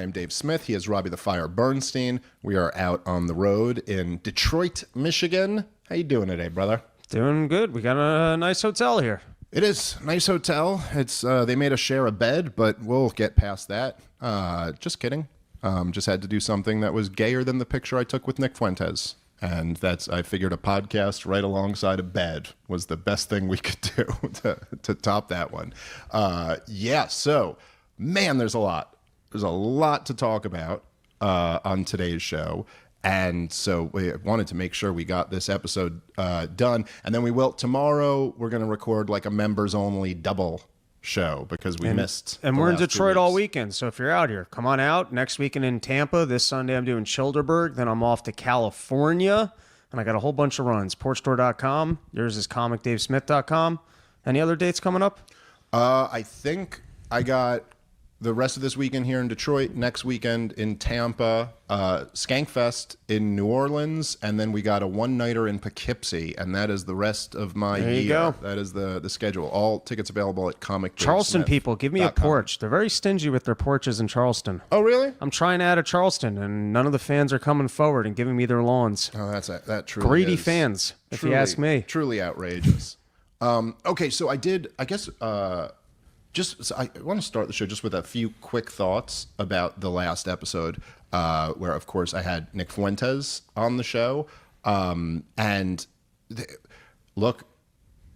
I am Dave Smith. He is Robbie the Fire Bernstein. We are out on the road in Detroit, Michigan. How you doing today, brother? Doing good. We got a nice hotel here. It is a nice hotel. It's they made us share a bed, but we'll get past that. Just kidding. Just had to do something that was gayer than the picture I took with Nick Fuentes. And I figured a podcast right alongside a bed was the best thing we could do to top that one. So, man, there's a lot. There's a lot to talk about on today's show. And so we wanted to make sure we got this episode done. And then tomorrow we're going to record like a members only double show because we missed. And we're in Detroit all weekend. So if you're out here, come on out. Next weekend in Tampa. This Sunday I'm doing Childerberg. Then I'm off to California. And I got a whole bunch of runs. Porchstore.com. Yours is comicdavesmith.com. Any other dates coming up? I think I got the rest of this weekend here in Detroit, next weekend in Tampa, Skankfest in New Orleans, and then we got a one-nighter in Poughkeepsie, and that is the rest of my year. There you go. That is the schedule. All tickets available at Charleston people, give me a porch. They're very stingy with their porches in Charleston. Oh, really? I'm trying to add a Charleston, and none of the fans are coming forward and giving me their lawns. Oh, that truly greedy is. Fans, if you ask me. Truly outrageous. Okay, so I want to start the show just with a few quick thoughts about the last episode, where, of course, I had Nick Fuentes on the show. Look,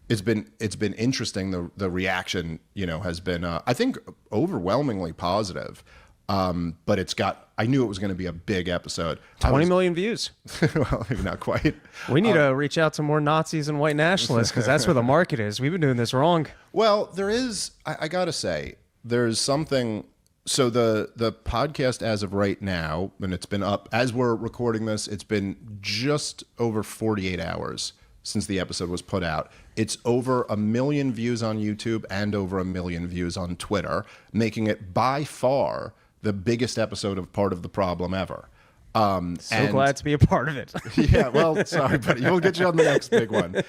it's been interesting. The reaction, has been, I think, overwhelmingly positive. But I knew it was going to be a big episode. 20 million views. Well, maybe not quite. We need to reach out to more Nazis and white nationalists because that's where the market is. We've been doing this wrong. Well, there is, I got to say, there's something. So the podcast as of right now, and it's been up, as we're recording this, it's been just over 48 hours since the episode was put out. It's over 1 million views on YouTube and over 1 million views on Twitter, making it by far the biggest episode of Part of the Problem ever. Glad to be a part of it. Yeah, well, sorry, buddy. We'll get you on the next big one.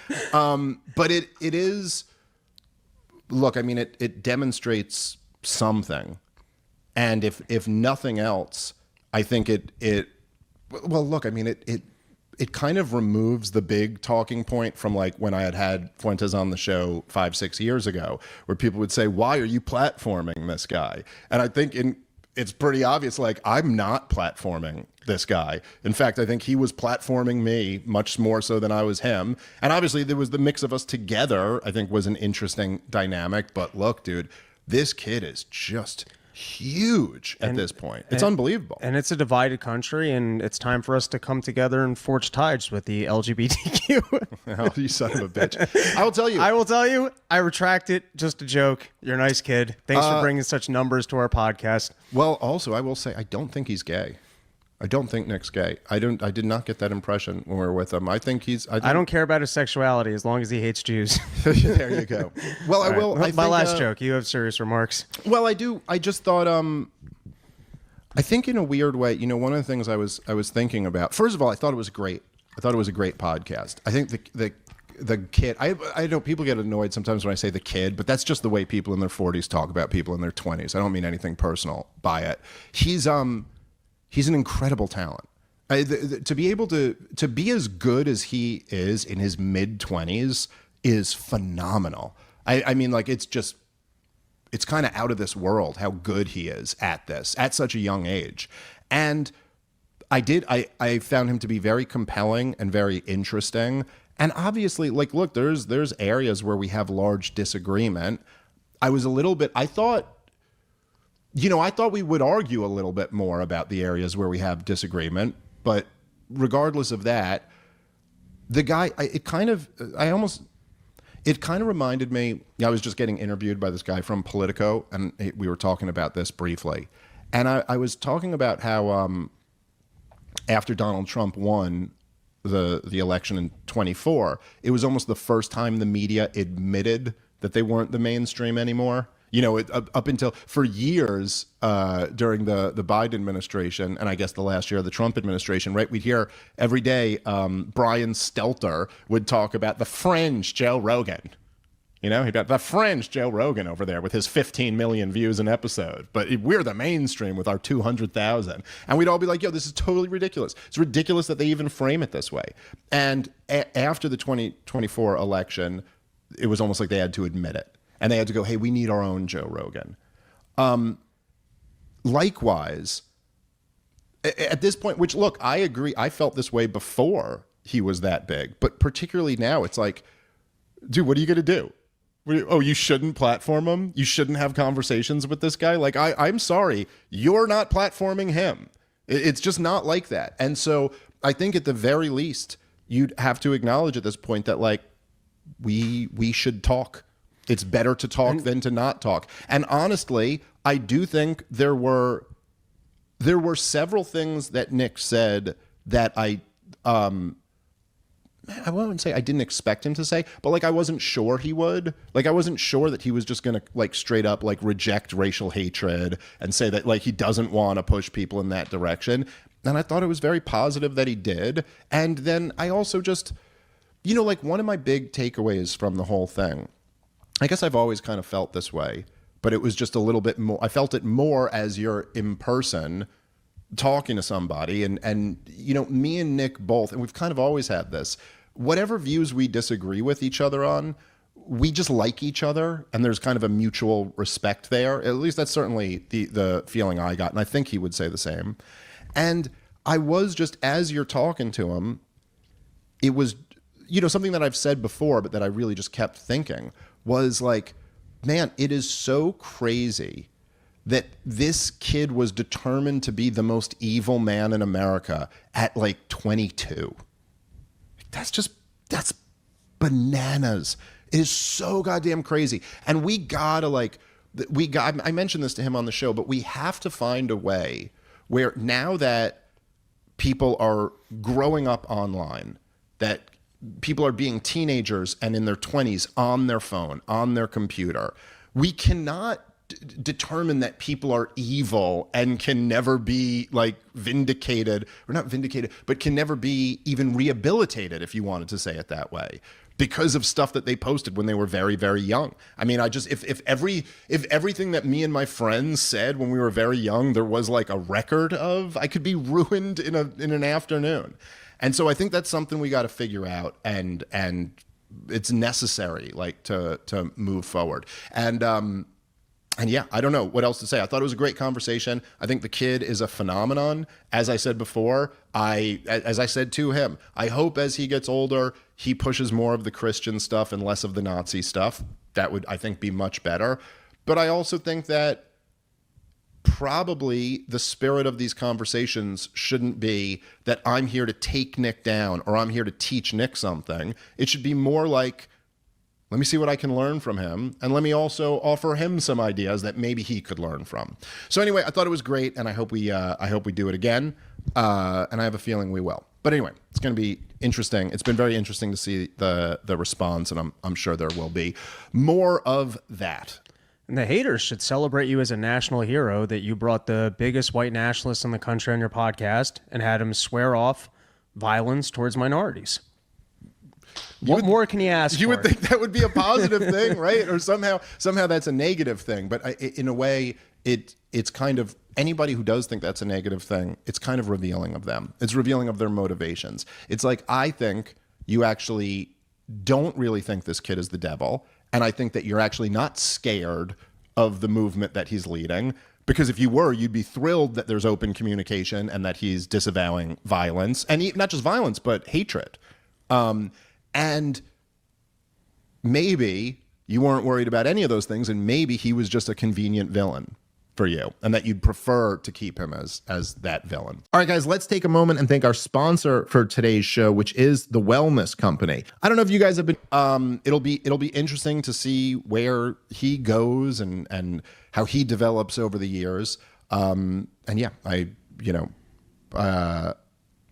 But it is, look, I mean, it demonstrates something. And if nothing else, I think it kind of removes the big talking point from like when I had Fuentes on the show 5-6 years ago, where people would say, why are you platforming this guy? And I think it's pretty obvious, like, I'm not platforming this guy. In fact, I think he was platforming me much more so than I was him. And obviously there was the mix of us together, I think, was an interesting dynamic. But look, dude, this kid is just huge at this point. It's unbelievable. And it's a divided country, and it's time for us to come together and forge ties with the LGBTQ. Oh, you son of a bitch. I will tell you. I retract it. Just a joke. You're a nice kid. Thanks for bringing such numbers to our podcast. Well, also, I will say, I don't think he's gay. I don't think Nick's gay. I did not get that impression when we were with him. I don't care about his sexuality as long as he hates Jews. There you go. Well, I will. My last joke. You have serious remarks. Well, I do. I just thought. I think in a weird way, one of the things I was thinking about. First of all, I thought it was great. I thought it was a great podcast. I think the kid. I know people get annoyed sometimes when I say the kid, but that's just the way people in their 40s talk about people in their 20s. I don't mean anything personal by it. He's an incredible talent. To be able to be as good as he is in his mid-20s is phenomenal. I mean, like, it's kind of out of this world how good he is at this at such a young age. And I found him to be very compelling and very interesting. And obviously, like, look, there's areas where we have large disagreement. I thought we would argue a little bit more about the areas where we have disagreement, but regardless of that, the guy, it kind of reminded me, I was just getting interviewed by this guy from Politico, and we were talking about this briefly. And I was talking about how after Donald Trump won the election in 2024, it was almost the first time the media admitted that they weren't the mainstream anymore. Up until for years during the Biden administration, and I guess the last year of the Trump administration, right? We'd hear every day Brian Stelter would talk about the fringe Joe Rogan. You know, he got the fringe Joe Rogan over there with his 15 million views an episode, but we're the mainstream with our 200,000. And we'd all be like, yo, this is totally ridiculous. It's ridiculous that they even frame it this way. And after the 2024 election, it was almost like they had to admit it. And they had to go, hey, we need our own Joe Rogan. Likewise, at this point, which, look, I agree, I felt this way before he was that big, but particularly now, it's like, dude, what are you going to do? Oh, you shouldn't platform him? You shouldn't have conversations with this guy? Like, I'm sorry, you're not platforming him. It's just not like that. And so I think at the very least, you'd have to acknowledge at this point that, like, we should talk. It's better to talk than to not talk. And honestly, I do think there were several things that Nick said that I wouldn't say I didn't expect him to say, but like I wasn't sure he would. Like I wasn't sure that he was just going to like straight up like reject racial hatred and say that like he doesn't want to push people in that direction. And I thought it was very positive that he did. And then I also just, you know, like one of my big takeaways from the whole thing, I guess I've always kind of felt this way, but it was just a little bit more, I felt it more as you're in person talking to somebody and you know, me and Nick both, and we've kind of always had this, whatever views we disagree with each other on, we just like each other, and there's kind of a mutual respect there. At least that's certainly the feeling I got, and I think he would say the same. And I was just, as you're talking to him, it was, you know, something that I've said before, but that I really just kept thinking was like, man, it is so crazy that this kid was determined to be the most evil man in America at like 22. That's bananas. It is so goddamn crazy. And we gotta like, I mentioned this to him on the show, but we have to find a way where now that people are growing up online, that people are being teenagers and in their 20s on their phone, on their computer, we cannot determine that people are evil and can never be like vindicated, or not vindicated, but can never be even rehabilitated, if you wanted to say it that way, because of stuff that they posted when they were very, very young. I mean, I just, if everything that me and my friends said when we were very young, there was like a record of, I could be ruined in an afternoon. And so I think that's something we got to figure out, and it's necessary, like to move forward. And yeah, I don't know what else to say. I thought it was a great conversation. I think the kid is a phenomenon. As I said before, as I said to him, I hope as he gets older, he pushes more of the Christian stuff and less of the Nazi stuff. That would, I think, be much better. But I also think that probably the spirit of these conversations shouldn't be that I'm here to take Nick down or I'm here to teach Nick something. It should be more like, let me see what I can learn from him, and let me also offer him some ideas that maybe he could learn from. So anyway, I thought it was great, and I hope we do it again, and I have a feeling we will. But anyway, it's going to be interesting. It's been very interesting to see the response, and I'm sure there will be more of that. And the haters should celebrate you as a national hero that you brought the biggest white nationalist in the country on your podcast and had him swear off violence towards minorities. What more can you ask for? You would think that would be a positive thing, right? Or somehow that's a negative thing. But in a way, it's kind of, anybody who does think that's a negative thing, it's kind of revealing of them. It's revealing of their motivations. It's like, I think you actually don't really think this kid is the devil. And I think that you're actually not scared of the movement that he's leading. Because if you were, you'd be thrilled that there's open communication and that he's disavowing violence. And not just violence, but hatred. And maybe you weren't worried about any of those things, and maybe he was just a convenient villain for you, and that you'd prefer to keep him as that villain. All right, guys, let's take a moment and thank our sponsor for today's show, which is The Wellness Company. I don't know if you guys have been, it'll be interesting to see where he goes and how he develops over the years. And yeah,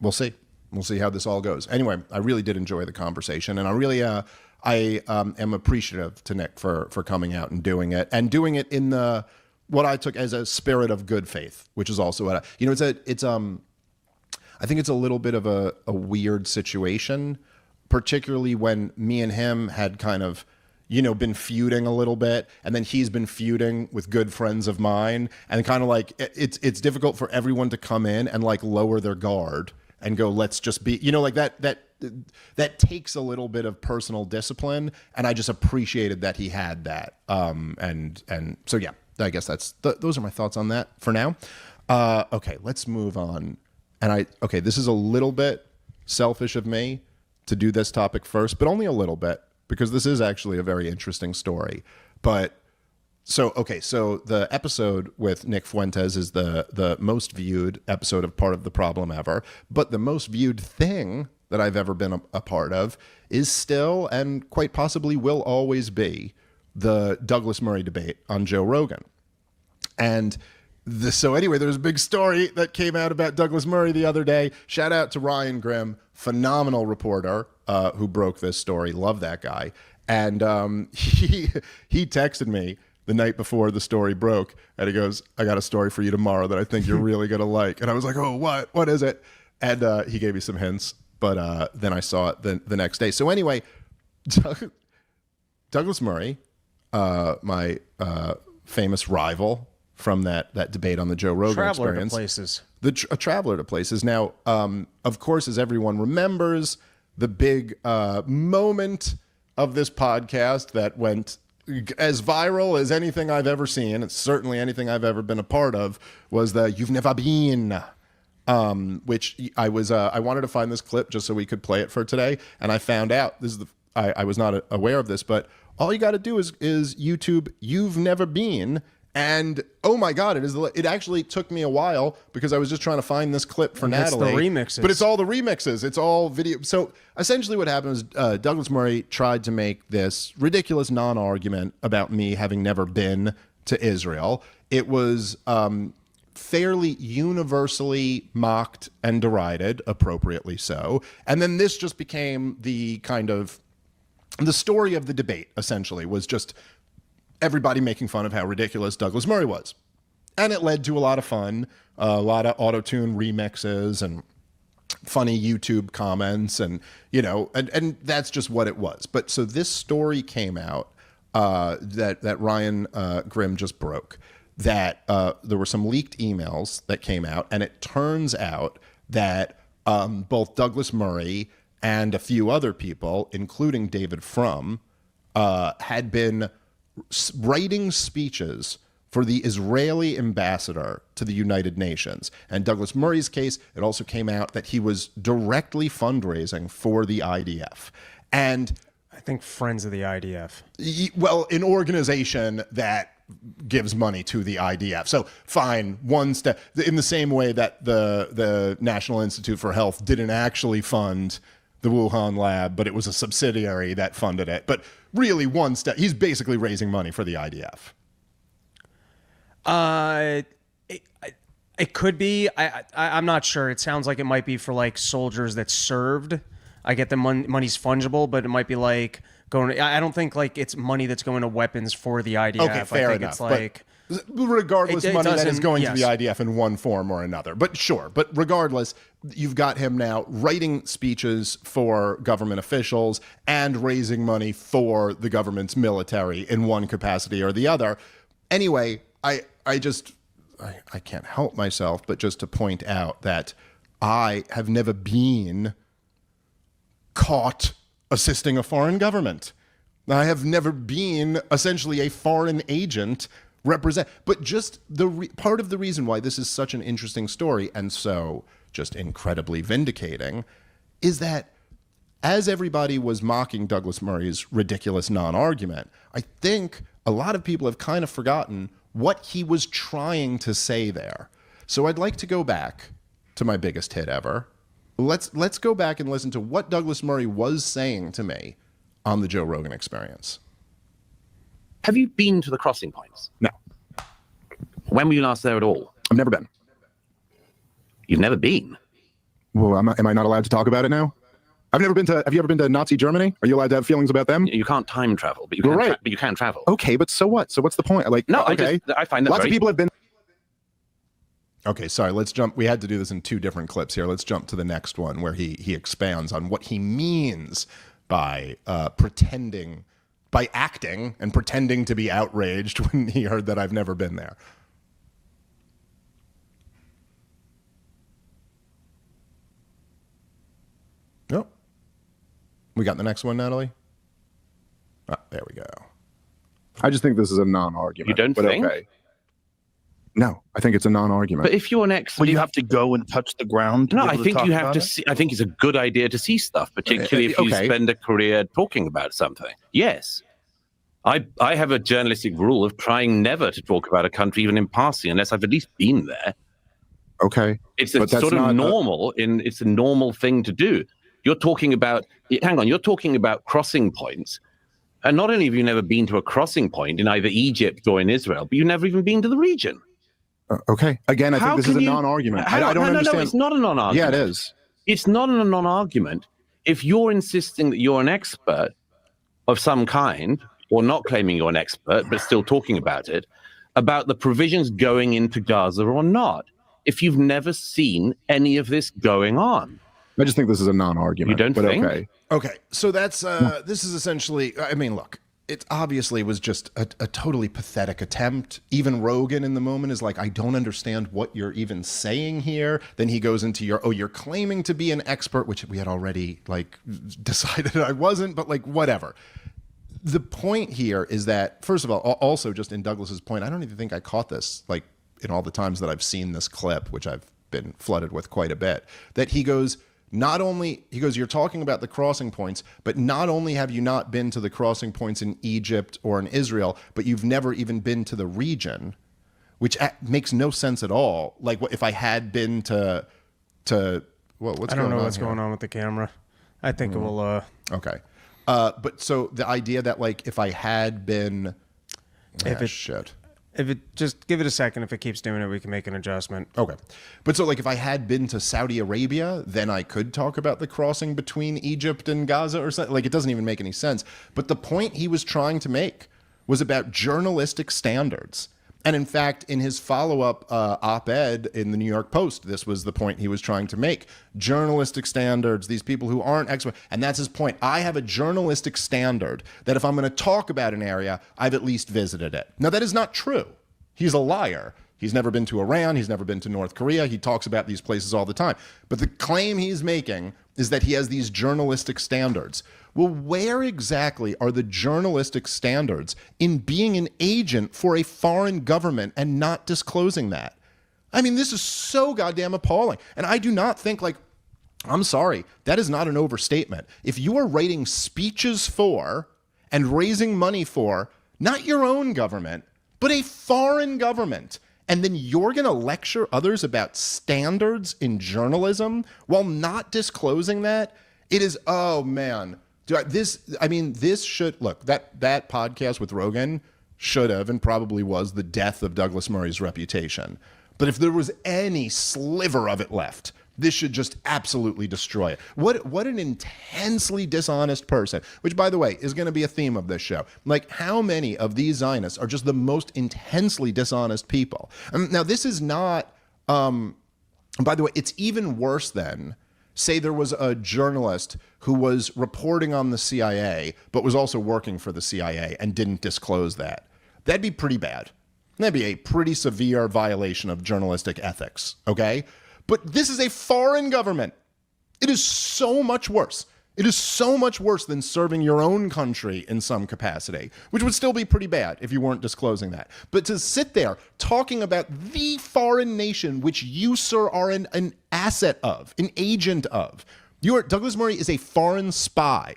we'll see. We'll see how this all goes. Anyway, I really did enjoy the conversation, and I really am appreciative to Nick for coming out and doing it in the what I took as a spirit of good faith, which is also what I think it's a little bit of a weird situation, particularly when me and him had kind of, been feuding a little bit, and then he's been feuding with good friends of mine, and kind of like it's difficult for everyone to come in and like lower their guard and go, let's just be, like that takes a little bit of personal discipline, and I just appreciated that he had that. And so yeah, I guess those are my thoughts on that for now. Okay, let's move on. And this is a little bit selfish of me to do this topic first, but only a little bit, because this is actually a very interesting story. But so the episode with Nick Fuentes is the most viewed episode of Part of the Problem ever, but the most viewed thing that I've ever been a part of is still, and quite possibly will always be, the Douglas Murray debate on Joe Rogan. And so anyway, there's a big story that came out about Douglas Murray the other day. Shout out to Ryan Grimm, phenomenal reporter who broke this story. Love that guy. And he texted me the night before the story broke, and he goes, I got a story for you tomorrow that I think you're really going to like. And I was like, oh, what is it? And he gave me some hints, but then I saw it the next day. So anyway, Douglas Murray, my famous rival from that debate on the Joe Rogan Experience. To places. A traveler to places. Now, of course, as everyone remembers, the big moment of this podcast that went as viral as anything I've ever seen, it's certainly anything I've ever been a part of, was the "You've Never Been," which I wanted to find this clip just so we could play it for today, and I found out I was not aware of this, but all you got to do is YouTube "You've Never Been." And oh my God, it actually took me a while because I was just trying to find this clip for Natalie. It's the remixes. But it's all the remixes. It's all video. So essentially what happened was Douglas Murray tried to make this ridiculous non-argument about me having never been to Israel. It was fairly universally mocked and derided, appropriately so. And then this just became the story of the debate, essentially, was just everybody making fun of how ridiculous Douglas Murray was. And it led to a lot of fun, a lot of auto-tune remixes and funny YouTube comments, and and that's just what it was. But so this story came out that Ryan Grimm just broke, that there were some leaked emails that came out, and it turns out that both Douglas Murray and a few other people, including David Frum, had been writing speeches for the Israeli ambassador to the United Nations. And Douglas Murray's case, it also came out that he was directly fundraising for the IDF. And I think Friends of the IDF. Well, an organization that gives money to the IDF. So fine, one step, in the same way that the National Institute for Health didn't actually fund the Wuhan lab, but it was a subsidiary that funded it. But really, one step, he's basically raising money for the IDF. It could be. I'm not sure. It sounds like it might be for like soldiers that served. I get the money's fungible, but it might be like going. I don't think like it's money that's going to weapons for the IDF. Okay, fair enough. It's like, regardless, money that is going to the IDF in one form or another. But sure, but regardless, you've got him now writing speeches for government officials and raising money for the government's military in one capacity or the other. Anyway, I can't help myself but just to point out that I have never been caught assisting a foreign government. I have never been essentially a foreign agent but just part of the reason why this is such an interesting story, and so just incredibly vindicating, is that as everybody was mocking Douglas Murray's ridiculous non-argument, I think a lot of people have kind of forgotten what he was trying to say there. So I'd like to go back to my biggest hit ever. Let's go back and listen to what Douglas Murray was saying to me on the Joe Rogan Experience. Have you been to the crossing points? No. When were you last there at all? I've never been. You've never been? Well, am I not allowed to talk about it now? I've never been to. Have you ever been to Nazi Germany? Are you allowed to have feelings about them? You can't time travel, but you can. But you can travel. Okay, but so what? So what's the point? Like, no, okay. I find that lots of people have been. Okay, sorry. Let's jump. We had to do this in two different clips here. Let's jump to the next one where he expands on what he means by pretending by acting and pretending to be outraged when he heard that I've never been there. Nope. We got the next one, Natalie? Oh, there we go. I just think this is a non-argument. You don't think? Okay. No, I think it's a non-argument. But if you're an expert, Well, you have to go and touch the ground. No, I think you have to see. I think it's a good idea to see stuff, particularly if you spend a career talking about something. Yes. I have a journalistic rule of trying never to talk about a country, even in passing, unless I've at least been there. Okay. It's a sort of normal, it's a normal thing to do. You're talking about, you're talking about crossing points. And not only have you never been to a crossing point in either Egypt or in Israel, but you've never even been to the region. Okay. Again, I think this is a non-argument. I don't understand. No, it's not a non-argument. Yeah, it is. It's not a non-argument. If you're insisting that you're an expert of some kind, or not claiming you're an expert, but still talking about it, about the provisions going into Gaza or not, if you've never seen any of this going on. I just think this is a non-argument. You don't think? Okay. Okay, so that's this is essentially. I mean, look, it obviously was just a totally pathetic attempt. Even Rogan in the moment is like, I don't understand what you're even saying here. Then he goes into you're claiming to be an expert, which we had already like decided I wasn't, but like whatever. The point here is that, first of all, also just in Douglas's point, I don't even think I caught this like in all the times that I've seen this clip, which I've been flooded with quite a bit, that he goes, you're talking about the crossing points, but not only have you not been to the crossing points in Egypt or in Israel, but you've never even been to the region, which makes no sense at all. Like, what if I had been to what's going on? I don't know what's here? going on with the camera. I think it will. Okay. But so the idea that like if I had been, If it just give it a second, if it keeps doing it, we can make an adjustment. Okay. But so like if I had been to Saudi Arabia, then I could talk about the crossing between Egypt and Gaza or something. Like it doesn't even make any sense. But the point he was trying to make was about journalistic standards. And in fact, in his follow-up op-ed in the New York Post, this was the point he was trying to make. Journalistic standards, these people who aren't experts. And that's his point. I have a journalistic standard that if I'm going to talk about an area, I've at least visited it. Now, that is not true. He's a liar. He's never been to Iran. He's never been to North Korea. He talks about these places all the time. But the claim he's making is that he has these journalistic standards. Well, where exactly are the journalistic standards in being an agent for a foreign government and not disclosing that? I mean, this is so goddamn appalling. And I do not think, like, I'm sorry, that is not an overstatement. If you are writing speeches for and raising money for not your own government, but a foreign government, and then you're going to lecture others about standards in journalism while not disclosing that, it is, oh man. This should, look, that podcast with Rogan should have and probably was the death of Douglas Murray's reputation. But if there was any sliver of it left, this should just absolutely destroy it. What an intensely dishonest person, which, by the way, is going to be a theme of this show. Like, how many of these Zionists are just the most intensely dishonest people? Now, this is not, by the way, it's even worse than, say there was a journalist who was reporting on the CIA, but was also working for the CIA and didn't disclose that. That'd be pretty bad. That'd be a pretty severe violation of journalistic ethics, okay? But this is a foreign government. It is so much worse. It is so much worse than serving your own country in some capacity, which would still be pretty bad if you weren't disclosing that. But to sit there talking about the foreign nation which you, sir, are an asset of, an agent of. Douglas Murray is a foreign spy.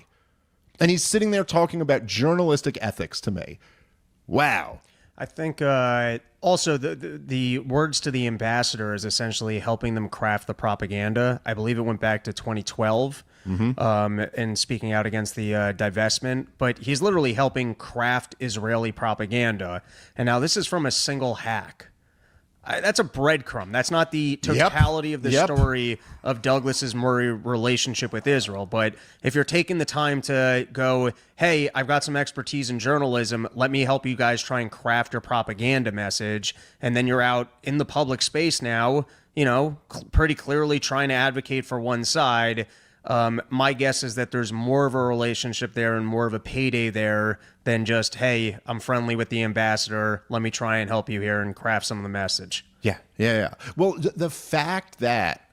And he's sitting there talking about journalistic ethics to me. Wow. I think also the words to the ambassador is essentially helping them craft the propaganda. I believe it went back to 2012 and speaking out against the divestment. But he's literally helping craft Israeli propaganda. And now this is from a single hack. That's a breadcrumb. That's not the totality of the story of Douglas's Murray relationship with Israel. But if you're taking the time to go, hey, I've got some expertise in journalism, let me help you guys try and craft your propaganda message, and then you're out in the public space now, pretty clearly trying to advocate for one side, My guess is that there's more of a relationship there and more of a payday there than just, hey, I'm friendly with the ambassador. Let me try and help you here and craft some of the message. Yeah. Well, the fact that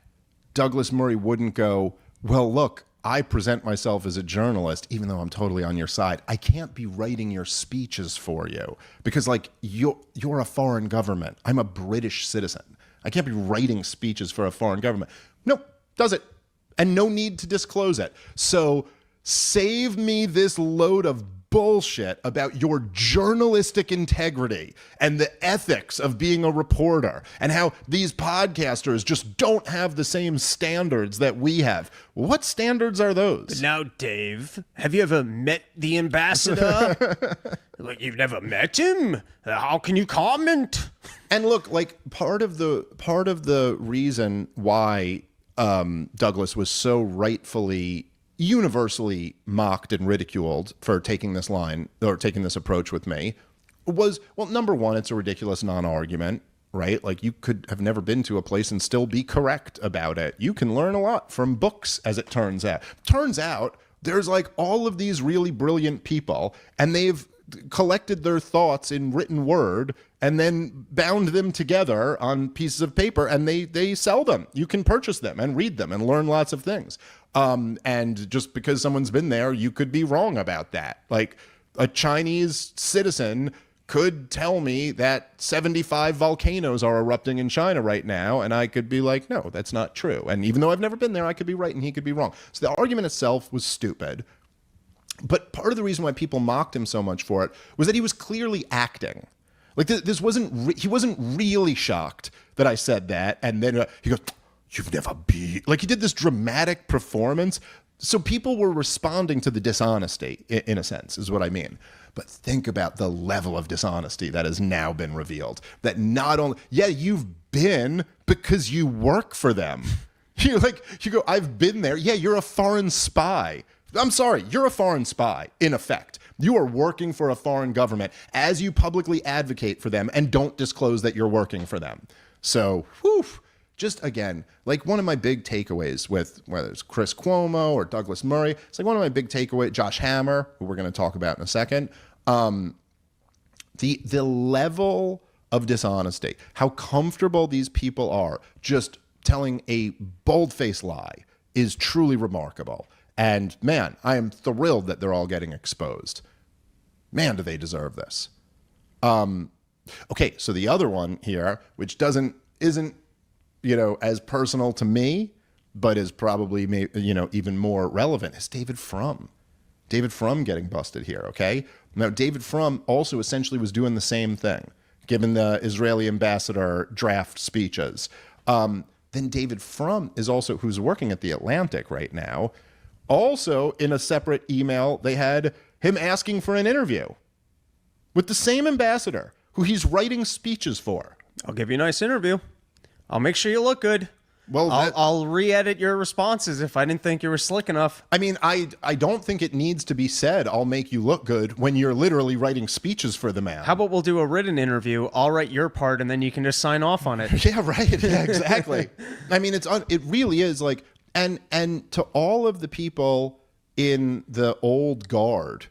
Douglas Murray wouldn't go, well, look, I present myself as a journalist, even though I'm totally on your side. I can't be writing your speeches for you because, like, you're a foreign government. I'm a British citizen. I can't be writing speeches for a foreign government. Nope, does it. And no need to disclose it. So save me this load of bullshit about your journalistic integrity and the ethics of being a reporter and how these podcasters just don't have the same standards that we have. What standards are those? But now, Dave, have you ever met the ambassador? Like, you've never met him? How can you comment? And look, like part of the reason why Douglas was so rightfully universally mocked and ridiculed for taking this line or taking this approach with me was, well, number one, it's a ridiculous non-argument, right? Like, you could have never been to a place and still be correct about it. You can learn a lot from books, as it turns out. Turns out there's like all of these really brilliant people, and they've collected their thoughts in written word and then bound them together on pieces of paper, and they sell them. You can purchase them and read them and learn lots of things. And just because someone's been there, you could be wrong about that. Like, a Chinese citizen could tell me that 75 volcanoes are erupting in China right now, and I could be like, no, that's not true. And even though I've never been there, I could be right and he could be wrong. So the argument itself was stupid. But part of the reason why people mocked him so much for it was that he was clearly acting. Like, this wasn't, he wasn't really shocked that I said that. And then he goes, you've never been, like, he did this dramatic performance. So people were responding to the dishonesty, in a sense, is what I mean. But think about the level of dishonesty that has now been revealed. That not only, yeah, you've been because you work for them. You go, I've been there. Yeah, you're a foreign spy. I'm sorry, you're a foreign spy, in effect. You are working for a foreign government as you publicly advocate for them and don't disclose that you're working for them. So, whew, just again, like one of my big takeaways with whether it's Chris Cuomo or Douglas Murray, it's like one of my big takeaways, Josh Hammer, who we're going to talk about in a second, the level of dishonesty, how comfortable these people are just telling a bold-faced lie is truly remarkable. And man, I am thrilled that they're all getting exposed. Man, do they deserve this. Okay, so the other one here, which isn't, as personal to me, but is probably, even more relevant, is David Frum. David Frum getting busted here, okay? Now, David Frum also essentially was doing the same thing, given the Israeli ambassador draft speeches. Then David Frum is also, who's working at The Atlantic right now, also in a separate email, they had him asking for an interview with the same ambassador who he's writing speeches for. I'll give you a nice interview. I'll make sure you look good. Well, I'll re-edit your responses if I didn't think you were slick enough. I mean, I don't think it needs to be said, I'll make you look good, when you're literally writing speeches for the man. How about we'll do a written interview? I'll write your part, and then you can just sign off on it. Yeah, right. Yeah, exactly. I mean, it really is like, and to all of the people in the old guard,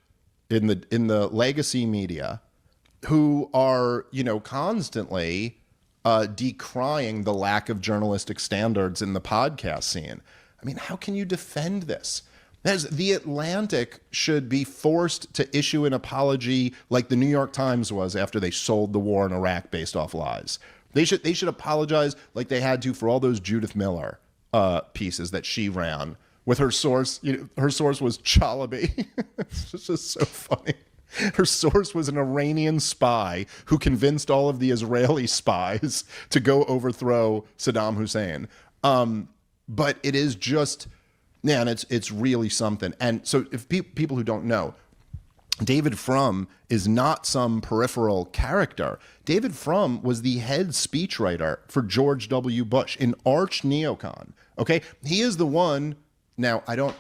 in the legacy media, who are, constantly decrying the lack of journalistic standards in the podcast scene. I mean, how can you defend this? The Atlantic should be forced to issue an apology like the New York Times was after they sold the war in Iraq based off lies. They should apologize like they had to for all those Judith Miller pieces that she ran with her source. Her source was Chalabi. It's just so funny. Her source was an Iranian spy who convinced all of the Israeli spies to go overthrow Saddam Hussein. But it is just, man, it's really something. And so if people who don't know, David Frum is not some peripheral character. David Frum was the head speechwriter for George W. Bush, an arch neocon. Okay, he is the one. Now, I don't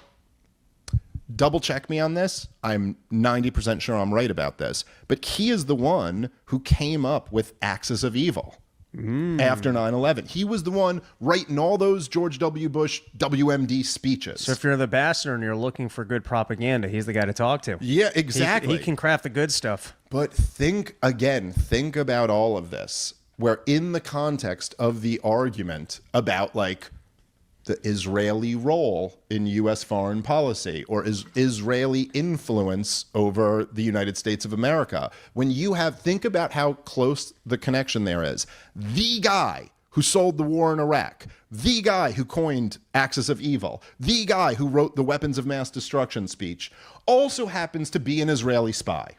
double check me on this. I'm 90% sure I'm right about this. But he is the one who came up with Axis of Evil. after 9/11. He was the one writing all those George W. Bush WMD speeches. So if you're the ambassador and you're looking for good propaganda, he's the guy to talk to. Yeah, exactly. He can craft the good stuff. But think about all of this, where in the context of the argument about like the Israeli role in U.S. foreign policy or is Israeli influence over the United States of America, when you think about how close the connection there is. The guy who sold the war in Iraq, the guy who coined Axis of Evil, the guy who wrote the weapons of mass destruction speech, also happens to be an Israeli spy,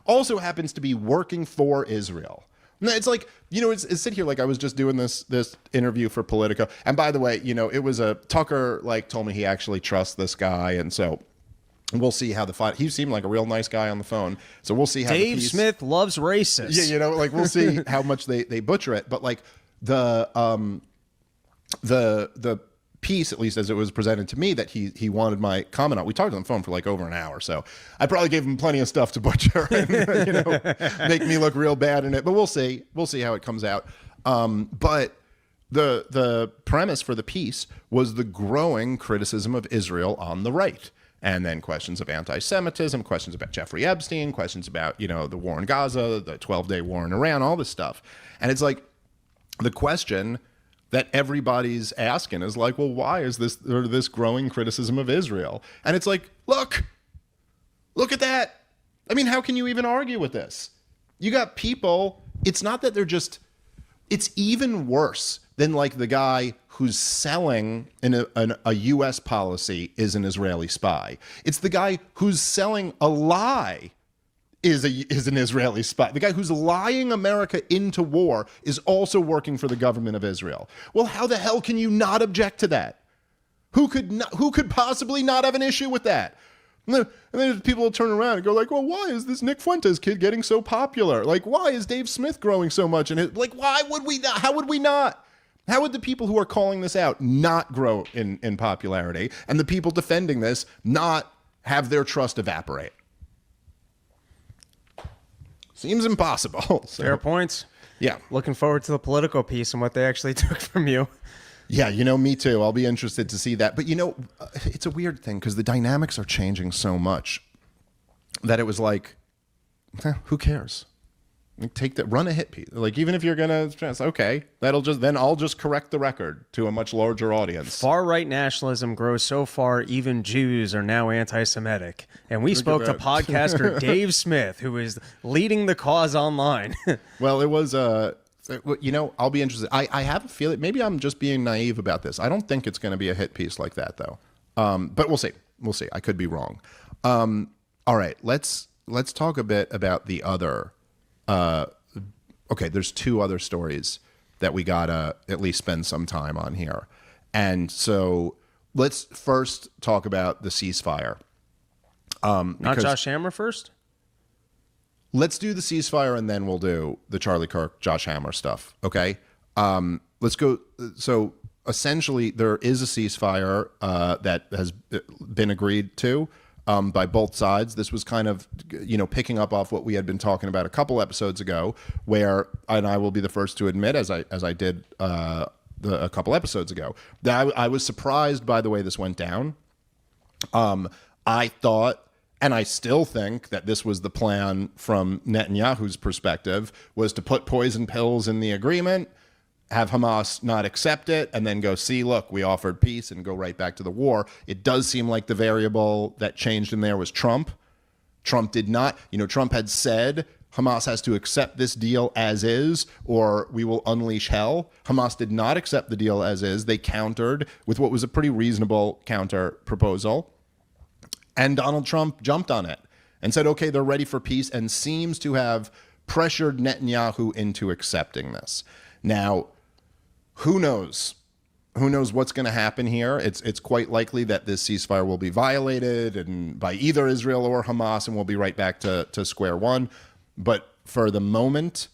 also happens to be working for Israel. It's like, it's sit here like I was just doing this interview for Politico. And by the way, it was Tucker told me he actually trusts this guy. And so we'll see how he seemed like a real nice guy on the phone. So we'll see how Dave Smith loves racists. Yeah, we'll see how much they butcher it. But the piece, at least as it was presented to me, that he wanted my comment on. We talked on the phone for over an hour, so I probably gave him plenty of stuff to butcher and make me look real bad in it. But we'll see how it comes out. But the premise for the piece was the growing criticism of Israel on the right, and then questions of anti-Semitism, questions about Jeffrey Epstein, questions about the war in Gaza, the 12-day war in Iran, all this stuff. And it's like the question that everybody's asking is well, why is this growing criticism of Israel? And it's like, look at that. I mean, how can you even argue with this? You got people, it's not that it's even worse than the guy who's selling a U.S. policy is an Israeli spy. It's the guy who's selling a lie is an Israeli spy. The guy who's lying America into war is also working for the government of Israel. Well, how the hell can you not object to that? Who could possibly not have an issue with that? And then people will turn around and go well, why is this Nick Fuentes kid getting so popular? Why is Dave Smith growing so much? And why would we not? How would we not? How would the people who are calling this out not grow in popularity, and the people defending this not have their trust evaporate? Seems impossible. So, fair points. Yeah. Looking forward to the Politico piece and what they actually took from you. Yeah, me too. I'll be interested to see that. But, it's a weird thing because the dynamics are changing so much that it was who cares? Take that, run a hit piece. Even if you're going to, okay, then I'll just correct the record to a much larger audience. Far-right nationalism grows so far, even Jews are now anti-Semitic. And we spoke to podcaster Dave Smith, who is leading the cause online. Well, it was, I'll be interested. I have a feeling, maybe I'm just being naive about this. I don't think it's going to be a hit piece like that, though. But we'll see. We'll see. I could be wrong. All right, let's talk a bit about the other... okay, there's two other stories that we gotta at least spend some time on here. And so let's first talk about the ceasefire. Not Josh Hammer first? Let's do the ceasefire and then we'll do the Charlie Kirk, Josh Hammer stuff. Okay. Let's go. So essentially there is a ceasefire that has been agreed to by both sides. This was kind of, picking up off what we had been talking about a couple episodes ago, where, and I will be the first to admit, as I did a couple episodes ago, that I was surprised by the way this went down. I thought, and I still think, that this was the plan from Netanyahu's perspective, was to put poison pills in the agreement, have Hamas not accept it, and then go, see, look, we offered peace, and go right back to the war. It does seem like the variable that changed in there was Trump. Trump did not. Trump had said Hamas has to accept this deal as is, or we will unleash hell. Hamas did not accept the deal as is. They countered with what was a pretty reasonable counter proposal. And Donald Trump jumped on it and said, okay, they're ready for peace, and seems to have pressured Netanyahu into accepting this. Now, who knows? Who knows what's going to happen here? It's quite likely that this ceasefire will be violated and by either Israel or Hamas, and we'll be right back to square one. But for the moment,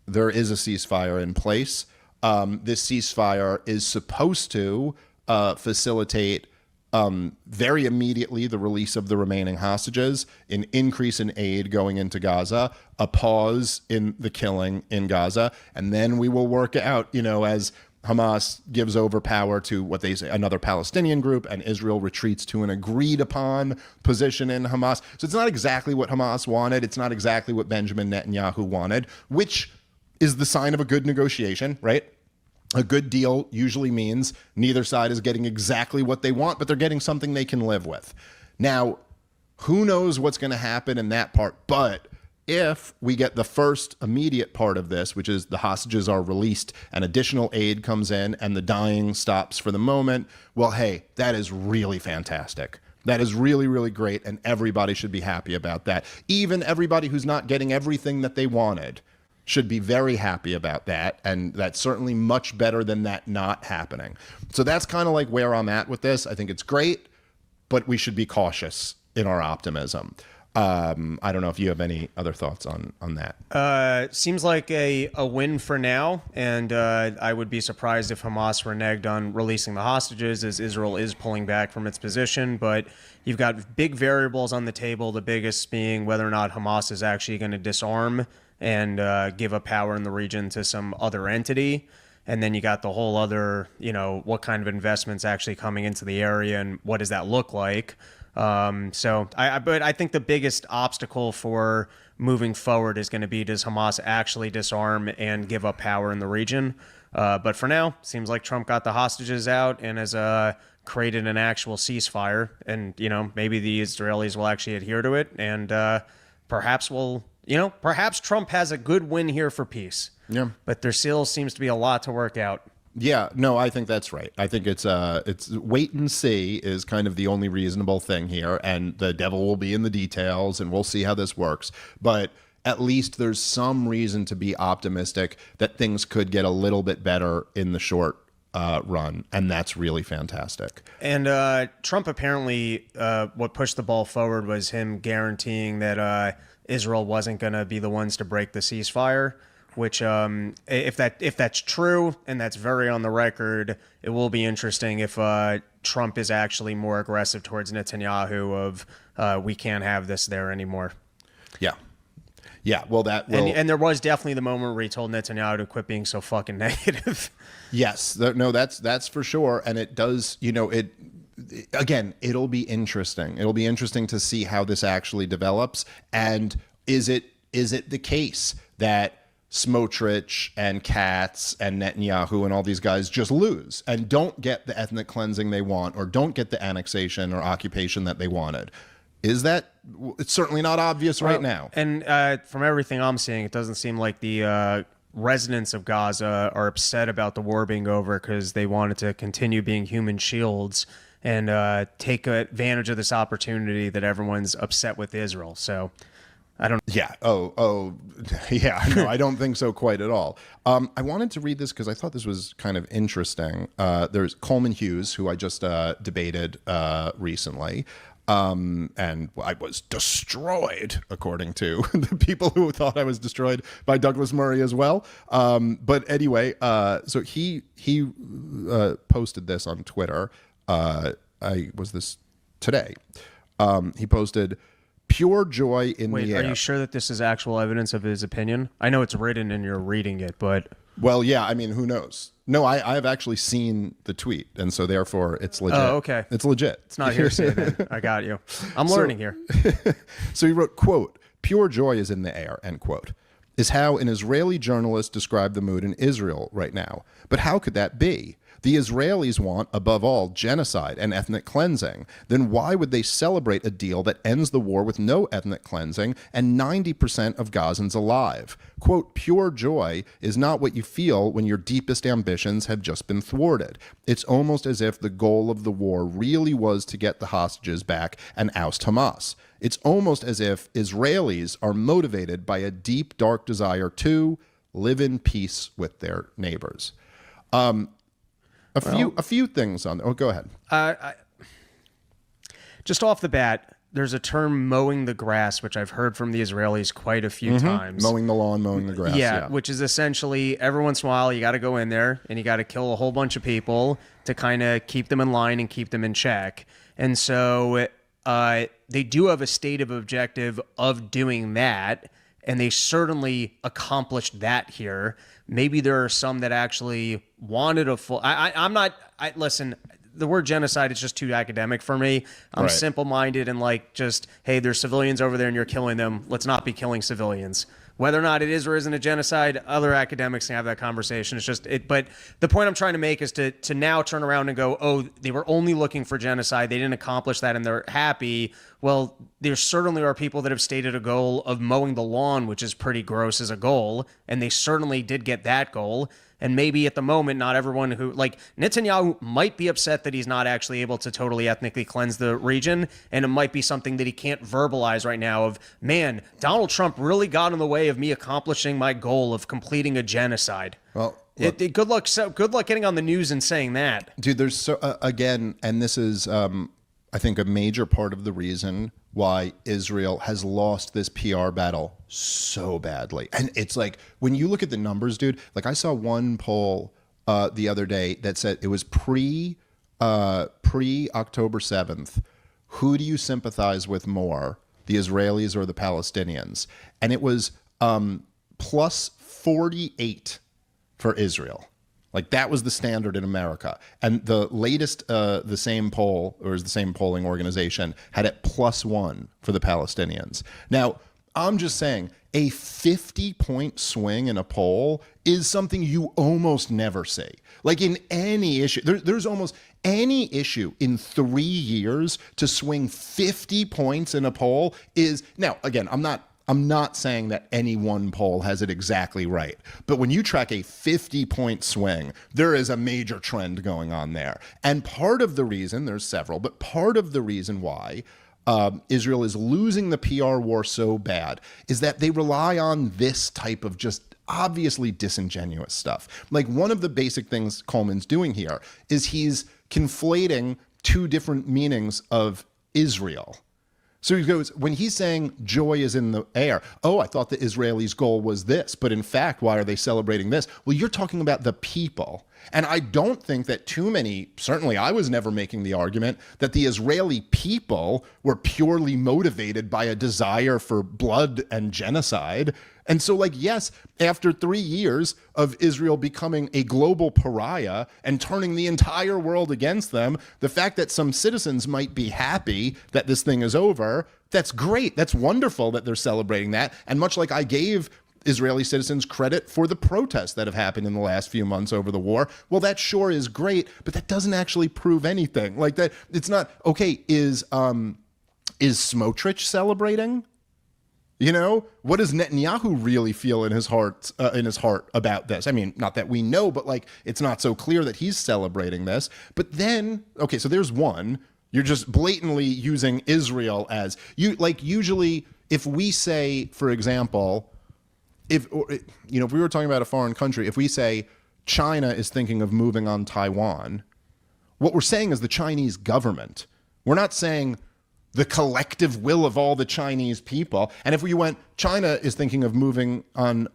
there is a ceasefire in place. This ceasefire is supposed to facilitate very immediately the release of the remaining hostages, an increase in aid going into Gaza, a pause in the killing in Gaza, and then we will work out, as Hamas gives over power to what they say another Palestinian group, and Israel retreats to an agreed upon position in Hamas. So it's not exactly what Hamas wanted. It's not exactly what Benjamin Netanyahu wanted, which is the sign of a good negotiation, right? A good deal usually means neither side is getting exactly what they want, but they're getting something they can live with. Now, who knows what's going to happen in that part, but if we get the first immediate part of this, which is the hostages are released and additional aid comes in and the dying stops for the moment, well, hey, that is really fantastic. That is really, really great, and everybody should be happy about that. Even everybody who's not getting everything that they wanted should be very happy about that, and that's certainly much better than that not happening. So that's kind of like where I'm at with this. I think it's great, but we should be cautious in our optimism. I don't know if you have any other thoughts on that. Seems like a win for now, and I would be surprised if Hamas reneged on releasing the hostages, as Israel is pulling back from its position. But you've got big variables on the table, the biggest being whether or not Hamas is actually going to disarm and give up power in the region to some other entity. And then you got the whole other, what kind of investments actually coming into the area and what does that look like? But I think the biggest obstacle for moving forward is going to be, does Hamas actually disarm and give up power in the region? But for now, seems like Trump got the hostages out and has created an actual ceasefire. And, maybe the Israelis will actually adhere to it. And perhaps perhaps Trump has a good win here for peace. Yeah. But there still seems to be a lot to work out. Yeah, no, I think that's right. I think it's wait and see is kind of the only reasonable thing here, and the devil will be in the details, and we'll see how this works. But at least there's some reason to be optimistic that things could get a little bit better in the short run, and that's really fantastic. And Trump apparently, what pushed the ball forward was him guaranteeing that Israel wasn't going to be the ones to break the ceasefire. Which, if that's true, and that's very on the record, it will be interesting if Trump is actually more aggressive towards Netanyahu of we can't have this there anymore. Yeah. Well, that will... And there was definitely the moment where he told Netanyahu to quit being so fucking negative. Yes. No, that's for sure. And it does, again, it'll be interesting. It'll be interesting to see how this actually develops. And is it the case that Smotrich and Katz and Netanyahu and all these guys just lose and don't get the ethnic cleansing they want, or don't get the annexation or occupation that they wanted? Is that... It's certainly not obvious right now. And from everything I'm seeing, it doesn't seem like the residents of Gaza are upset about the war being over, because they wanted to continue being human shields and take advantage of this opportunity that everyone's upset with Israel. So I don't... Yeah. Yeah. No, I don't think so quite at all. I wanted to read this because I thought this was kind of interesting. There's Coleman Hughes, who I just debated recently. And I was destroyed, according to the people who thought I was destroyed by Douglas Murray as well. But anyway, so he posted this on Twitter. Was this today? He posted, "Pure joy in the air." Are you sure that this is actual evidence of his opinion? I know it's written and you're reading it, but... Well, yeah, I mean, who knows? No, I've actually seen the tweet, and so therefore it's legit. Oh, okay. It's legit. It's not hearsay then. I got you. I'm learning here. So he wrote, quote, "Pure joy is in the air," end quote, is how an Israeli journalist described the mood in Israel right now. But how could that be? The Israelis want, above all, genocide and ethnic cleansing. Then why would they celebrate a deal that ends the war with no ethnic cleansing and 90% of Gazans alive? Quote, "Pure joy is not what you feel when your deepest ambitions have just been thwarted. It's almost as if the goal of the war really was to get the hostages back and oust Hamas. It's almost as if Israelis are motivated by a deep, dark desire to live in peace with their neighbors." A few things on... Oh, go ahead. Just off the bat, there's a term mowing the grass, which I've heard from the Israelis quite a few times. Mowing the lawn, mowing the grass. Yeah, which is essentially every once in a while you got to go in there and you got to kill a whole bunch of people to kind of keep them in line and keep them in check. And so they do have a stated objective of doing that, and they certainly accomplished that here. Maybe there are some that actually wanted a full... Listen, the word genocide is just too academic for me. I'm simple-minded and like just, hey, there's civilians over there and you're killing them. Let's not be killing civilians. Whether or not it is or isn't a genocide, other academics can have that conversation. It's just it. But the point I'm trying to make is to now turn around and go, oh, they were only looking for genocide. They didn't accomplish that and they're happy. Well, there certainly are people that have stated a goal of mowing the lawn, which is pretty gross as a goal. And they certainly did get that goal. And maybe at the moment, not everyone who, like, Netanyahu might be upset that he's not actually able to totally ethnically cleanse the region. And it might be something that he can't verbalize right now of, man, Donald Trump really got in the way of me accomplishing my goal of completing a genocide. Well, look, good luck getting on the news and saying that. dude, there's so, again, and this is, I think, a major part of the reason why Israel has lost this PR battle so badly. And it's like, when you look at the numbers, dude, like I saw one poll the other day that said it was pre October 7th. Who do you sympathize with more, the Israelis or the Palestinians? And it was plus 48 for Israel. Like that was the standard in America. And the latest, the same poll, or the same polling organization, had it +1 for the Palestinians. Now, I'm just saying, a 50-point swing in a poll is something you almost never see. Like in any issue, there's almost any issue in 3 years to swing 50 points in a poll is, now, again, I'm not saying that any one poll has it exactly right, but when you track a 50-point swing, there is a major trend going on there. And part of the reason, there's several, but part of the reason why Israel is losing the PR war so bad is that they rely on this type of just obviously disingenuous stuff. Like one of the basic things Coleman's doing here is he's conflating two different meanings of Israel. So he goes, when he's saying joy is in the air, oh, I thought the Israelis' goal was this, but in fact, why are they celebrating this? Well, you're talking about the people. And I don't think that too many, certainly I was never making the argument that the Israeli people were purely motivated by a desire for blood and genocide. And so, like, yes, after 3 years of Israel becoming a global pariah and turning the entire world against them, the fact that some citizens might be happy that this thing is over, that's great. That's wonderful that they're celebrating that. And much like I gave Israeli citizens credit for the protests that have happened in the last few months over the war, well, that sure is great, but that doesn't actually prove anything. Like that, it's not, okay, is Smotrich celebrating? You know, what does Netanyahu really feel in his heart about this? I mean, not that we know, but like, it's not so clear that he's celebrating this. But then, okay, so there's one. You're just blatantly using Israel as you like. Usually, if we say, for example, if we were talking about a foreign country, if we say China is thinking of moving on Taiwan, what we're saying is the Chinese government. We're not saying the collective will of all the Chinese people. And if we went, China is thinking of moving on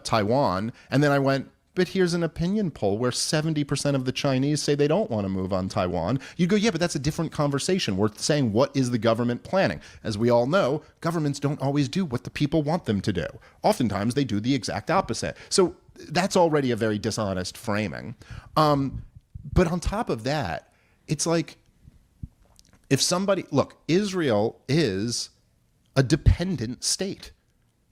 Taiwan, and then I went, but here's an opinion poll where 70% of the Chinese say they don't want to move on Taiwan, you'd go, yeah, but that's a different conversation. We're saying, what is the government planning? As we all know, governments don't always do what the people want them to do. Oftentimes, they do the exact opposite. So that's already a very dishonest framing. But on top of that, it's like, if somebody, look, Israel is a dependent state.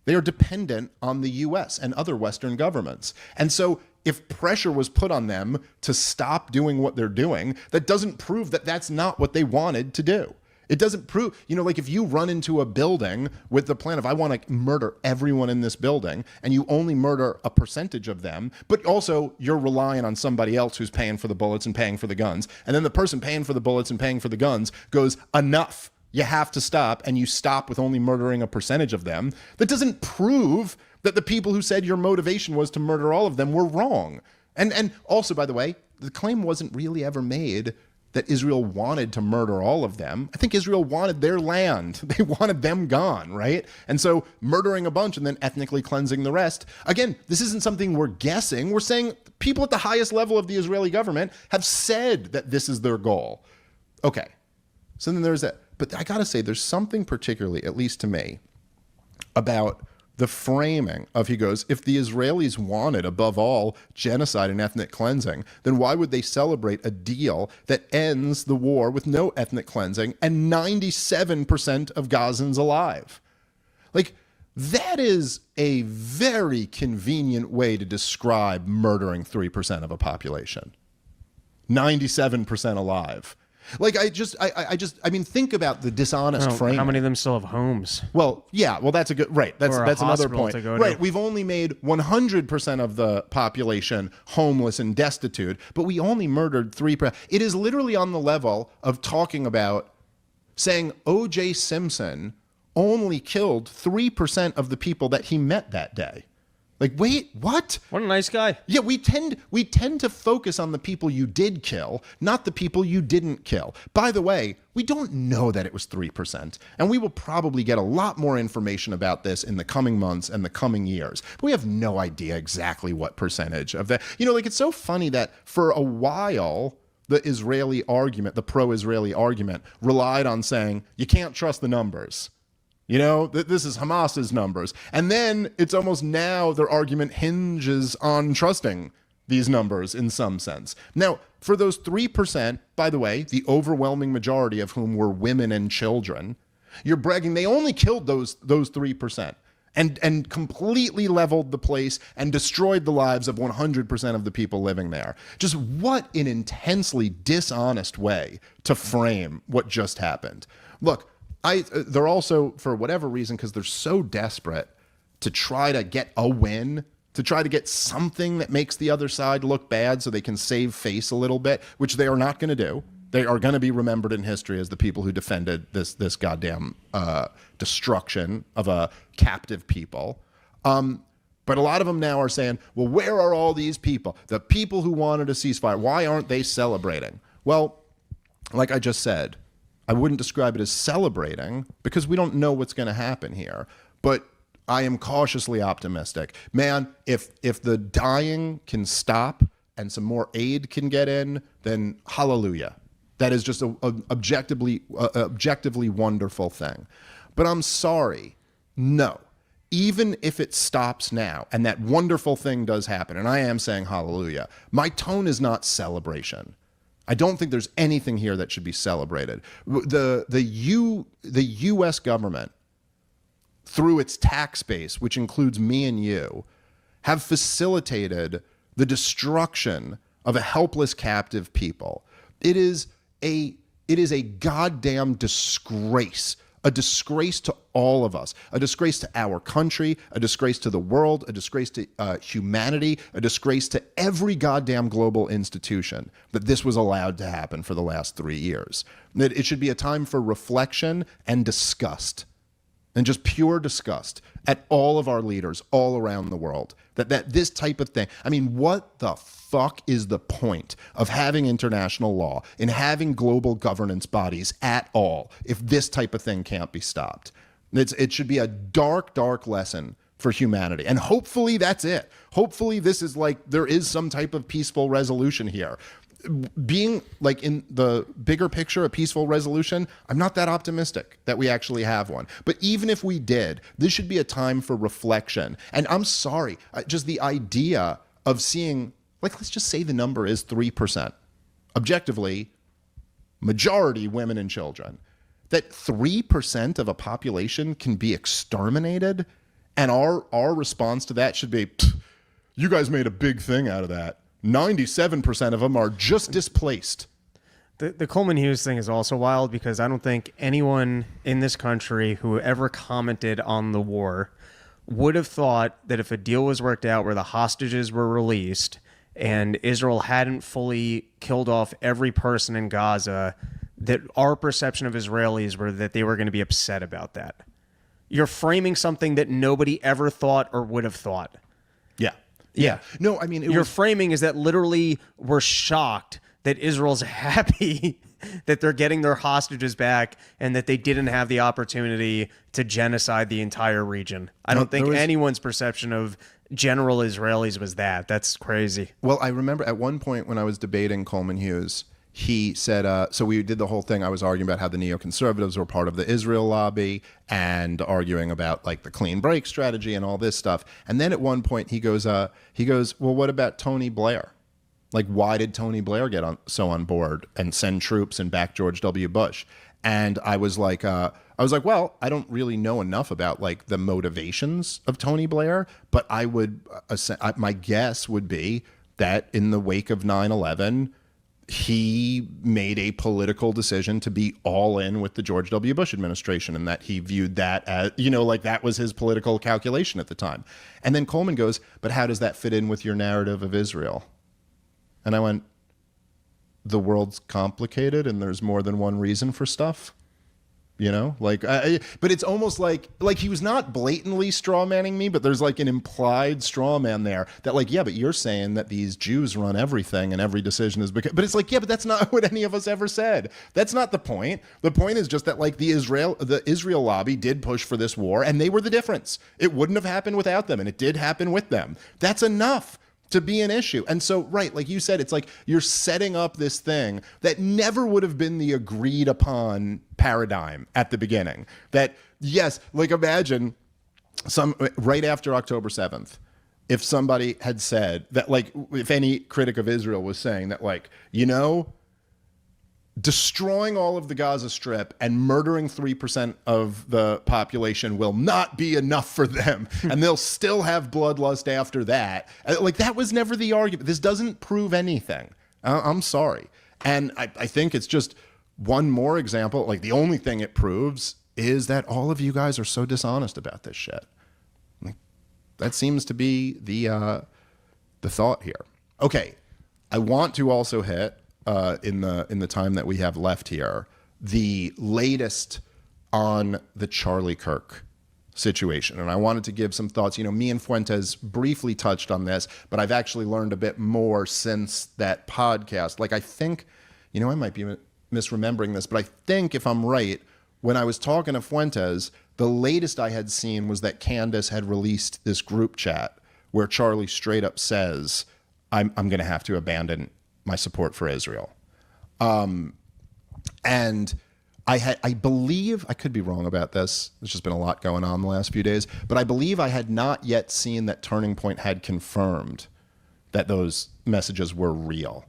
They are dependent on the US and other Western governments. And so if pressure was put on them to stop doing what they're doing, that doesn't prove that that's not what they wanted to do. It doesn't prove, like if you run into a building with the plan of, I want to murder everyone in this building, and you only murder a percentage of them, but also you're relying on somebody else who's paying for the bullets and paying for the guns. And then the person paying for the bullets and paying for the guns goes, enough, you have to stop, and you stop with only murdering a percentage of them. That doesn't prove that the people who said your motivation was to murder all of them were wrong. And also, by the way, the claim wasn't really ever made that Israel wanted to murder all of them. I think Israel wanted their land. They wanted them gone, right? And so murdering a bunch and then ethnically cleansing the rest. Again, this isn't something we're guessing. We're saying people at the highest level of the Israeli government have said that this is their goal. Okay. So then there's that. But I got to say, there's something particularly, at least to me, about the framing of, he goes, if the Israelis wanted, above all, genocide and ethnic cleansing, then why would they celebrate a deal that ends the war with no ethnic cleansing and 97% of Gazans alive? Like, that is a very convenient way to describe murdering 3% of a population. 97% alive. Like, I mean, think about the dishonest framing. How many of them still have homes? Well, yeah, well, that's a good, right. That's another point. Right. To. We've only made 100% of the population homeless and destitute, but we only murdered 3%. It is literally on the level of talking about saying O.J. Simpson only killed 3% of the people that he met that day. Like, wait, what? What a nice guy. Yeah, we tend to focus on the people you did kill, not the people you didn't kill. By the way, we don't know that it was 3%, and we will probably get a lot more information about this in the coming months and the coming years. But we have no idea exactly what percentage of that. You know, like, it's so funny that for a while, the Israeli argument, the pro-Israeli argument, relied on saying, you can't trust the numbers. You know, this is Hamas's numbers. And then it's almost now their argument hinges on trusting these numbers in some sense. Now, for those 3%, by the way, the overwhelming majority of whom were women and children, you're bragging they only killed those 3% and completely leveled the place and destroyed the lives of 100% of the people living there. Just what an intensely dishonest way to frame what just happened. Look, they're also, for whatever reason, because they're so desperate to try to get a win, to try to get something that makes the other side look bad so they can save face a little bit, which they are not going to do. They are going to be remembered in history as the people who defended this goddamn destruction of a captive people. But a lot of them now are saying, well, where are all these people? The people who wanted a ceasefire, why aren't they celebrating? Well, like I just said, I wouldn't describe it as celebrating because we don't know what's going to happen here. But I am cautiously optimistic. Man, if the dying can stop and some more aid can get in, then hallelujah. That is just an objectively wonderful thing. But I'm sorry, no. Even if it stops now and that wonderful thing does happen, and I am saying hallelujah, my tone is not celebration. I don't think there's anything here that should be celebrated. The U.S. government, through its tax base, which includes me and you, have facilitated the destruction of a helpless captive people. It is a goddamn disgrace. A disgrace to all of us, a disgrace to our country, a disgrace to the world, a disgrace to humanity, a disgrace to every goddamn global institution that this was allowed to happen for the last 3 years. It should be a time for reflection and disgust, and just pure disgust at all of our leaders all around the world. That this type of thing, I mean, what the fuck is the point of having international law and having global governance bodies at all if this type of thing can't be stopped? It should be a dark, dark lesson for humanity. And hopefully that's it. Hopefully this is like, there is some type of peaceful resolution here. Being like in the bigger picture, a peaceful resolution, I'm not that optimistic that we actually have one. But even if we did, this should be a time for reflection. And I'm sorry, just the idea of seeing, like, let's just say the number is 3%. Objectively, majority women and children. That 3% of a population can be exterminated, and our response to that should be, you guys made a big thing out of that. 97% of them are just displaced. The Coleman Hughes thing is also wild because I don't think anyone in this country who ever commented on the war would have thought that if a deal was worked out where the hostages were released and Israel hadn't fully killed off every person in Gaza, that our perception of Israelis were that they were going to be upset about that. You're framing something that nobody ever thought or would have thought. Yeah. No, I mean, your framing is that literally we're shocked that Israel's happy that they're getting their hostages back and that they didn't have the opportunity to genocide the entire region. I don't think anyone's perception of general Israelis was that. That's crazy. Well, I remember at one point when I was debating Coleman Hughes, he said, so we did the whole thing. I was arguing about how the neoconservatives were part of the Israel lobby and arguing about like the clean break strategy and all this stuff. And then at one point he goes, well, what about Tony Blair? Like, why did Tony Blair get so on board and send troops and back George W. Bush? And I was like, well, I don't really know enough about like the motivations of Tony Blair, but I would, my guess would be that in the wake of 9/11, he made a political decision to be all in with the George W. Bush administration, and that he viewed that as, like that was his political calculation at the time. And then Coleman goes, but how does that fit in with your narrative of Israel? And I went, the world's complicated and there's more than one reason for stuff, but it's almost like he was not blatantly straw manning me, but there's like an implied straw man there that like, yeah, but you're saying that these Jews run everything and every decision is because, but it's like, yeah, but that's not what any of us ever said. That's not the point. The point is just that like the Israel lobby did push for this war and they were the difference. It wouldn't have happened without them and it did happen with them. That's enough to be an issue. And so, right, like you said, it's like you're setting up this thing that never would have been the agreed upon paradigm at the beginning. That, yes, like imagine right after October 7th, if somebody had said that, like, if any critic of Israel was saying that, like, destroying all of the Gaza Strip and murdering 3% of the population will not be enough for them. And they'll still have bloodlust after that. Like, that was never the argument. This doesn't prove anything. I'm sorry. And I think it's just one more example. Like, the only thing it proves is that all of you guys are so dishonest about this shit. Like, that seems to be the thought here. Okay. I want to also hit, in the time that we have left here, the latest on the Charlie Kirk situation. And I wanted to give some thoughts. Me and Fuentes briefly touched on this, but I've actually learned a bit more since that podcast. Like, I think, I might be misremembering this, but I think if I'm right, when I was talking to Fuentes, the latest I had seen was that Candace had released this group chat where Charlie straight up says, I'm going to have to abandon my support for Israel. And I believe, I could be wrong about this, there's just been a lot going on the last few days, but I believe I had not yet seen that Turning Point had confirmed that those messages were real.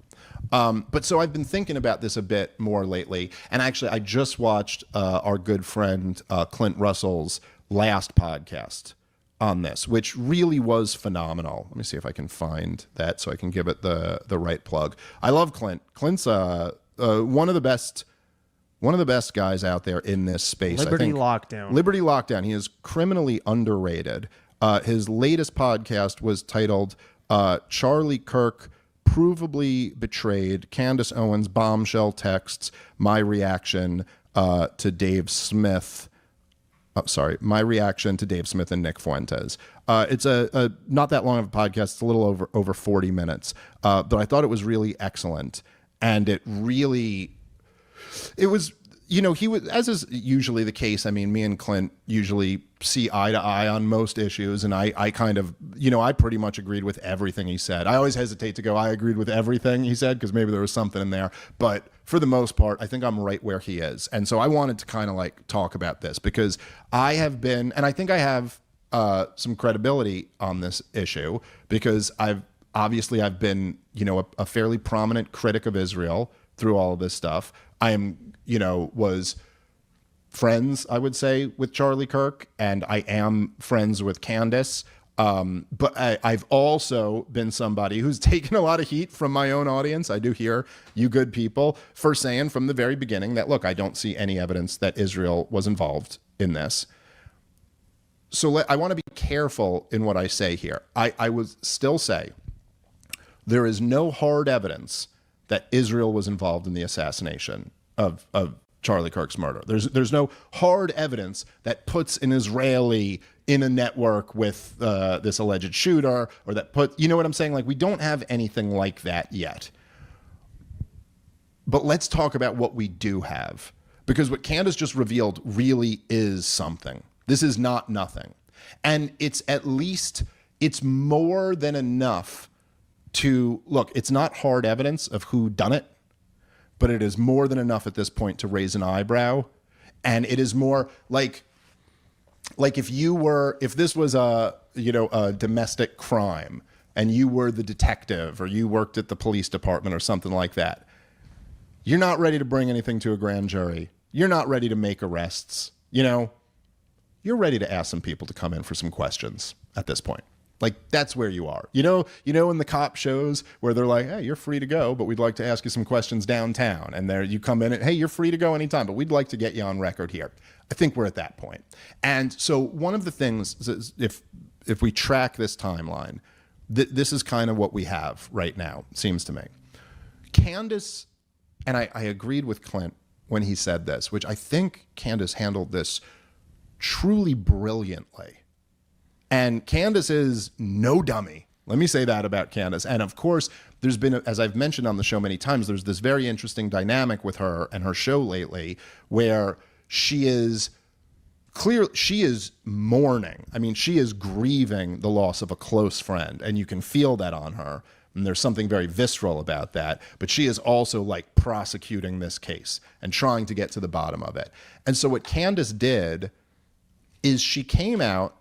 But so I've been thinking about this a bit more lately, and actually I just watched our good friend Clint Russell's last podcast on this, which really was phenomenal. Let me see if I can find that so I can give it the right plug. I love Clint. Clint's one of the best guys out there in this space. Liberty Lockdown. He is criminally underrated. His latest podcast was titled Charlie Kirk Provably Betrayed, Candace Owens Bombshell Texts, My Reaction to Dave Smith. My reaction to Dave Smith and Nick Fuentes. It's a not that long of a podcast. It's a little over 40 minutes. But I thought it was really excellent. And it was, he was, as is usually the case. I mean, me and Clint usually see eye to eye on most issues. And I kind of, I pretty much agreed with everything he said. I always hesitate to go, I agreed with everything he said, because maybe there was something in there. But for the most part, I think I'm right where he is. And so I wanted to kind of like talk about this because I have been, and I think I have some credibility on this issue because I've been, a fairly prominent critic of Israel through all of this stuff. I am, was friends, I would say, with Charlie Kirk, and I am friends with Candace. But I've also been somebody who's taken a lot of heat from my own audience. I do hear you good people for saying from the very beginning that, look, I don't see any evidence that Israel was involved in this. So I want to be careful in what I say here. I would still say there is no hard evidence that Israel was involved in the assassination of Charlie Kirk's murder. There's no hard evidence that puts an Israeli in a network with this alleged shooter, or that you know what I'm saying? Like, we don't have anything like that yet. But let's talk about what we do have. Because what Candace just revealed really is something. This is not nothing. And it's more than enough to, look, it's not hard evidence of who done it, but it is more than enough at this point to raise an eyebrow. And it is more like if this was a domestic crime and you were the detective or you worked at the police department or something like that, you're not ready to bring anything to a grand jury. You're not ready to make arrests. You're ready to ask some people to come in for some questions at this point. Like, that's where you are. In the cop shows where they're like, hey, you're free to go, but we'd like to ask you some questions downtown. And there you come in and, hey, you're free to go anytime, but we'd like to get you on record here. I think we're at that point. And so one of the things, if we track this timeline, this is kind of what we have right now, seems to me. Candace, and I agreed with Clint when he said this, which I think Candace handled this truly brilliantly. And Candace is no dummy. Let me say that about Candace. And of course, there's been, as I've mentioned on the show many times, there's this very interesting dynamic with her and her show lately where she is mourning. I mean, she is grieving the loss of a close friend, and you can feel that on her. And there's something very visceral about that. But she is also like prosecuting this case and trying to get to the bottom of it. And so what Candace did is she came out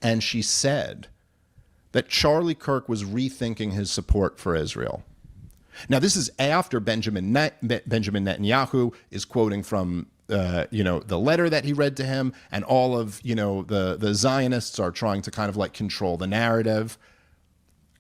and she said that Charlie Kirk was rethinking his support for Israel. Now, this is after Benjamin Netanyahu is quoting from the letter that he read to him, and all of the Zionists are trying to kind of like control the narrative.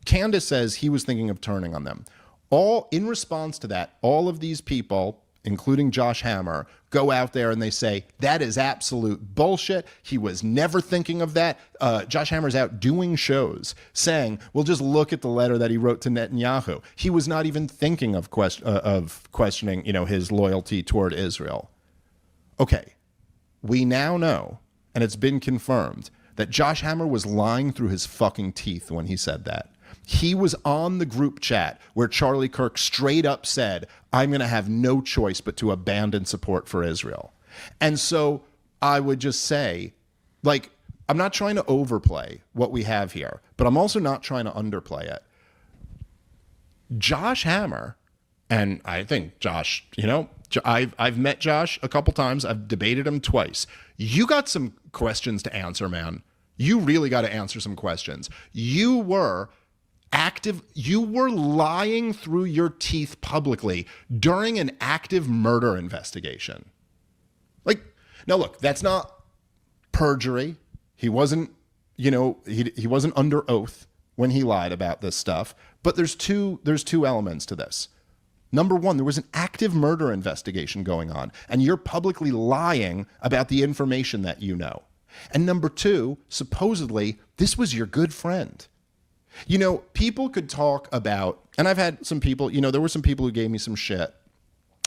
Candace says he was thinking of turning on them. All in response to that, all of these people, including Josh Hammer, go out there and they say, that is absolute bullshit. He was never thinking of that. Josh Hammer's out doing shows saying, well, just look at the letter that he wrote to Netanyahu. He was not even thinking of questioning, his loyalty toward Israel. Okay, we now know, and it's been confirmed, that Josh Hammer was lying through his fucking teeth when he said that. He was on the group chat where Charlie Kirk straight up said, I'm going to have no choice but to abandon support for Israel. And so I would just say, like, I'm not trying to overplay what we have here, but I'm also not trying to underplay it. Josh Hammer, and I think Josh, I've met Josh a couple times. I've debated him twice. You got some questions to answer, man. You really got to answer some questions. You were lying through your teeth publicly during an active murder investigation. Like, now look, that's not perjury. He wasn't, he wasn't under oath when he lied about this stuff. But there's two elements to this. Number one, there was an active murder investigation going on, and you're publicly lying about the information that you know. And number two, supposedly, this was your good friend. People could talk about, and I've had some people, there were some people who gave me some shit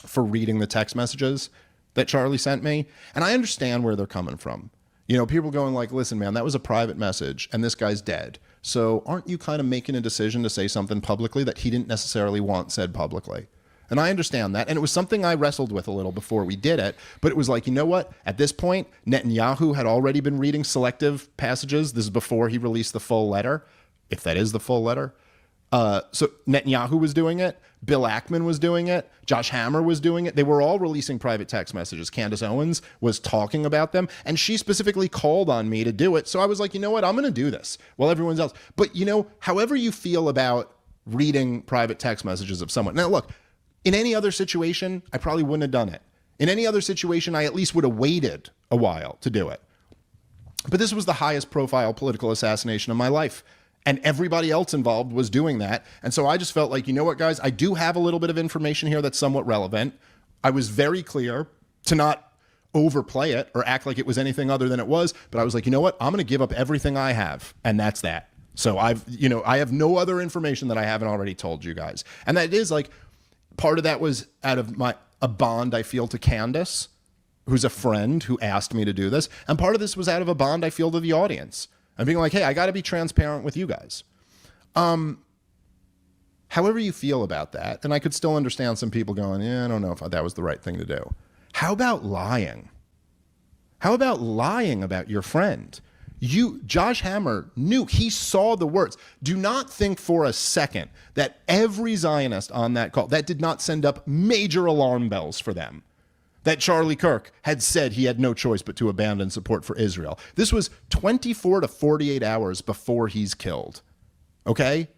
for reading the text messages that Charlie sent me. And I understand where they're coming from. People going like, listen, man, that was a private message and this guy's dead. So aren't you kind of making a decision to say something publicly that he didn't necessarily want said publicly? And I understand that. And it was something I wrestled with a little before we did it. But it was like, you know what? At this point, Netanyahu had already been reading selective passages. This is before he released the full letter. If that is the full letter. So Netanyahu was doing it. Bill Ackman was doing it. Josh Hammer was doing it. They were all releasing private text messages. Candace Owens was talking about them. And she specifically called on me to do it. So I was like, you know what? I'm going to do this while everyone's else. But, however you feel about reading private text messages of someone. Now, look, in any other situation, I probably wouldn't have done it. In any other situation, I at least would have waited a while to do it. But this was the highest profile political assassination of my life. And everybody else involved was doing that. And so I just felt like, you know what, guys, I do have a little bit of information here that's somewhat relevant. I was very clear to not overplay it or act like it was anything other than it was. But I was like, you know what, I'm going to give up everything I have. And that's that. So I have no other information that I haven't already told you guys. And that is like, part of that was out of a bond I feel to Candace, who's a friend who asked me to do this. And part of this was out of a bond I feel to the audience. I'm being like, hey, I got to be transparent with you guys. however you feel about that, and I could still understand some people going, yeah, I don't know if that was the right thing to do. How about lying? How about lying about your friend? Josh Hammer knew, he saw the words. Do not think for a second that every Zionist on that call, that did not send up major alarm bells for them, that Charlie Kirk had said he had no choice but to abandon support for Israel. This was 24 to 48 hours before he's killed. Okay?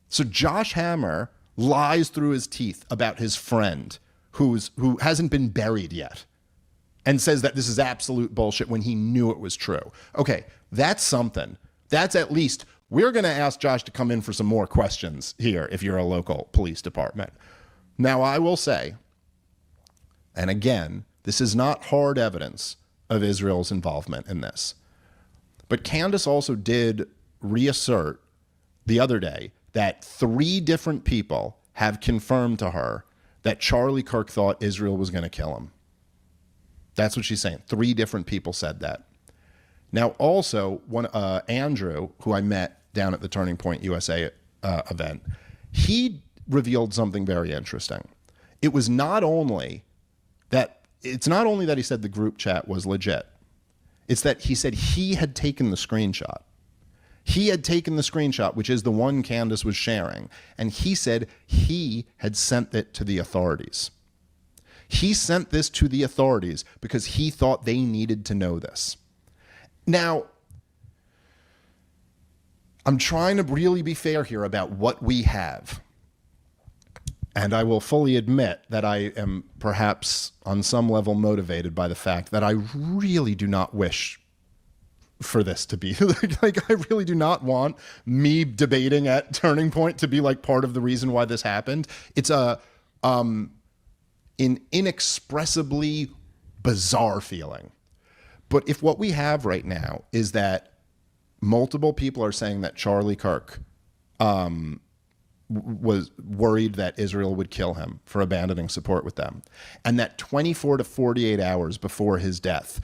So Josh Hammer lies through his teeth about his friend who hasn't been buried yet, and says that this is absolute bullshit when he knew it was true. Okay, that's something. That's at least, we're going to ask Josh to come in for some more questions here if you're a local police department. Now, I will say, and again, this is not hard evidence of Israel's involvement in this, but Candace also did reassert the other day that 3 different people have confirmed to her that Charlie Kirk thought Israel was going to kill him. That's what she's saying. 3 different people said that. Now, also, Andrew, who I met down at the Turning Point USA event, he revealed something very interesting. It's not only that he said the group chat was legit. It's that he said he had taken the screenshot. He had taken the screenshot, which is the one Candace was sharing, and he said he had sent it to the authorities. He sent this to the authorities because he thought they needed to know this. Now, I'm trying to really be fair here about what we have. And I will fully admit that I am perhaps on some level motivated by the fact that I really do not wish for this to be like I really do not want me debating at Turning Point to be like part of the reason why this happened. It's an inexpressibly bizarre feeling. But if what we have right now is that multiple people are saying that Charlie Kirk was worried that Israel would kill him for abandoning support with them, and that 24 to 48 hours before his death,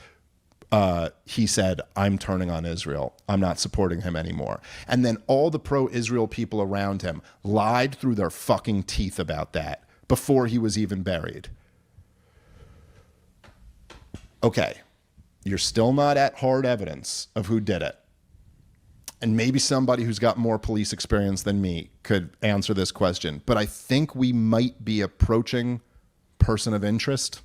he said, I'm turning on Israel. I'm not supporting him anymore. And then all the pro-Israel people around him lied through their fucking teeth about that before he was even buried. Okay, you're still not at hard evidence of who did it. And maybe somebody who's got more police experience than me could answer this question. But I think we might be approaching person of interest.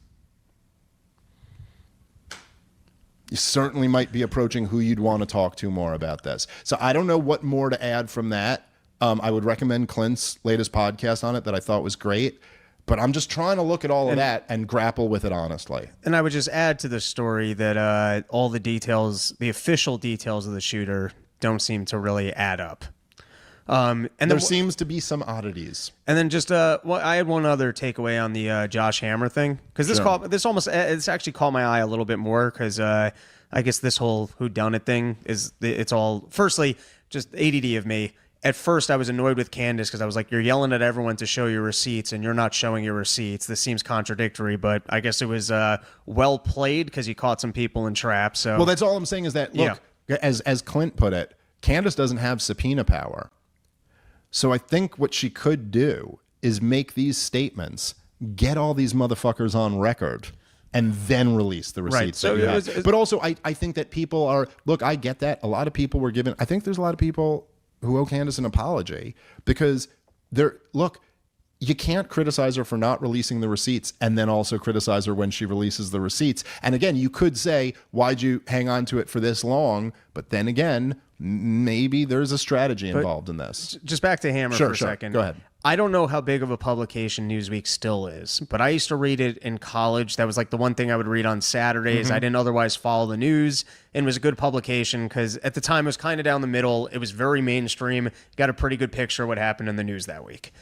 You certainly might be approaching who you'd want to talk to more about this. So I don't know what more to add from that. I would recommend Clint's latest podcast on it that I thought was great. But I'm just trying to look at all of that and grapple with it honestly. And I would just add to the story that all the details, the official details of the shooter, don't seem to really add up. And there seems to be some oddities. And then just I had one other takeaway on the Josh Hammer thing, because this actually caught my eye a little bit more, because I guess this whole whodunit thing it's all, firstly, just ADD of me. At first, I was annoyed with Candace because I was like, you're yelling at everyone to show your receipts and you're not showing your receipts. This seems contradictory, but I guess it was well played because you caught some people in traps. So, well, that's all I'm saying is that, look, as Clint put it, Candace doesn't have subpoena power. So I think what she could do is make these statements, get all these motherfuckers on record, and then release the receipts. Right. So but also, I think that people are, look, I get that. A lot of people were given, I think there's a lot of people who owe Candace an apology because you can't criticize her for not releasing the receipts and then also criticize her when she releases the receipts. And again, you could say, why'd you hang on to it for this long? But then again, maybe there's a strategy involved in this. Just back to Hammer for a second. Go ahead. I don't know how big of a publication Newsweek still is, but I used to read it in college. That was like the one thing I would read on Saturdays. I didn't otherwise follow the news, and it was a good publication because at the time it was kind of down the middle. It was very mainstream. Got a pretty good picture of what happened in the news that week.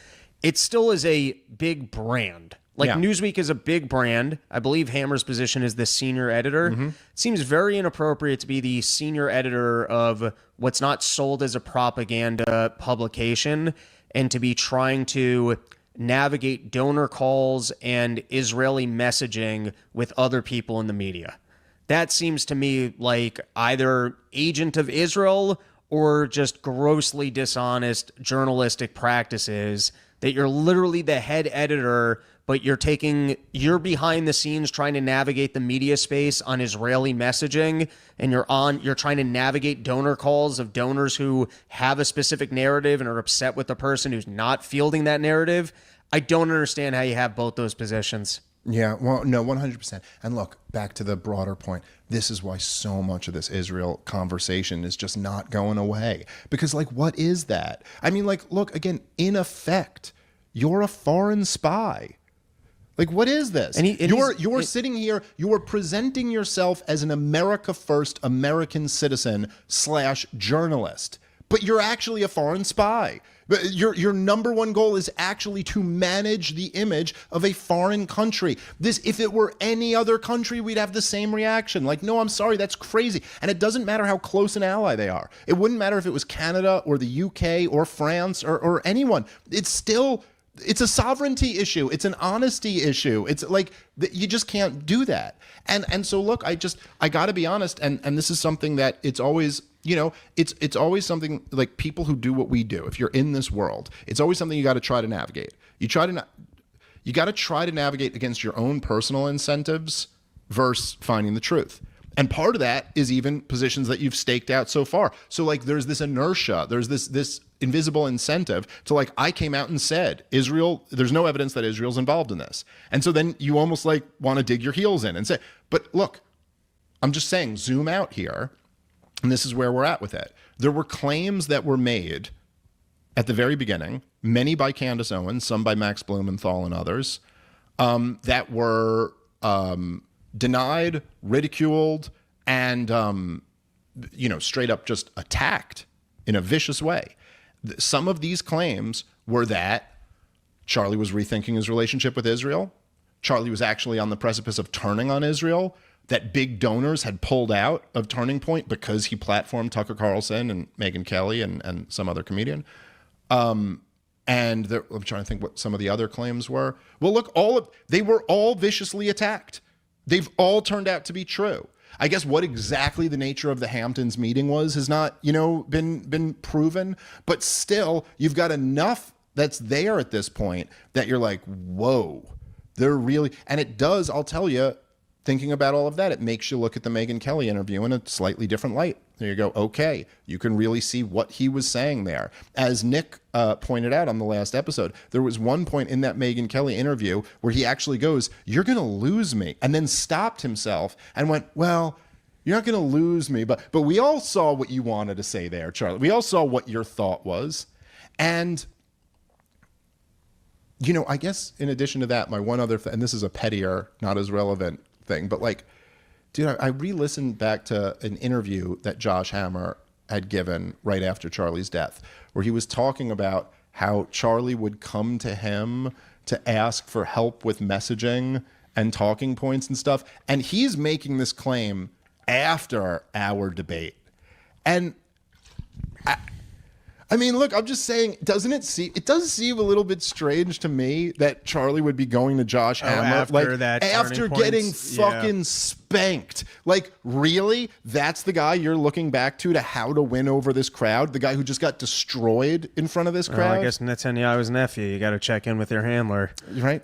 It still is a big brand. Newsweek is a big brand. I believe Hammer's position is the senior editor. It seems very inappropriate to be the senior editor of what's not sold as a propaganda publication and to be trying to navigate donor calls and Israeli messaging with other people in the media. That seems to me like either agent of Israel or just grossly dishonest journalistic practices that you're literally the head editor, but you're behind the scenes trying to navigate the media space on Israeli messaging, and you're trying to navigate donor calls of donors who have a specific narrative and are upset with the person who's not fielding that narrative. I don't understand how you have both those positions. Yeah, well, no, 100%. And look, back to the broader point. This is why so much of this Israel conversation is just not going away. Because, like, what is that? I mean, like, look, again, in effect, you're a foreign spy. Like, what is this? You're sitting here, you are presenting yourself as an America First American citizen / journalist, but you're actually a foreign spy. Your number one goal is actually to manage the image of a foreign country. If it were any other country, we'd have the same reaction. Like, no, I'm sorry, that's crazy. And it doesn't matter how close an ally they are. It wouldn't matter if it was Canada or the UK or France or anyone. It's a sovereignty issue. It's an honesty issue. It's like, you just can't do that. And so look, I got to be honest. And this is something that it's always, it's always something like people who do what we do. If you're in this world, it's always something you got to try to navigate. You got to try to navigate against your own personal incentives versus finding the truth. And part of that is even positions that you've staked out so far. So like there's this inertia, there's this invisible incentive to like, I came out and said Israel, there's no evidence that Israel's involved in this. And so then you almost like want to dig your heels in and say, but look, I'm just saying, zoom out here. And this is where we're at with it. There were claims that were made at the very beginning, many by Candace Owens, some by Max Blumenthal and others, that were denied, ridiculed, and straight up just attacked in a vicious way. Some of these claims were that Charlie was rethinking his relationship with Israel. Charlie was actually on the precipice of turning on Israel, that big donors had pulled out of Turning Point because he platformed Tucker Carlson and Megyn Kelly and some other comedian. I'm trying to think what some of the other claims were. Well, look, they were all viciously attacked. They've all turned out to be true. I guess what exactly the nature of the Hamptons meeting has not, been proven. But still, you've got enough that's there at this point that you're like, whoa, they're really, and it does, I'll tell you, thinking about all of that, it makes you look at the Megyn Kelly interview in a slightly different light. There you go. Okay, you can really see what he was saying there. As Nick pointed out on the last episode, there was one point in that Megyn Kelly interview where he actually goes, "You're going to lose me," and then stopped himself and went, "Well, you're not going to lose me, but we all saw what you wanted to say there, Charlie. We all saw what your thought was." And I guess in addition to that, my one other and this is a pettier, not as relevant thing, but like, dude, I re-listened back to an interview that Josh Hammer had given right after Charlie's death, where he was talking about how Charlie would come to him to ask for help with messaging and talking points and stuff. And he's making this claim after our debate. And I mean, look, I'm just saying, it does seem a little bit strange to me that Charlie would be going to Josh Hammer after getting fucking spanked. Like, really? That's the guy you're looking back to how to win over this crowd? The guy who just got destroyed in front of this crowd? I guess Netanyahu's nephew. You got to check in with your handler. Right?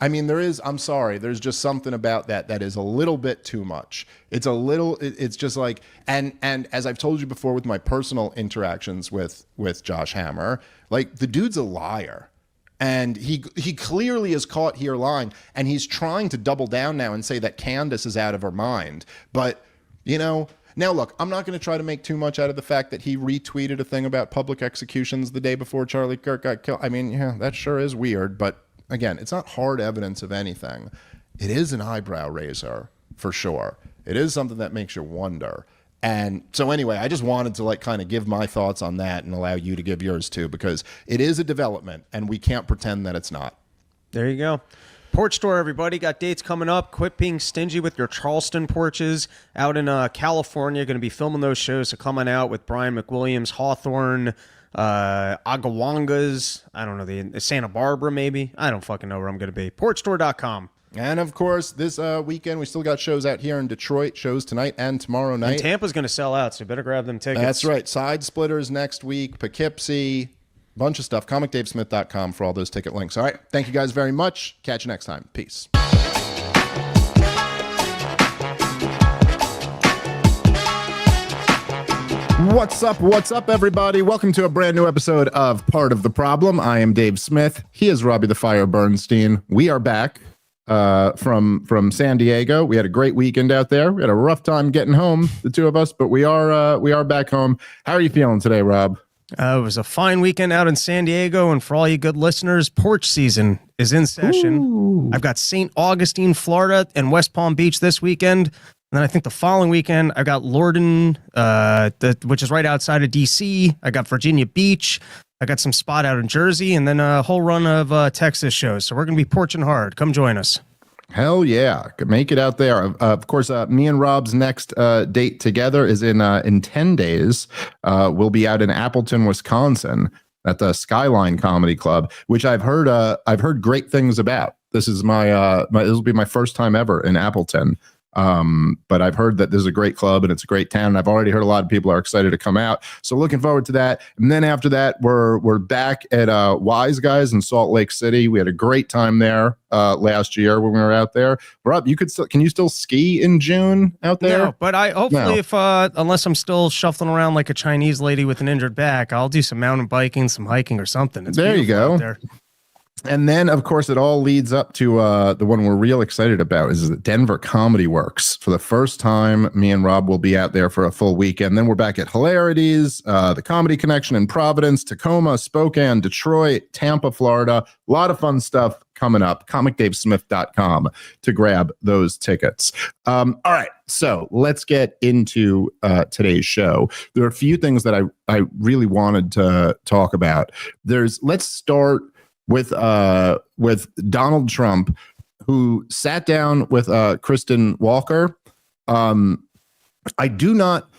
I mean, I'm sorry, there's just something about that is a little bit too much. It's just like, and as I've told you before with my personal interactions with Josh Hammer, like, the dude's a liar. And he clearly is caught here lying, and he's trying to double down now and say that Candace is out of her mind. But, now look, I'm not going to try to make too much out of the fact that he retweeted a thing about public executions the day before Charlie Kirk got killed. I mean, yeah, that sure is weird, but again, it's not hard evidence of anything. It is an eyebrow raiser, for sure. It is something that makes you wonder. And so anyway, I just wanted to kind of give my thoughts on that and allow you to give yours too, because it is a development and we can't pretend that it's not. There you go. Porch Store, everybody. Got dates coming up. Quit being stingy with your Charleston porches. Out in California, going to be filming those shows. So coming out with Brian McWilliams, Hawthorne, Agawangas, I don't know, the Santa Barbara maybe. I don't fucking know where I'm going to be. Porchstore.com. And of course, this weekend, we still got shows out here in Detroit, shows tonight and tomorrow night. And Tampa's going to sell out, so you better grab them tickets. That's right. Side Splitters next week, Poughkeepsie, Bunch of stuff. ComicDaveSmith.com for all those ticket links. All right. Thank you guys very much. Catch you next time. Peace. What's up? What's up, everybody? Welcome to a brand new episode of Part of the Problem. I am Dave Smith. He is Robbie the Fire Bernstein. We are back from San Diego. We had a great weekend out there. We had a rough time getting home, the two of us, but we are back home. How are you feeling today, Rob? It was a fine weekend out in San Diego, and for all you good listeners, porch season is in session. Ooh. I've got St. Augustine, Florida, and West Palm Beach this weekend. And then I think the following weekend, I got Lorden, which is right outside of D.C. I got Virginia Beach. I got some spot out in Jersey, and then a whole run of Texas shows. So we're going to be porching hard. Come join us. Hell yeah. Make it out there. Of course, me and Rob's next date together is in 10 days. We'll be out in Appleton, Wisconsin at the Skyline Comedy Club, which I've heard great things about. This is this will be my first time ever in Appleton. But I've heard that this is a great club and it's a great town. And I've already heard a lot of people are excited to come out. So looking forward to that. And then after that, we're back at Wise Guys in Salt Lake City. We had a great time there last year when we were out there. Rob, can you still ski in June out there? No, but I hopefully if unless I'm still shuffling around like a Chinese lady with an injured back, I'll do some mountain biking, some hiking or something. It's there you go. There. And then, of course, it all leads up to the one we're real excited about is the Denver Comedy Works. For the first time, me and Rob will be out there for a full weekend. Then we're back at Hilarities, the Comedy Connection in Providence, Tacoma, Spokane, Detroit, Tampa, Florida. A lot of fun stuff coming up. ComicDaveSmith.com to grab those tickets. All right, so let's get into today's show. There are a few things that I really wanted to talk about. Let's start with Donald Trump, who sat down with Kristen Walker. I do not,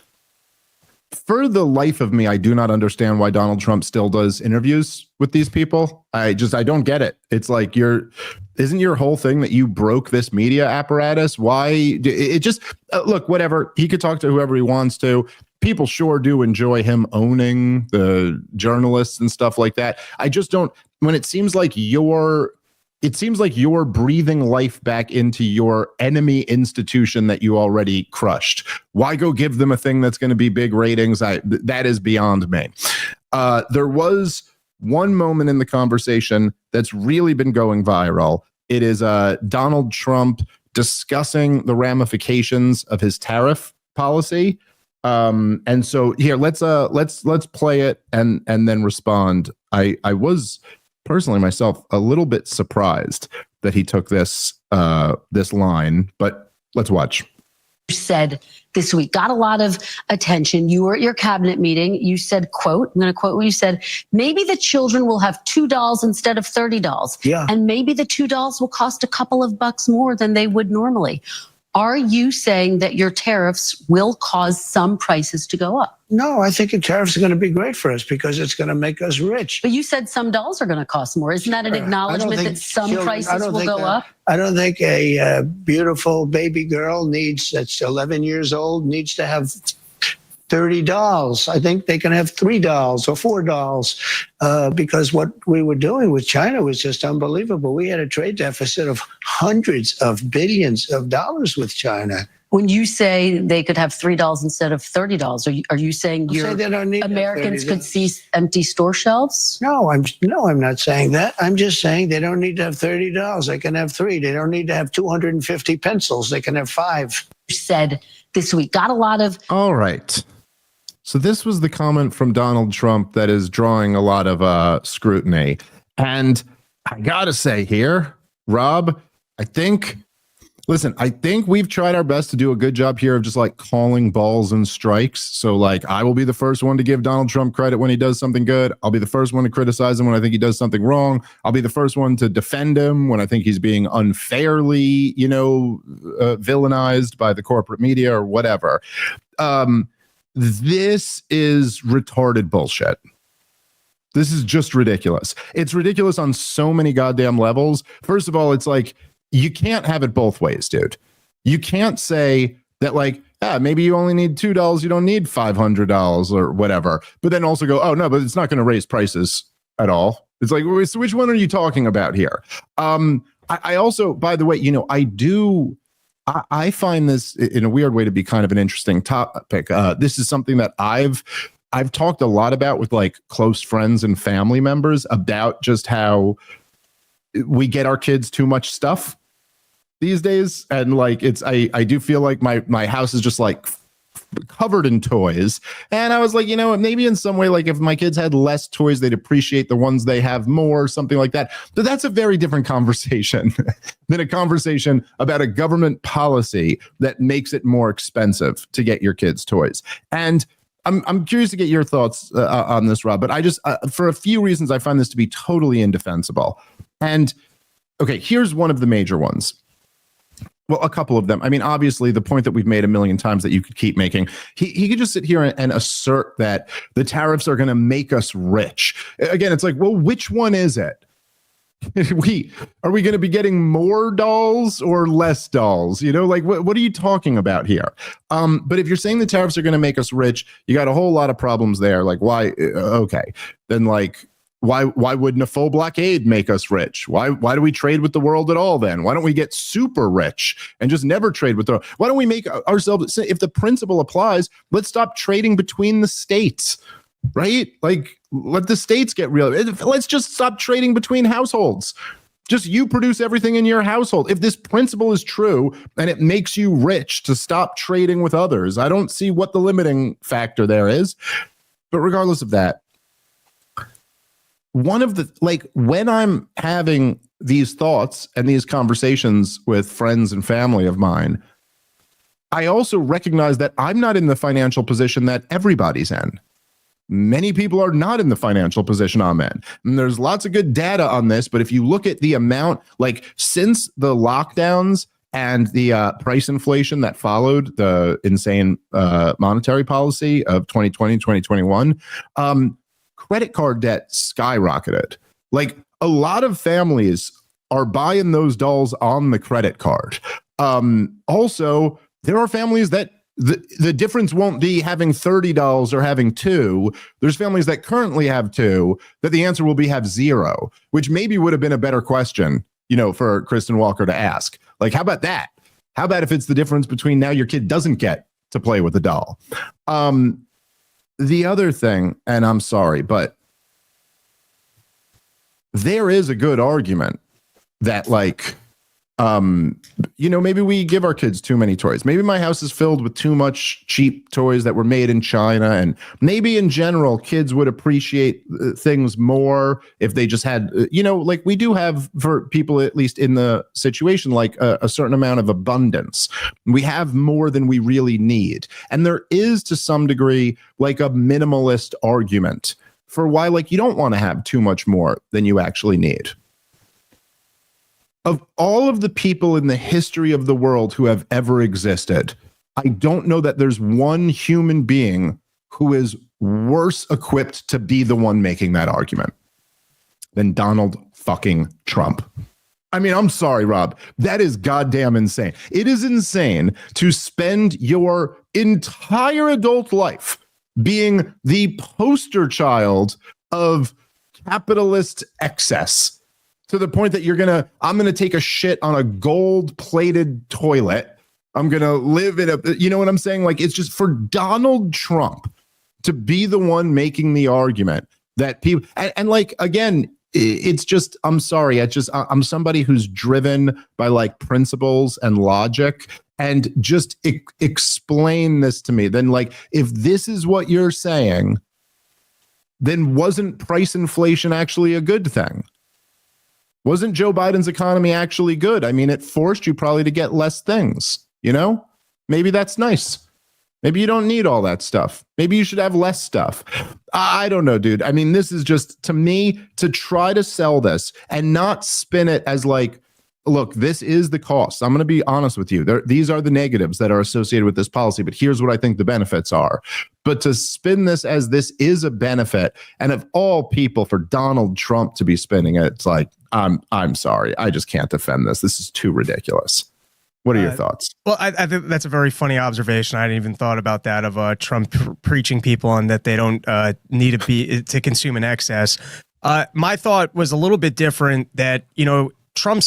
for the life of me, I do not understand why Donald Trump still does interviews with these people. I don't get it. It's like isn't your whole thing that you broke this media apparatus? Why? Look, whatever. He could talk to whoever he wants to. People sure do enjoy him owning the journalists and stuff like that. I just don't. When it seems like you're breathing life back into your enemy institution that you already crushed. Why go give them a thing that's going to be big ratings? That is beyond me. There was one moment in the conversation that's really been going viral. It is Donald Trump discussing the ramifications of his tariff policy. And so here, let's play it and then respond. I was personally myself a little bit surprised that he took this line, but let's watch. Said this week got a lot of attention. You were at your cabinet meeting. You said, quote, I'm going to quote what you said, maybe the children will have $2 instead of $30. Yeah. And maybe the $2 will cost a couple of bucks more than they would normally. Are you saying that your tariffs will cause some prices to go up? No, I think the tariffs are going to be great for us because it's going to make us rich. But you said some dolls are going to cost more. Isn't that an acknowledgement that some prices will go up? I don't think a beautiful baby girl that's 11 years old needs to have 30 dolls. I think they can have 3 dolls or 4 dolls because what we were doing with China was just unbelievable. We had a trade deficit of hundreds of billions of dollars with China. When you say they could have $3 instead of $30, are you saying Americans could see empty store shelves? No, I'm not saying that. I'm just saying they don't need to have $30. They can have 3. They don't need to have 250 pencils. They can have 5. You said this week got a lot of. All right. So this was the comment from Donald Trump that is drawing a lot of scrutiny. And I got to say here, Rob, I think we've tried our best to do a good job here of just like calling balls and strikes. So like I will be the first one to give Donald Trump credit when he does something good. I'll be the first one to criticize him when I think he does something wrong. I'll be the first one to defend him when I think he's being unfairly, villainized by the corporate media or whatever. This is retarded bullshit. This is just ridiculous. It's ridiculous on so many goddamn levels. First of all, it's like, you can't have it both ways, dude. You can't say that like, maybe you only need $2. You don't need $500 or whatever. But then also go, oh no, but it's not going to raise prices at all. It's like, so which one are you talking about here? I also, by the way, I find this in a weird way to be kind of an interesting topic. This is something that I've talked a lot about with like close friends and family members about just how we get our kids too much stuff these days. And like, I do feel like my house is just like covered in toys. And I was like, maybe in some way, like if my kids had less toys, they'd appreciate the ones they have more, something like that. But that's a very different conversation than a conversation about a government policy that makes it more expensive to get your kids toys. And I'm curious to get your thoughts on this, Rob, but I just, for a few reasons, I find this to be totally indefensible. And okay, here's one of the major ones. Well, a couple of them. I mean, obviously, the point that we've made a million times that you could keep making, he could just sit here and assert that the tariffs are going to make us rich. Again, it's like, well, which one is it? Are we going to be getting more dolls or less dolls? Like, what are you talking about here? But if you're saying the tariffs are going to make us rich, you got a whole lot of problems there. Like, why? Okay, then like, why wouldn't a full blockade make us rich? Why do we trade with the world at all then? Why don't we get super rich and just never trade with the world? Why don't we make ourselves, if the principle applies, let's stop trading between the states, right? Like, let the states get real. Let's just stop trading between households. Just you produce everything in your household. If this principle is true and it makes you rich to stop trading with others, I don't see what the limiting factor there is. But regardless of that, one of the, like, when I'm having these thoughts and these conversations with friends and family of mine, I also recognize that I'm not in the financial position that everybody's in. Many people are not in the financial position I'm in. And there's lots of good data on this, but if you look at the amount, like since the lockdowns and the price inflation that followed the insane monetary policy of 2020, 2021, credit card debt skyrocketed. Like a lot of families are buying those dolls on the credit card. Also, there are families that the difference won't be having $30 or having 2. There's families that currently have 2 that the answer will be have 0, which maybe would have been a better question, for Kristen Walker to ask. Like, how about that? How about if it's the difference between now your kid doesn't get to play with a doll? The other thing, and I'm sorry, but there is a good argument that like, maybe we give our kids too many toys. Maybe my house is filled with too much cheap toys that were made in China. And maybe in general, kids would appreciate things more if they just had, like we do have for people, at least in the situation, like a certain amount of abundance. We have more than we really need. And there is to some degree, like a minimalist argument for why, like, you don't want to have too much more than you actually need. Of all of the people in the history of the world who have ever existed, I don't know that there's one human being who is worse equipped to be the one making that argument than Donald fucking Trump. I mean, I'm sorry, Rob. That is goddamn insane. It is insane to spend your entire adult life being the poster child of capitalist excess, to the point that I'm going to take a shit on a gold-plated toilet. I'm going to live in you know what I'm saying? Like, it's just for Donald Trump to be the one making the argument that people, and like, again, it's just, I'm sorry. I'm somebody who's driven by like principles and logic, and just explain this to me. Then like, if this is what you're saying, then wasn't price inflation actually a good thing? Wasn't Joe Biden's economy actually good? I mean, it forced you probably to get less things, Maybe that's nice. Maybe you don't need all that stuff. Maybe you should have less stuff. I don't know, dude. I mean, this is just, to me, to try to sell this and not spin it as like, look, this is the cost. I'm going to be honest with you. These are the negatives that are associated with this policy, but here's what I think the benefits are. But to spin this as this is a benefit, and of all people, for Donald Trump to be spinning it, it's like, I'm sorry. I just can't defend this. This is too ridiculous. What are your thoughts? Well, I think that's a very funny observation. I hadn't even thought about that, of Trump preaching people on that they don't need to consume in excess. My thought was a little bit different, that, you know, Trump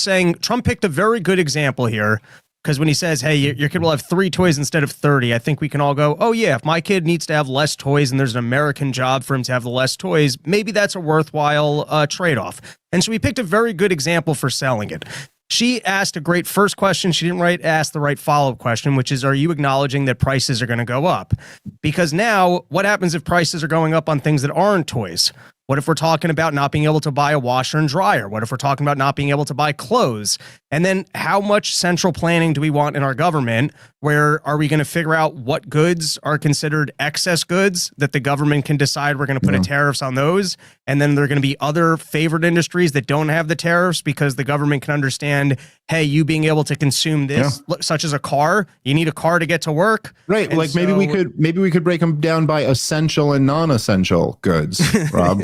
picked a very good example here, because when he says, hey, your kid will have 3 toys instead of 30, I think we can all go, oh yeah, if my kid needs to have less toys and there's an American job for him to have the less toys, maybe that's a worthwhile trade-off. And so he picked a very good example for selling it. She asked a great first question. She didn't ask the right follow-up question, which is, are you acknowledging that prices are going to go up? Because now, what happens if prices are going up on things that aren't toys? What if we're talking about not being able to buy a washer and dryer? What if we're talking about not being able to buy clothes? And then how much central planning do we want in our government? Where are we going to figure out what goods are considered excess goods that the government can decide we're going to put tariffs on those? And then there are going to be other favored industries that don't have the tariffs because the government can understand, hey, you being able to consume this, such as a car, you need a car to get to work. Right. And like, so, maybe we could break them down by essential and non-essential goods, Rob.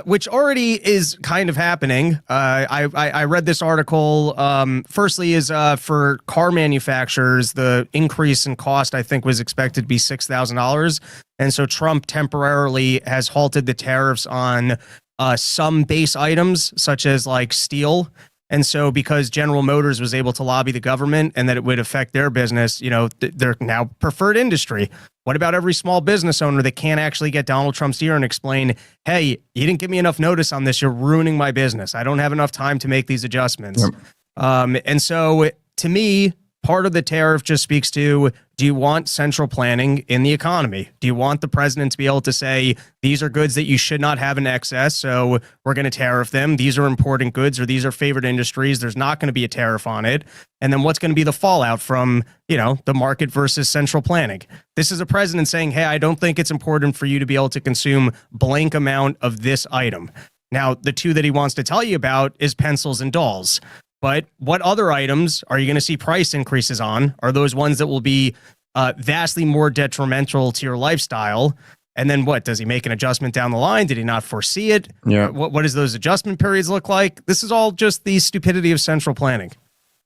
Which already is kind of happening. I read this article. Firstly, is for car manufacturers, the increase in cost, I think, was expected to be $6,000. And so Trump temporarily has halted the tariffs on some base items, such as like steel. And so because General Motors was able to lobby the government and that it would affect their business, you know, they're now preferred industry. What about every small business owner that can't actually get Donald Trump's ear and explain, hey, you didn't give me enough notice on this. You're ruining my business. I don't have enough time to make these adjustments. And so to me, part of the tariff just speaks to, do you want central planning in the economy? Do you want the president to be able to say, these are goods that you should not have in excess, so we're going to tariff them. These are important goods, or these are favored industries. There's not going to be a tariff on it. And then what's going to be the fallout from, you know, the market versus central planning? This is a president saying, hey, I don't think it's important for you to be able to consume blank amount of this item. Now, the two that he wants to tell you about is pencils and dolls. But what other items are you going to see price increases on? Are those ones that will be vastly more detrimental to your lifestyle? And then what? Does he make an adjustment down the line? Did he not foresee it? Yeah. What does those adjustment periods look like? This is all just the stupidity of central planning.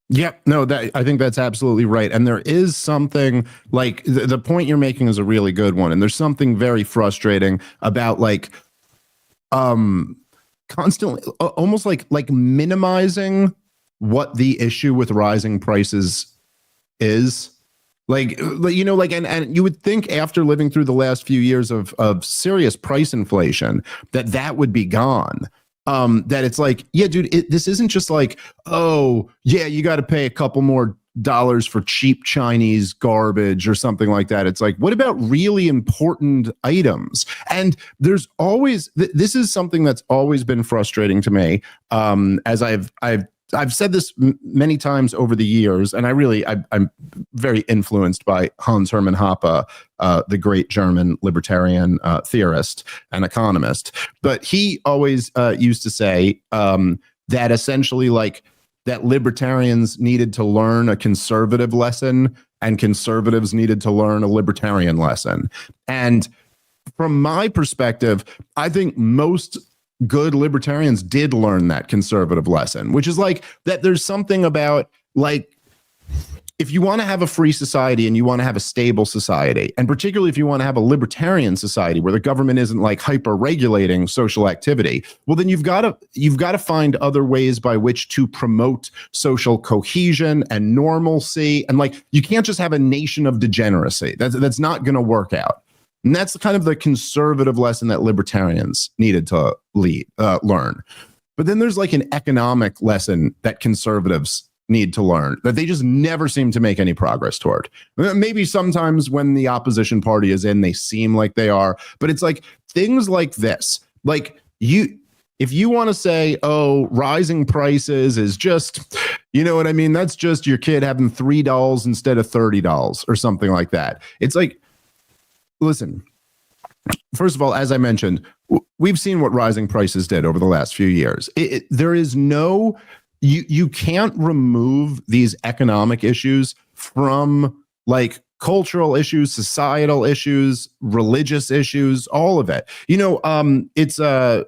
Yeah, no, I think that's absolutely right. And there is something like the point you're making is a really good one. And there's something very frustrating about like constantly almost like minimizing what the issue with rising prices is. Like, you know, like, and you would think after living through the last few years of serious price inflation that would be gone. That it's like, yeah, dude, this isn't just like, oh yeah, you got to pay a couple more dollars for cheap Chinese garbage or something like that. It's like, what about really important items? And there's always, this is something that's always been frustrating to me. As I've said this many times over the years, and I'm very influenced by Hans Hermann Hoppe, the great German libertarian theorist and economist. But he always used to say that essentially, like, that libertarians needed to learn a conservative lesson and conservatives needed to learn a libertarian lesson. And from my perspective, I think most good libertarians did learn that conservative lesson, which is like that there's something about, like, if you want to have a free society and you want to have a stable society, and particularly if you want to have a libertarian society where the government isn't like hyper regulating social activity, well, then you've got to find other ways by which to promote social cohesion and normalcy. And like, you can't just have a nation of degeneracy. That's not going to work out. And that's kind of the conservative lesson that libertarians needed to learn. But then there's like an economic lesson that conservatives need to learn that they just never seem to make any progress toward. Maybe sometimes when the opposition party is in, they seem like they are, but it's like things like this. Like, if you want to say, oh, rising prices is just, you know what I mean? That's just your kid having $3 instead of $30 or something like that. It's like, listen, first of all, as I mentioned, we've seen what rising prices did over the last few years. There is no, you can't remove these economic issues from like cultural issues, societal issues, religious issues, all of it. You know, it's I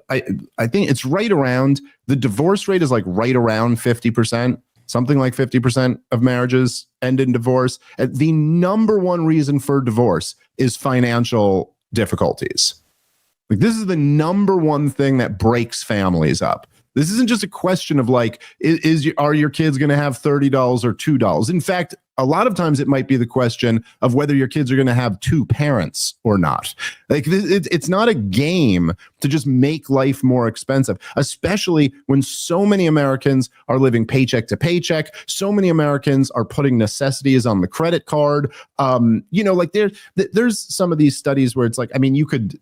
think it's right around, the divorce rate is like right around 50%. Something like 50% of marriages end in divorce. The number one reason for divorce is financial difficulties. Like, this is the number one thing that breaks families up. This isn't just a question of like, are your kids going to have $30 or $2? In fact, a lot of times it might be the question of whether your kids are going to have two parents or not. Like, it's not a game to just make life more expensive, especially when so many Americans are living paycheck to paycheck. So many Americans are putting necessities on the credit card. Like there's some of these studies where it's like, I mean, you could,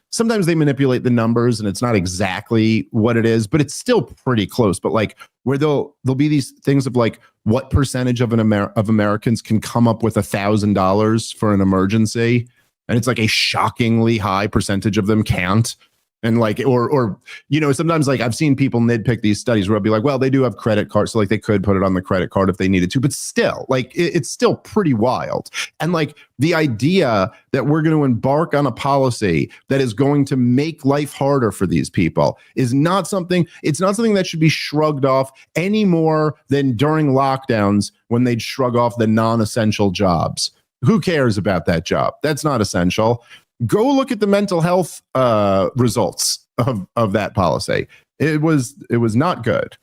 sometimes they manipulate the numbers and it's not exactly what it is, but it's still pretty close. But like, where there'll be these things of like, what percentage of Americans can come up with $1,000 for an emergency? And it's like a shockingly high percentage of them can't. And like, or sometimes like I've seen people nitpick these studies where I'll be like, well, they do have credit cards, so like they could put it on the credit card if they needed to, but still, like it's still pretty wild. And like the idea that we're going to embark on a policy that is going to make life harder for these people is not something. It's not something that should be shrugged off any more than during lockdowns when they'd shrug off the non-essential jobs. Who cares about that job? That's not essential. Go look at the mental health results of that policy. It was not good.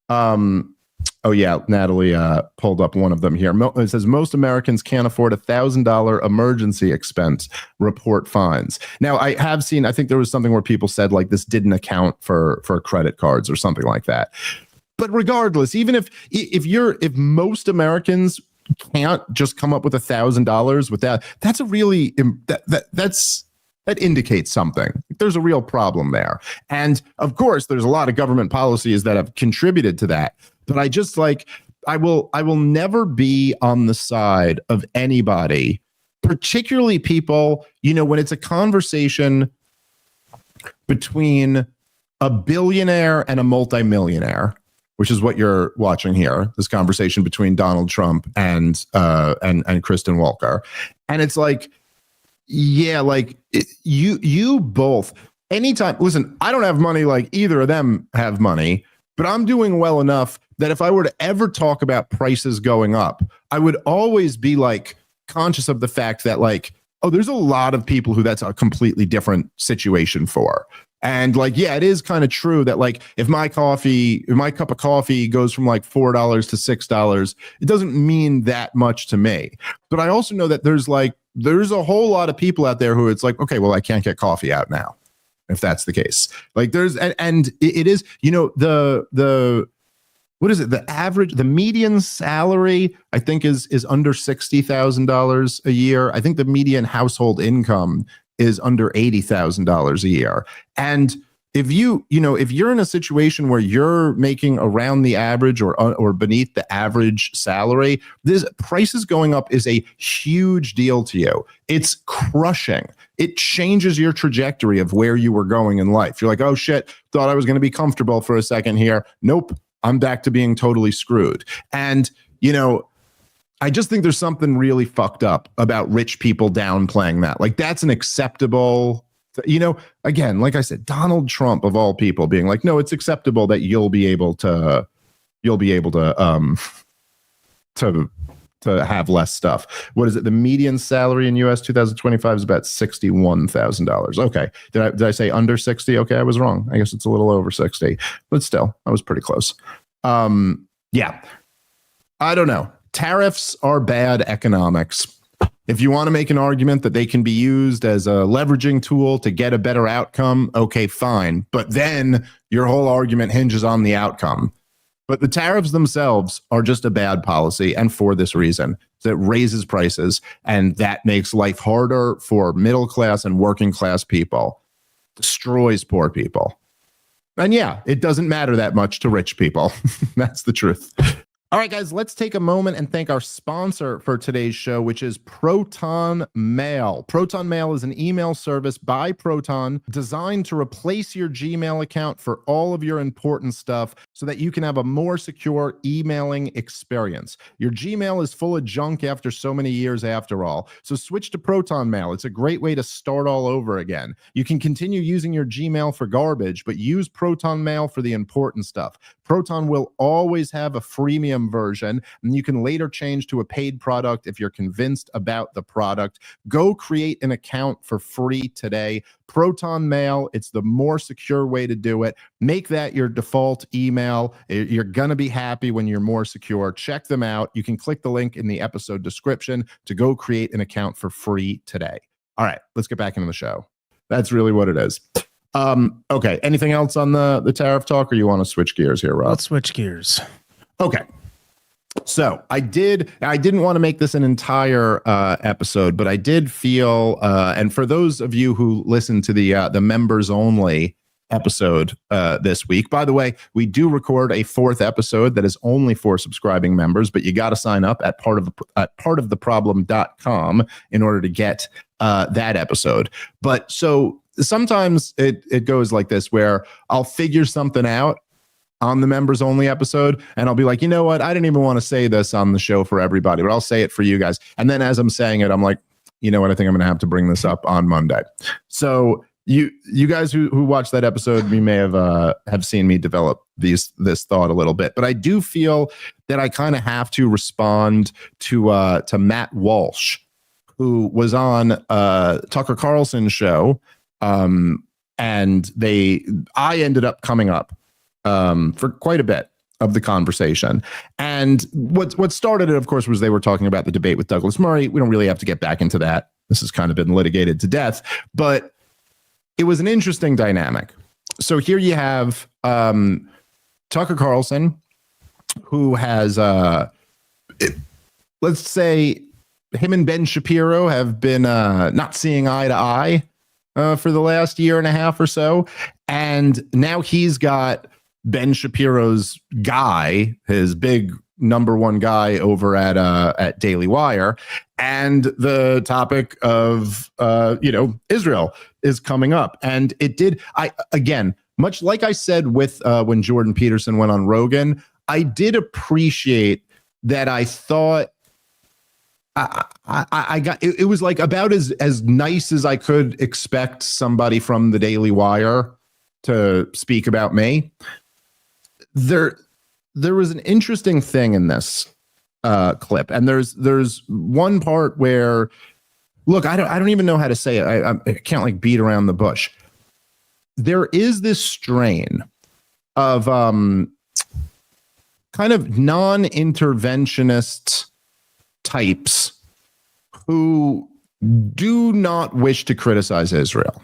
Oh yeah, Natalie pulled up one of them here. It says most Americans can't afford $1,000 emergency expense. Report fines. Now I have seen. I think there was something where people said like this didn't account for credit cards or something like that. But regardless, even if most Americans can't just come up with $1,000 with that, that's a really that indicates something. There's a real problem there. And of course, there's a lot of government policies that have contributed to that. But I just like, I will never be on the side of anybody, particularly people, when it's a conversation between a billionaire and a multimillionaire, which is what you're watching here, this conversation between Donald Trump and Kristen Walker. And it's like, yeah, like you both, anytime, listen, I don't have money like either of them have money, but I'm doing well enough that if I were to ever talk about prices going up, I would always be like conscious of the fact that like, oh, there's a lot of people who that's a completely different situation for. And like, yeah, it is kind of true that like if my cup of coffee goes from like $4 to $6, it doesn't mean that much to me. But I also know that there's a whole lot of people out there who it's like, okay, well, I can't get coffee out now, if that's the case. Like there's, and it is, the what is it? The median salary, I think is under $60,000 a year. I think the median household income is under $80,000 a year. And if you're in a situation where you're making around the average or beneath the average salary, this prices going up is a huge deal to you. It's crushing. It changes your trajectory of where you were going in life. You're like, oh shit, thought I was going to be comfortable for a second here. Nope, I'm back to being totally screwed. And, I just think there's something really fucked up about rich people downplaying that. Like that's an acceptable, again, like I said, Donald Trump of all people being like, no, it's acceptable that you'll be able to have less stuff. What is it? The median salary in US 2025 is about $61,000. Okay. Did I say under 60? Okay. I was wrong. I guess it's a little over 60, but still I was pretty close. Yeah, I don't know. Tariffs are bad economics. If you want to make an argument that they can be used as a leveraging tool to get a better outcome, okay, fine. But then your whole argument hinges on the outcome. But the tariffs themselves are just a bad policy. And for this reason, that raises prices and that makes life harder for middle class and working class people, destroys poor people. And yeah, it doesn't matter that much to rich people. That's the truth. All right, guys, let's take a moment and thank our sponsor for today's show, which is Proton Mail. Proton Mail is an email service by Proton designed to replace your Gmail account for all of your important stuff so that you can have a more secure emailing experience. Your Gmail is full of junk after so many years after all, so switch to Proton Mail. It's a great way to start all over again. You can continue using your Gmail for garbage, but use Proton Mail for the important stuff. Proton will always have a freemium freemium version, and you can later change to a paid product if you're convinced about the product. Go create an account for free today. Proton Mail, it's the more secure way to do it. Make that your default email. You're going to be happy when you're more secure. Check them out. You can click the link in the episode description to go create an account for free today. All right, let's get back into the show. That's really what it is. Okay, anything else on the tariff talk, or you want to switch gears here, Rob? Let's switch gears. Okay. So I didn't want to make this an entire episode, but I did feel, and for those of you who listen to the members only episode this week, by the way, we do record a fourth episode that is only for subscribing members, but you got to sign up at partoftheproblem.com in order to get that episode. But so sometimes it goes like this, where I'll figure something out on the members only episode, and I'll be like, you know what, I didn't even want to say this on the show for everybody, but I'll say it for you guys. And then as I'm saying it, I'm like, you know what, I think I'm going to have to bring this up on Monday. So you guys who watched that episode, you may have seen me develop this thought a little bit, but I do feel that I kind of have to respond to Matt Walsh, who was on Tucker Carlson's show, and I ended up coming up for quite a bit of the conversation. And what started it, of course, was they were talking about the debate with Douglas Murray. We don't really have to get back into that. This has kind of been litigated to death, but it was an interesting dynamic. So here you have Tucker Carlson, who has, let's say, him and Ben Shapiro have been not seeing eye to eye for the last year and a half or so. And now he's got Ben Shapiro's guy, his big number one guy over at Daily Wire, and the topic of Israel is coming up. And it did, much like I said with when Jordan Peterson went on Rogan, I did appreciate that. I thought I got it was like about as nice as I could expect somebody from the Daily Wire to speak about me. There was an interesting thing in this clip, and there's one part where, look, I don't even know how to say it. I can't like beat around the bush. There is this strain of kind of non-interventionist types who do not wish to criticize Israel.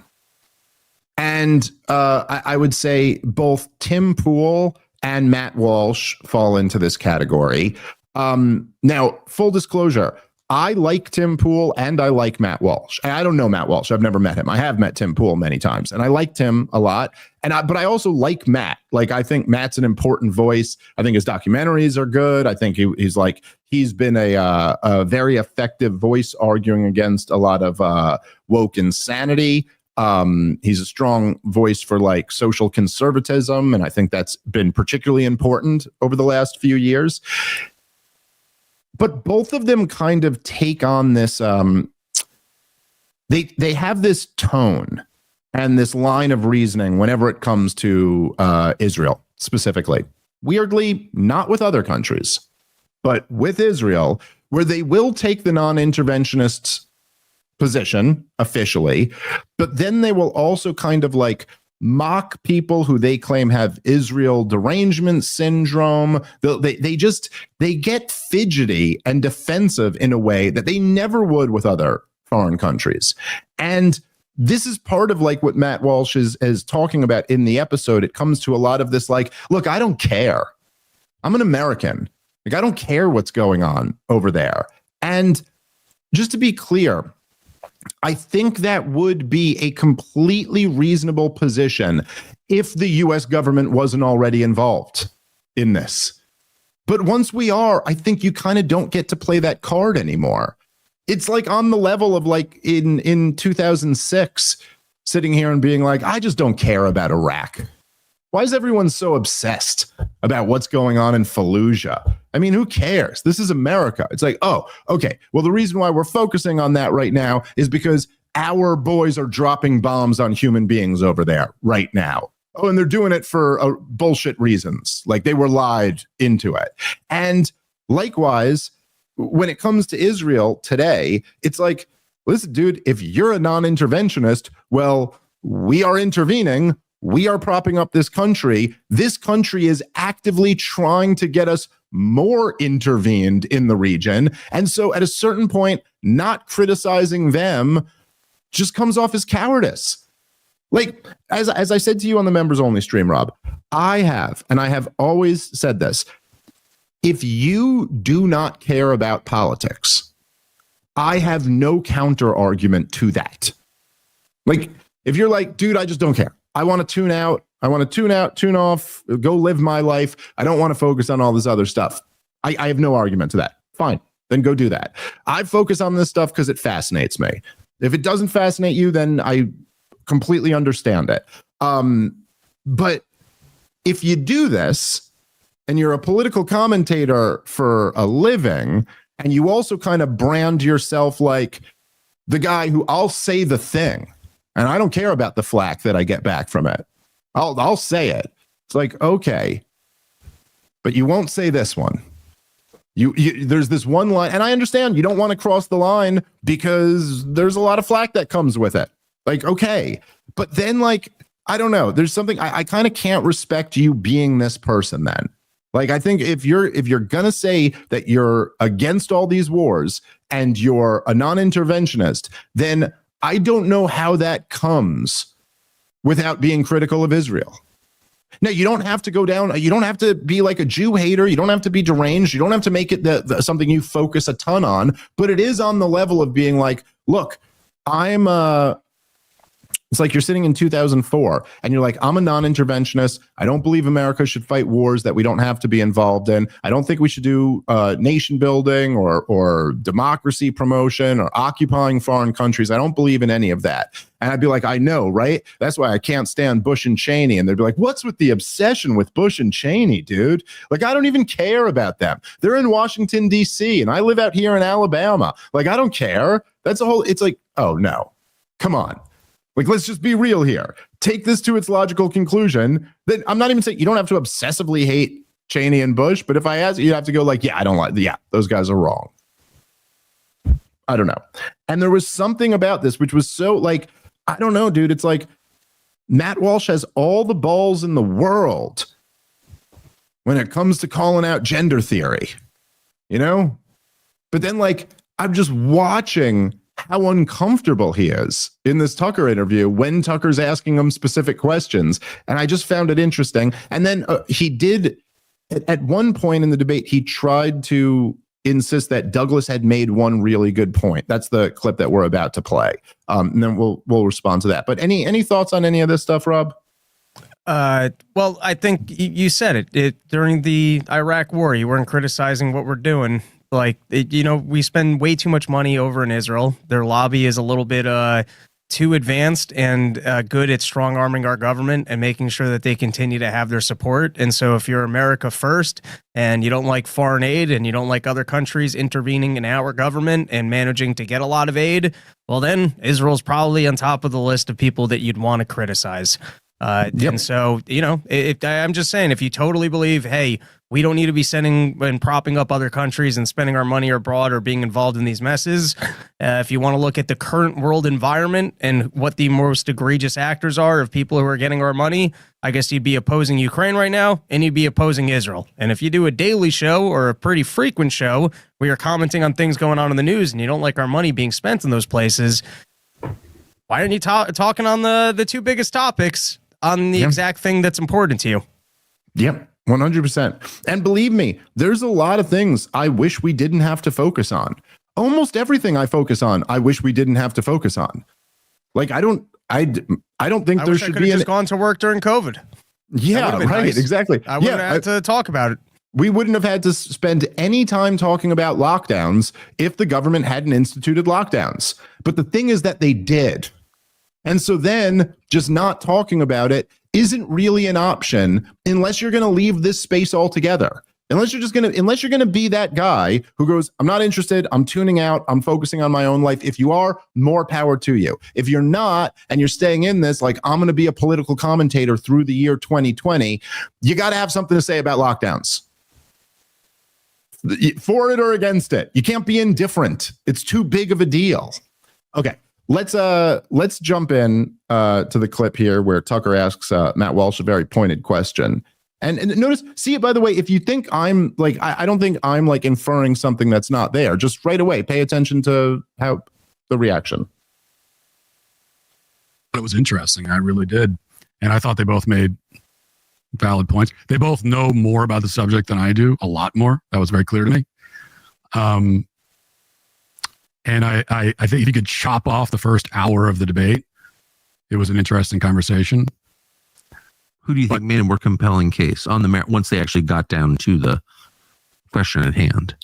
And I would say both Tim Pool and Matt Walsh fall into this category. Now, full disclosure, I like Tim Pool and I like Matt Walsh. I don't know Matt Walsh. I've never met him. I have met Tim Pool many times, and I liked him a lot. But I also like Matt. Like, I think Matt's an important voice. I think his documentaries are good. I think he's been a very effective voice arguing against a lot of woke insanity. He's a strong voice for like social conservatism, and I think that's been particularly important over the last few years. But both of them kind of take on this, they have this tone and this line of reasoning whenever it comes to Israel specifically. Weirdly, not with other countries, but with Israel, where they will take the non-interventionist position officially, but then they will also kind of like mock people who they claim have Israel derangement syndrome. They get fidgety and defensive in a way that they never would with other foreign countries. And this is part of like what Matt Walsh is talking about in the episode. It comes to a lot of this like, look, I don't care. I'm an American. Like, I don't care what's going on over there. And just to be clear, I think that would be a completely reasonable position if the US government wasn't already involved in this. But once we are, I think you kind of don't get to play that card anymore. It's like on the level of like in 2006, sitting here and being like, I just don't care about Iraq. Why is everyone so obsessed about what's going on in Fallujah? I mean, who cares? This is America. It's like, oh, okay. Well, the reason why we're focusing on that right now is because our boys are dropping bombs on human beings over there right now. Oh, and they're doing it for bullshit reasons. Like they were lied into it. And likewise, when it comes to Israel today, it's like, listen, dude, if you're a non-interventionist, well, we are intervening. We are propping up this country. This country is actively trying to get us more intervened in the region. And so at a certain point, not criticizing them just comes off as cowardice. Like, as I said to you on the members only stream, Rob, I have always said this. If you do not care about politics, I have no counter argument to that. Like, if you're like, dude, I just don't care. I want to tune out. I want to tune out, tune off, go live my life. I don't want to focus on all this other stuff. I have no argument to that. Fine, then go do that. I focus on this stuff because it fascinates me. If it doesn't fascinate you, then I completely understand it. But if you do this and you're a political commentator for a living, and you also kind of brand yourself like the guy who I'll say the thing, and I don't care about the flack that I get back from it. I'll say it. It's like, okay, but you won't say this one. There's this one line, and I understand you don't want to cross the line because there's a lot of flack that comes with it. Like, okay, but then like, I don't know. There's something I kind of can't respect you being this person then. Like, I think if you're gonna say that you're against all these wars and you're a non-interventionist, then I don't know how that comes without being critical of Israel. Now, you don't have to go down. You don't have to be like a Jew hater. You don't have to be deranged. You don't have to make it something you focus a ton on. But it is on the level of being like, look, it's like you're sitting in 2004 and you're like, I'm a non-interventionist. I don't believe America should fight wars that we don't have to be involved in. I don't think we should do nation building or democracy promotion or occupying foreign countries. I don't believe in any of that. And I'd be like, I know, right? That's why I can't stand Bush and Cheney. And they'd be like, what's with the obsession with Bush and Cheney, dude? Like, I don't even care about them. They're in Washington, D.C., and I live out here in Alabama. Like, I don't care. That's a whole, it's like, oh, no, come on. Like, let's just be real here. Take this to its logical conclusion. That I'm not even saying you don't have to obsessively hate Cheney and Bush, but if I ask you, you have to go like, yeah, I don't like, yeah, those guys are wrong. I don't know. And there was something about this which was so like, I don't know, dude. It's like Matt Walsh has all the balls in the world when it comes to calling out gender theory, you know? But then like, I'm just watching how uncomfortable he is in this Tucker interview when Tucker's asking him specific questions. And I just found it interesting. And then he did, at one point in the debate, he tried to insist that Douglas had made one really good point. That's the clip that we're about to play. And then we'll respond to that. But any thoughts on any of this stuff, Rob? Well, I think you said it during the Iraq war. You weren't criticizing what we're doing. Like, we spend way too much money over in Israel. Their lobby is a little bit too advanced and good at strong arming our government and making sure that they continue to have their support. And so if you're America first and you don't like foreign aid and you don't like other countries intervening in our government and managing to get a lot of aid, well, then Israel's probably on top of the list of people that you'd want to criticize. And so, I'm just saying, if you totally believe, hey, we don't need to be sending and propping up other countries and spending our money abroad or being involved in these messes. If you want to look at the current world environment and what the most egregious actors are of people who are getting our money, I guess you'd be opposing Ukraine right now and you'd be opposing Israel. And if you do a daily show or a pretty frequent show where you're commenting on things going on in the news and you don't like our money being spent in those places, why aren't you talking on the two biggest topics on the exact thing that's important to you? Yep. 100%. And believe me, there's a lot of things I wish we didn't have to focus on. Almost everything I focus on, I wish we didn't have to focus on. Like, I don't think there should be just gone to work during COVID. Yeah, right. Nice. Exactly. I wouldn't have to talk about it. We wouldn't have had to spend any time talking about lockdowns if the government hadn't instituted lockdowns. But the thing is that they did. And so then just not talking about it isn't really an option unless you're going to leave this space altogether. Unless you're gonna be that guy who goes, I'm not interested, I'm tuning out, I'm focusing on my own life. If you are, more power to you. If you're not, and you're staying in this, like I'm gonna be a political commentator through the year 2020, you gotta have something to say about lockdowns. For it or against it. You can't be indifferent. It's too big of a deal. Okay. Let's jump in to the clip here where Tucker asks Matt Walsh a very pointed question. And notice, see it, by the way, if you think I'm like, I don't think I'm like inferring something that's not there. Just right away, pay attention to how the reaction. It was interesting. I really did. And I thought they both made valid points. They both know more about the subject than I do, a lot more. That was very clear to me. And I think if you could chop off the first hour of the debate, it was an interesting conversation. Who do you think made a more compelling case on the merit once they actually got down to the question at hand?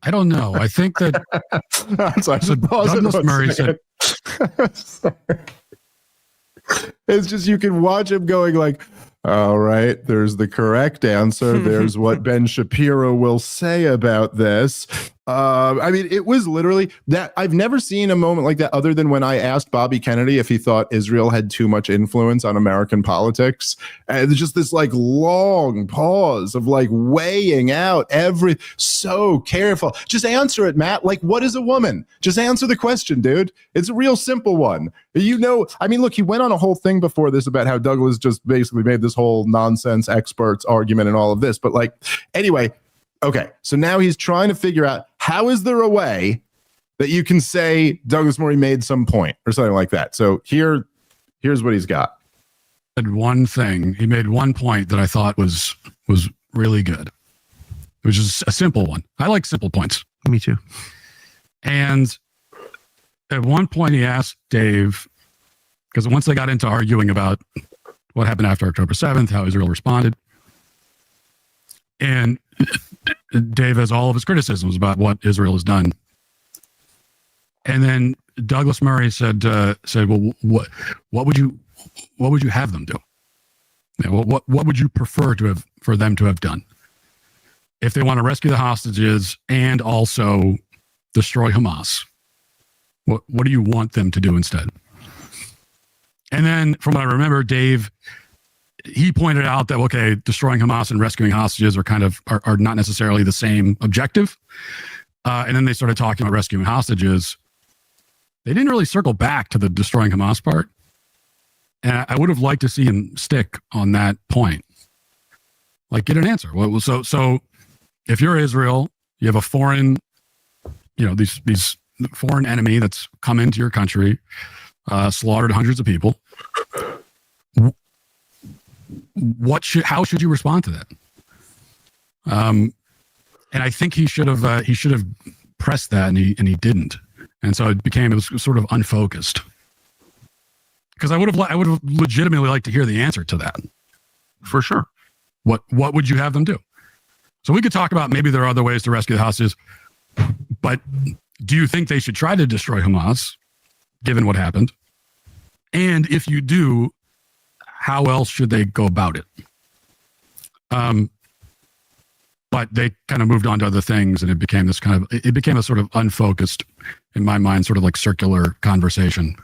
I don't know. I think that so Douglas Murray said, it's just you can watch him going like, all right, there's the correct answer. There's what Ben Shapiro will say about this. I mean, it was literally that. I've never seen a moment like that other than when I asked Bobby Kennedy if he thought Israel had too much influence on American politics. And there's just this like long pause of like weighing out so careful. Just answer it, Matt. Like, what is a woman? Just answer the question, dude. It's a real simple one. I mean, look, he went on a whole thing before this about how Douglas just basically made this whole nonsense experts argument and all of this. But like, anyway, okay. So now he's trying to figure out, how is there a way that you can say Douglas Murray made some point or something like that? So here's what he's got. He made one point that I thought was really good. It was just a simple one. I like simple points. Me too. And at one point he asked Dave, because once they got into arguing about what happened after October 7th, how Israel responded, and Dave has all of his criticisms about what Israel has done. And then Douglas Murray said, well, what would you have them do? What would you prefer for them to have done? If they want to rescue the hostages and also destroy Hamas, what do you want them to do instead? And then from what I remember, Dave, he pointed out that, okay, destroying Hamas and rescuing hostages are not necessarily the same objective. And then they started talking about rescuing hostages. They didn't really circle back to the destroying Hamas part. And I would have liked to see him stick on that point. Like, get an answer. So if you're Israel, you have a foreign, these foreign enemy that's come into your country, slaughtered hundreds of people. How should you respond to that? And I think he should have pressed that, and he didn't. And so it was sort of unfocused. Because I would have legitimately liked to hear the answer to that. For sure. What would you have them do? So we could talk about maybe there are other ways to rescue the hostages, but do you think they should try to destroy Hamas, given what happened? And if you do, how else should they go about it? But they kind of moved on to other things, and it became a sort of unfocused, in my mind, sort of like circular conversation,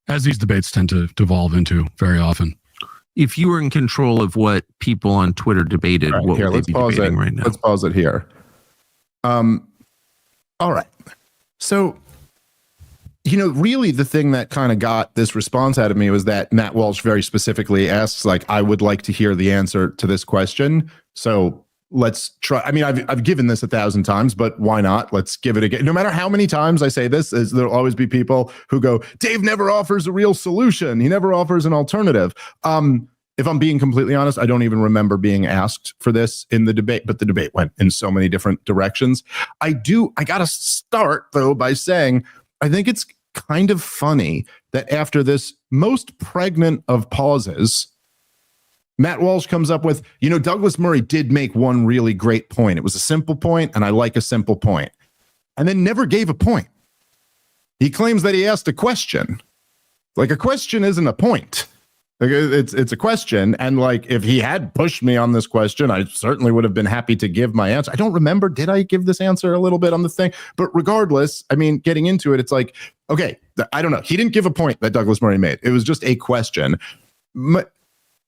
as these debates tend to evolve into very often. If you were in control of what people on Twitter debated, what would they be debating right now? Let's pause it here. All right. So, really the thing that kind of got this response out of me was that Matt Walsh very specifically asks, like, I would like to hear the answer to this question. So let's try. I mean, I've given this 1,000 times, but why not? Let's give it again. No matter how many times I say this, there'll always be people who go, Dave never offers a real solution. He never offers an alternative. If I'm being completely honest, I don't even remember being asked for this in the debate, but the debate went in so many different directions. I got to start, though, by saying I think it's kind of funny that after this most pregnant of pauses, Matt Walsh comes up with, Douglas Murray did make one really great point. It was a simple point, and I like a simple point. And then never gave a point. He claims that he asked a question. Like, a question isn't a point. Like, it's a question, and like, if he had pushed me on this question, I certainly would have been happy to give my answer. I don't remember, did I give this answer a little bit on the thing? But regardless, I mean, getting into it, it's like, okay, I don't know. He didn't give a point that Douglas Murray made. It was just a question.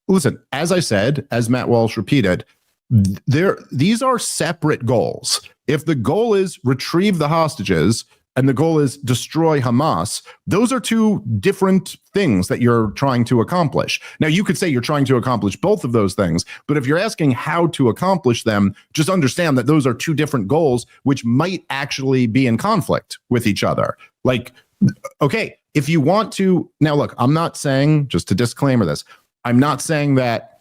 Listen, as I said, as Matt Walsh repeated, these are separate goals. If the goal is retrieve the hostages and the goal is destroy Hamas, those are two different things that you're trying to accomplish. Now, you could say you're trying to accomplish both of those things, but if you're asking how to accomplish them, just understand that those are two different goals, which might actually be in conflict with each other. Like, okay, if you want to, now look, I'm not saying, just to disclaimer this, I'm not saying that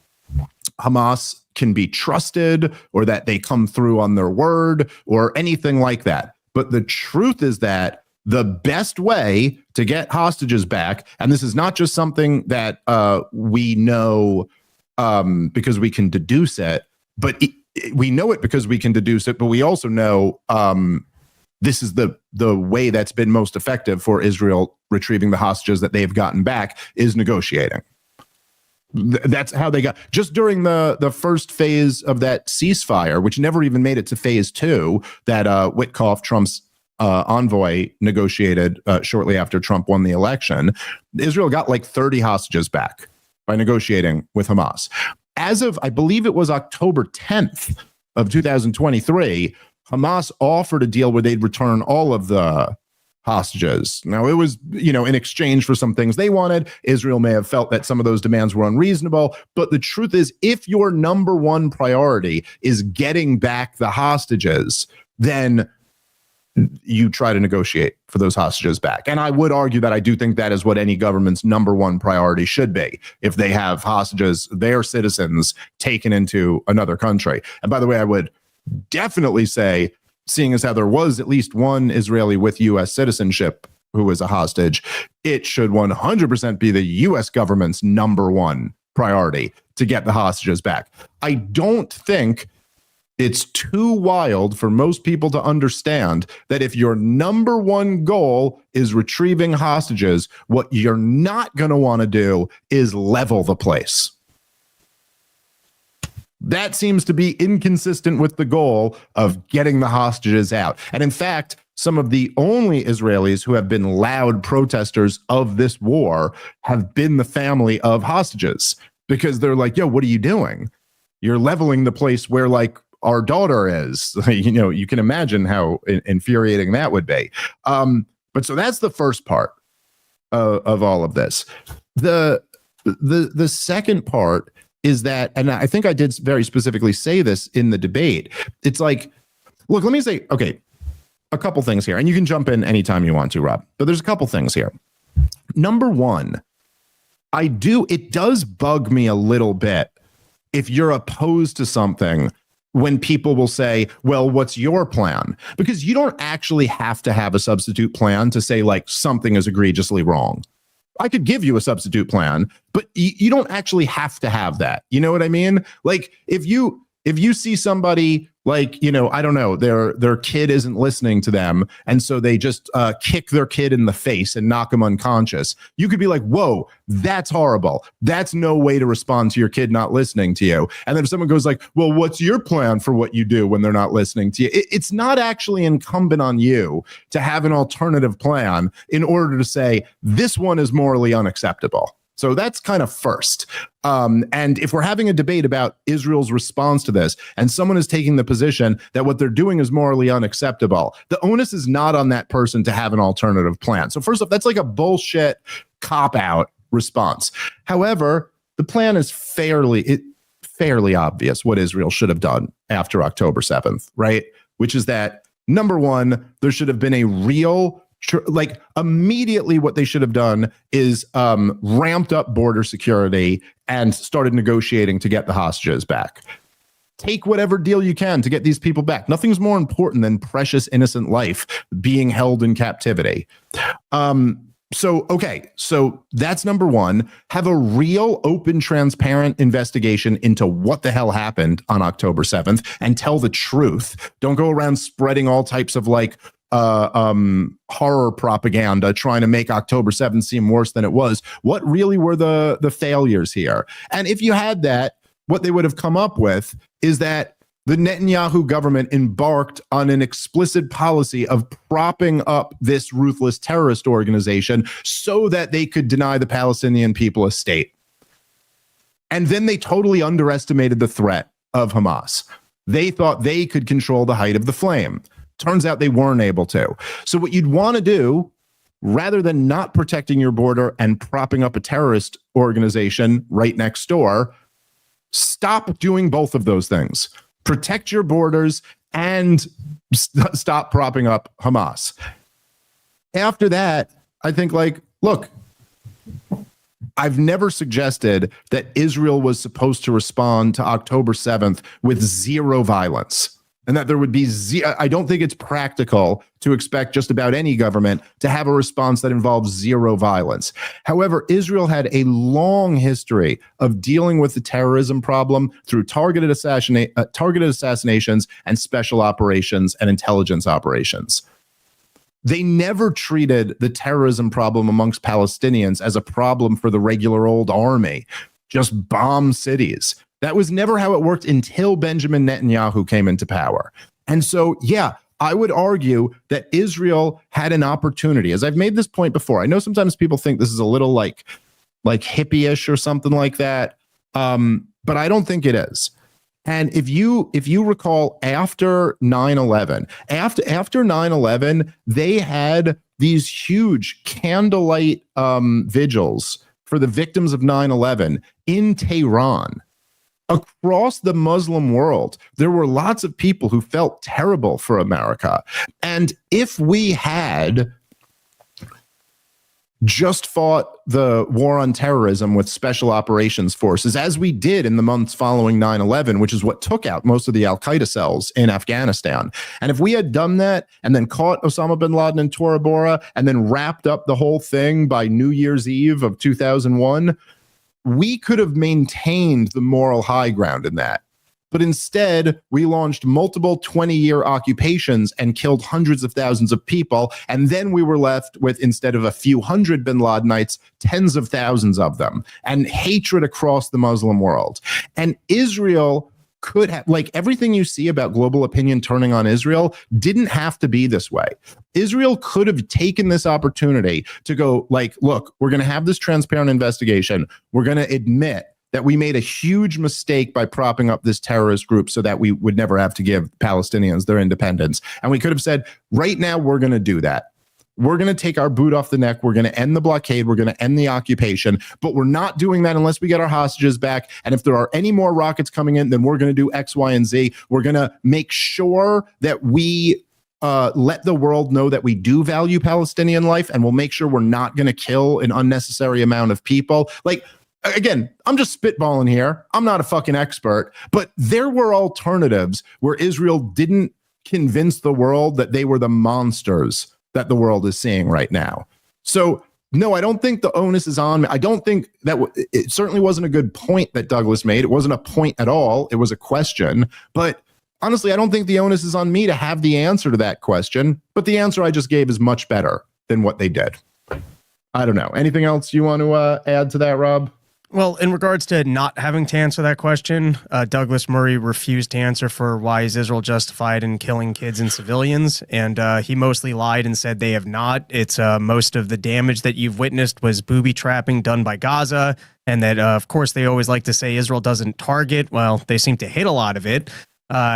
Hamas can be trusted or that they come through on their word or anything like that. But the truth is that the best way to get hostages back, and this is not just something that we know because we can deduce it, but we know it because we can deduce it, but we also know this is the way that's been most effective for Israel retrieving the hostages that they've gotten back is negotiating. That's how they got, just during the first phase of that ceasefire, which never even made it to phase 2, that Witkoff, Trump's envoy, negotiated shortly after Trump won the election. Israel got like 30 hostages back by negotiating with Hamas. As of, I believe it was October 10th of 2023, Hamas offered a deal where they'd return all of the hostages. Now, it was, in exchange for some things they wanted. Israel may have felt that some of those demands were unreasonable. But the truth is, if your number one priority is getting back the hostages, then you try to negotiate for those hostages back. And I would argue that I do think that is what any government's number one priority should be. If they have hostages, their citizens, taken into another country. And by the way, I would definitely say, seeing as how there was at least one Israeli with U.S. citizenship who was a hostage, it should 100% be the U.S. government's number one priority to get the hostages back. I don't think it's too wild for most people to understand that if your number one goal is retrieving hostages, what you're not going to want to do is level the place. That seems to be inconsistent with the goal of getting the hostages out. And in fact, some of the only Israelis who have been loud protesters of this war have been the family of hostages, because they're like, yo, what are you doing? You're leveling the place where, like, our daughter is. You can imagine how infuriating that would be. But so that's the first part of all of this. The second part is that, and I think I did very specifically say this in the debate, it's like, look, let me say, okay, a couple things here, and you can jump in anytime you want to, Rob, but there's a couple things here. Number one, it does bug me a little bit if you're opposed to something when people will say, well, what's your plan? Because you don't actually have to have a substitute plan to say, like, something is egregiously wrong. I could give you a substitute plan, but you don't actually have to have that. You know what I mean? Like, if you see somebody, like, I don't know, their kid isn't listening to them, and so they just kick their kid in the face and knock them unconscious, you could be like, whoa, that's horrible. That's no way to respond to your kid not listening to you. And then if someone goes like, well, what's your plan for what you do when they're not listening to you? It's not actually incumbent on you to have an alternative plan in order to say this one is morally unacceptable. So that's kind of first. And if we're having a debate about Israel's response to this, and someone is taking the position that what they're doing is morally unacceptable, the onus is not on that person to have an alternative plan. So first off, that's like a bullshit cop-out response. However, the plan is fairly obvious what Israel should have done after October 7th, right? Which is that, number one, there should have been a real, like, immediately what they should have done is ramped up border security and started negotiating to get the hostages back. Take whatever deal you can to get these people back. Nothing's more important than precious innocent life being held in captivity. So that's number one. Have a real, open, transparent investigation into what the hell happened on October 7th and tell the truth. Don't go around spreading all types of, like, horror propaganda trying to make October 7th seem worse than it was. What really were the failures here? And if you had that, what they would have come up with is that the Netanyahu government embarked on an explicit policy of propping up this ruthless terrorist organization so that they could deny the Palestinian people a state. And then they totally underestimated the threat of Hamas. They thought they could control the height of the flame. Turns out they weren't able to. So what you'd want to do, rather than not protecting your border and propping up a terrorist organization right next door, stop doing both of those things. Protect your borders and stop propping up Hamas. After that, I think, like, look, I've never suggested that Israel was supposed to respond to October 7th with zero violence. And that there would be I don't think it's practical to expect just about any government to have a response that involves zero violence. However, Israel had a long history of dealing with the terrorism problem through targeted assassinations and special operations and intelligence operations. They never treated the terrorism problem amongst Palestinians as a problem for the regular old army. Just bomb cities. That was never how it worked until Benjamin Netanyahu came into power. And so, yeah, I would argue that Israel had an opportunity. As I've made this point before, I know sometimes people think this is a little like hippie-ish or something like that, but I don't think it is. And if you recall, after 9/11, after 9/11, they had these huge candlelight vigils for the victims of 9/11 in Tehran. Across the Muslim world, there were lots of people who felt terrible for America. And if we had just fought the war on terrorism with special operations forces, as we did in the months following 9/11, which is what took out most of the Al-Qaeda cells in Afghanistan. And if we had done that and then caught Osama bin Laden in Tora Bora and then wrapped up the whole thing by New Year's Eve of 2001, we could have maintained the moral high ground in that. But instead, we launched multiple 20-year occupations and killed hundreds of thousands of people. And then we were left with, instead of a few hundred bin Ladenites, tens of thousands of them, and hatred across the Muslim world. And Israel could have, like, everything you see about global opinion turning on Israel didn't have to be this way. Israel could have taken this opportunity to go, like, look, we're going to have this transparent investigation. We're going to admit that we made a huge mistake by propping up this terrorist group so that we would never have to give Palestinians their independence. And we could have said, right now, we're going to do that. We're going to take our boot off the neck. We're going to end the blockade. We're going to end the occupation. But we're not doing that unless we get our hostages back. And if there are any more rockets coming in, then we're going to do X, Y, and Z. We're going to make sure that we let the world know that we do value Palestinian life, and we'll make sure we're not going to kill an unnecessary amount of people. Like, again, I'm just spitballing here. I'm not a fucking expert, but there were alternatives where Israel didn't convince the world that they were the monsters that the world is seeing right now. So, no, I don't think the onus is on me. I don't think that it certainly wasn't a good point that Douglas made. It wasn't a point at all. It was a question. But honestly, I don't think the onus is on me to have the answer to that question. But the answer I just gave is much better than what they did. I don't know. Anything else you want to add to that, Rob? Well, in regards to not having to answer that question, Douglas Murray refused to answer for why is Israel justified in killing kids and civilians, and he mostly lied and said they have not. It's most of the damage that you've witnessed was booby trapping done by Gaza, and that, of course, they always like to say Israel doesn't target. Well, they seem to hit a lot of it.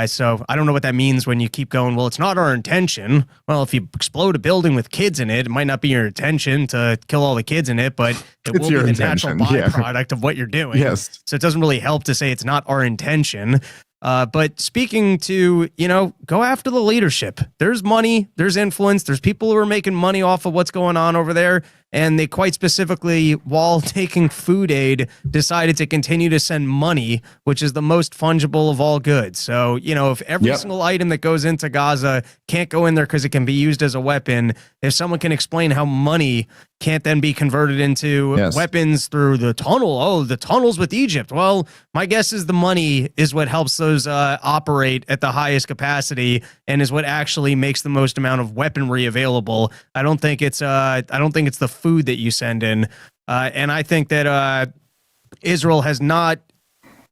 So I don't know what that means when you keep going, well, it's not our intention. Well, if you explode a building with kids in it, it might not be your intention to kill all the kids in it, but it will be the natural byproduct of what you're doing. Yes. So it doesn't really help to say it's not our intention. But speaking to, go after the leadership. There's money, there's influence, there's people who are making money off of what's going on over there. And they quite specifically, while taking food aid, decided to continue to send money, which is the most fungible of all goods. So, if every single item that goes into Gaza can't go in there because it can be used as a weapon, if someone can explain how money can't then be converted into weapons through the tunnel. Oh, the tunnels with Egypt. Well, my guess is the money is what helps those operate at the highest capacity and is what actually makes the most amount of weaponry available. I don't think it's the food that you send in. And I think that Israel has not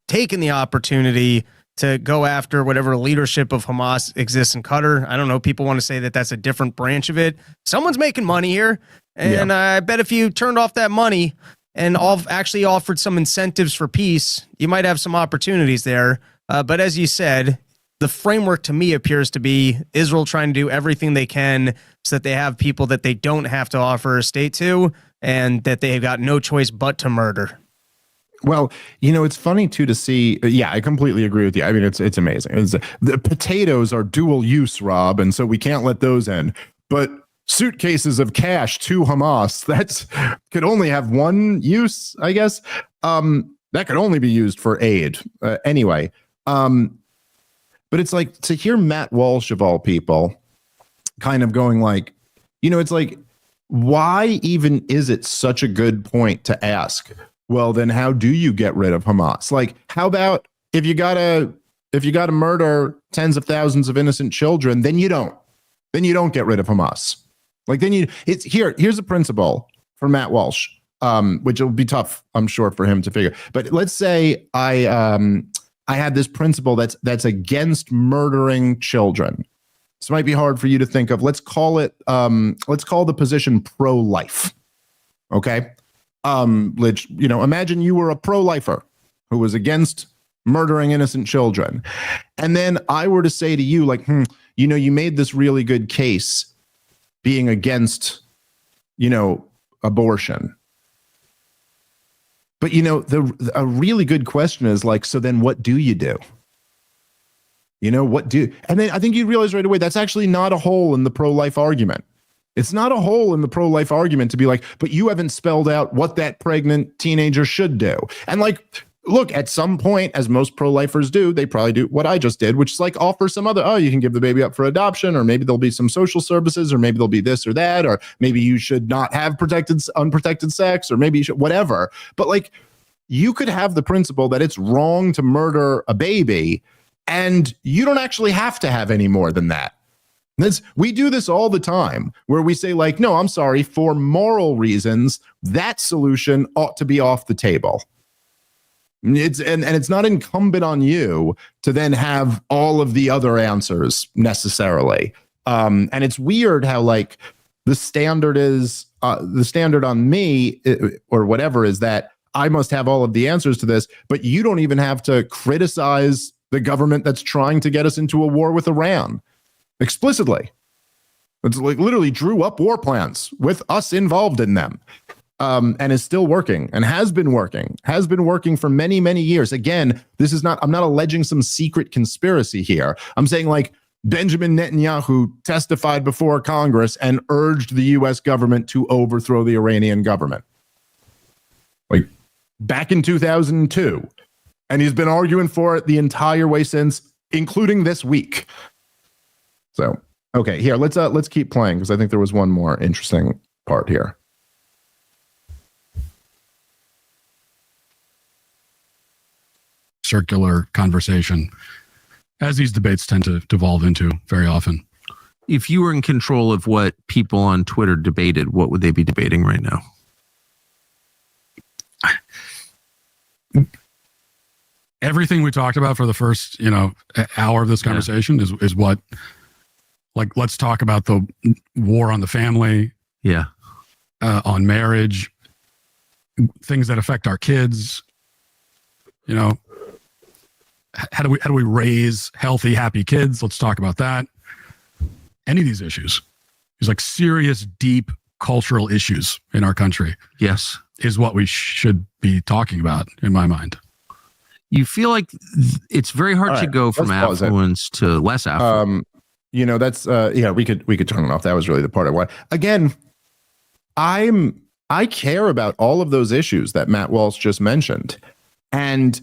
taken the opportunity to go after whatever leadership of Hamas exists in Qatar. I don't know. People want to say that that's a different branch of it. Someone's making money here. And I bet if you turned off that money and actually offered some incentives for peace, you might have some opportunities there. But as you said, the framework to me appears to be Israel trying to do everything they can so that they have people that they don't have to offer a state to and that they've got no choice but to murder. Well, it's funny too to see. Yeah, I completely agree with you. I mean, it's amazing. The potatoes are dual use, Rob, and so we can't let those in. But suitcases of cash to Hamas, could only have one use, I guess. That could only be used for aid. Anyway, but it's like to hear Matt Walsh of all people kind of going like, it's like, why even is it such a good point to ask? Well, then how do you get rid of Hamas? Like, how about if you gotta murder tens of thousands of innocent children, then you don't get rid of Hamas. Like here's a principle for Matt Walsh, which will be tough, I'm sure, for him to figure. But let's say I had this principle that's against murdering children. This might be hard for you to think of. Let's call the position pro-life. Okay. Imagine you were a pro-lifer who was against murdering innocent children. And then I were to say to you, like, you made this really good case being against, abortion. But, a really good question is like, so then what do you do? And then I think you realize right away, that's actually not a hole in the pro-life argument. It's not a hole in the pro-life argument to be like, but you haven't spelled out what that pregnant teenager should do. And like, look, at some point, as most pro-lifers do, they probably do what I just did, which is like offer some other, you can give the baby up for adoption, or maybe there'll be some social services, or maybe there'll be this or that, or maybe you should not have unprotected sex, or maybe you should, whatever. But like, you could have the principle that it's wrong to murder a baby, and you don't actually have to have any more than that. We do this all the time where we say like, no, I'm sorry, for moral reasons, that solution ought to be off the table. It's not incumbent on you to then have all of the other answers necessarily. And it's weird how like the standard on me or whatever is that I must have all of the answers to this, but you don't even have to criticize the government that's trying to get us into a war with Iran. Explicitly. It's like literally drew up war plans with us involved in them, and is still working and has been working for many, many years. Again, I'm not alleging some secret conspiracy here. I'm saying like Benjamin Netanyahu testified before Congress and urged the US government to overthrow the Iranian government. Like back in 2002. And he's been arguing for it the entire way since, including this week. So, okay, here, let's keep playing because I think there was one more interesting part here. Circular conversation, as these debates tend to devolve into very often. If you were in control of what people on Twitter debated, what would they be debating right now? Everything we talked about for the first, hour of this conversation is what. Like, let's talk about the war on the family. Yeah. On marriage, things that affect our kids. How do we raise healthy, happy kids? Let's talk about that. Any of these issues. These like serious, deep cultural issues in our country. Yes. Is what we should be talking about, in my mind. You feel like it's very hard to go from affluence to less affluent. That's we could turn it off. That was really the part I want. Again, I'm I care about all of those issues that Matt Walsh just mentioned. And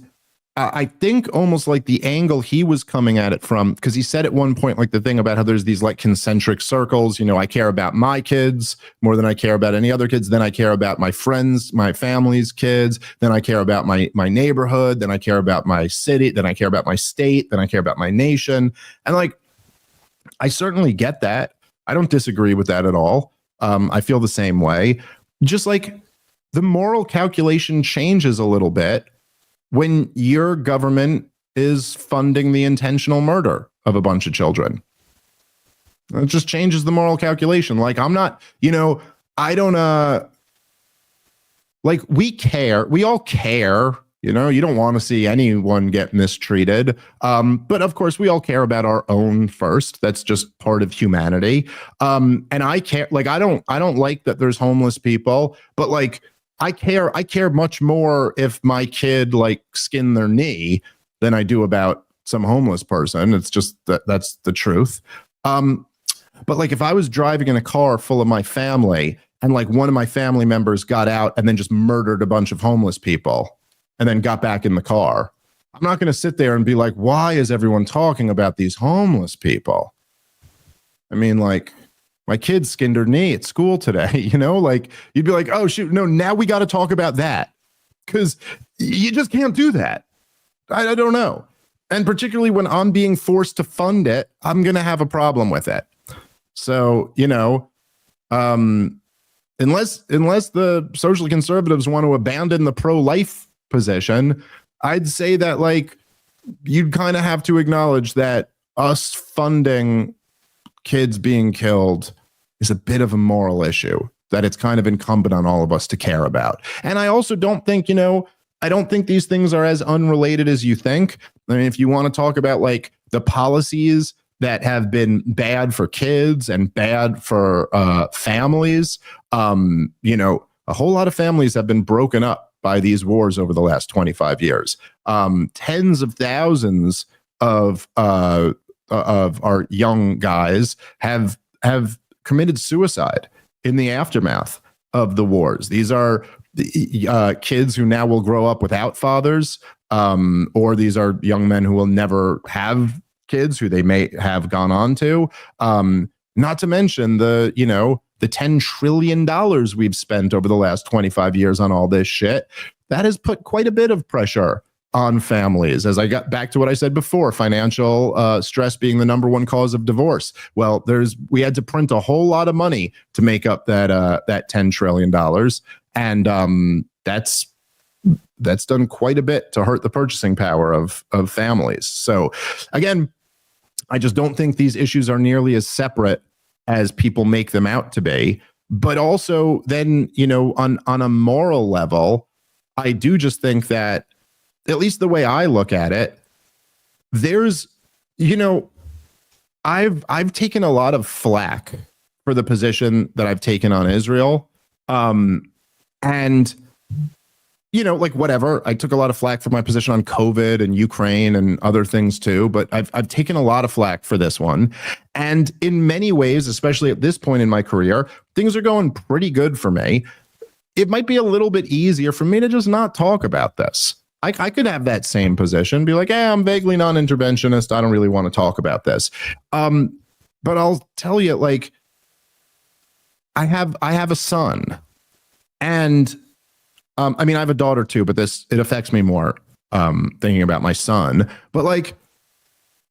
I think almost like the angle he was coming at it from, because he said at one point, like the thing about how there's these like concentric circles, you know, I care about my kids more than I care about any other kids. Then I care about my friends, my family's kids. Then I care about my neighborhood. Then I care about my city. Then I care about my state. Then I care about my nation. And like, I certainly get that. I don't disagree with that at all. I feel the same way. Just like the moral calculation changes a little bit when your government is funding the intentional murder of a bunch of children. It just changes the moral calculation. Like, I'm not, you know, I don't, like, we all care, you know, you don't want to see anyone get mistreated. But of course, we all care about our own first. That's just part of humanity. And I care, like, I don't like that there's homeless people, but like, I care much more if my kid like skinned their knee than I do about some homeless person. It's just that's the truth. But like if I was driving in a car full of my family and like one of my family members got out and then just murdered a bunch of homeless people and then got back in the car, I'm not going to sit there and be like, why is everyone talking about these homeless people? I mean, like, my kid skinned her knee at school today, you know, like you'd be like, oh, shoot, no, now we got to talk about that because you just can't do that. I don't know. And particularly when I'm being forced to fund it, I'm going to have a problem with it. So, you know, unless the social conservatives want to abandon the pro-life position, I'd say that like you'd kind of have to acknowledge that us funding kids being killed is a bit of a moral issue that it's kind of incumbent on all of us to care about. And I also don't think, you know, I don't think these things are as unrelated as you think. I mean, if you want to talk about like the policies that have been bad for kids and bad for families, you know, a whole lot of families have been broken up by these wars over the last 25 years. Tens of thousands of our young guys have committed suicide in the aftermath of the wars. These are kids who now will grow up without fathers, or these are young men who will never have kids who they may have gone on to. Not to mention the $10 trillion we've spent over the last 25 years on all this shit. That has put quite a bit of pressure on families. As I got back to what I said before, financial stress being the number one cause of divorce. Well, we had to print a whole lot of money to make up that $10 trillion. And that's done quite a bit to hurt the purchasing power of families. So again, I just don't think these issues are nearly as separate as people make them out to be. But also then, you know, on a moral level, I do just think that, at least the way I look at it, there's, you know, I've taken a lot of flack for the position that I've taken on Israel. And, you know, like whatever, I took a lot of flack for my position on COVID and Ukraine and other things too, but I've taken a lot of flack for this one. And in many ways, especially at this point in my career, things are going pretty good for me. It might be a little bit easier for me to just not talk about this. I could have that same position, be like, I'm vaguely non-interventionist. I don't really want to talk about this. But I'll tell you, like, I have a son, and I mean, I have a daughter too, but it affects me more thinking about my son. But like,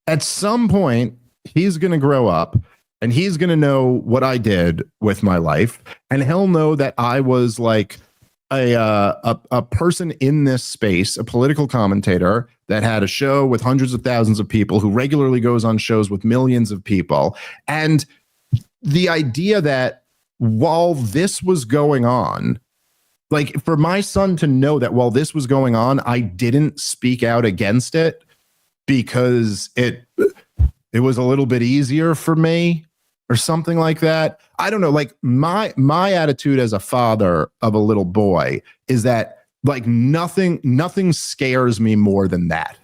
at some point, he's going to grow up, and he's going to know what I did with my life, and he'll know that I was like a person in this space, a political commentator that had a show with hundreds of thousands of people, who regularly goes on shows with millions of people. And the idea that while this was going on, like for my son to know that while this was going on, I didn't speak out against it because it was a little bit easier for me or something like that. I don't know. Like my attitude as a father of a little boy is that like nothing scares me more than that.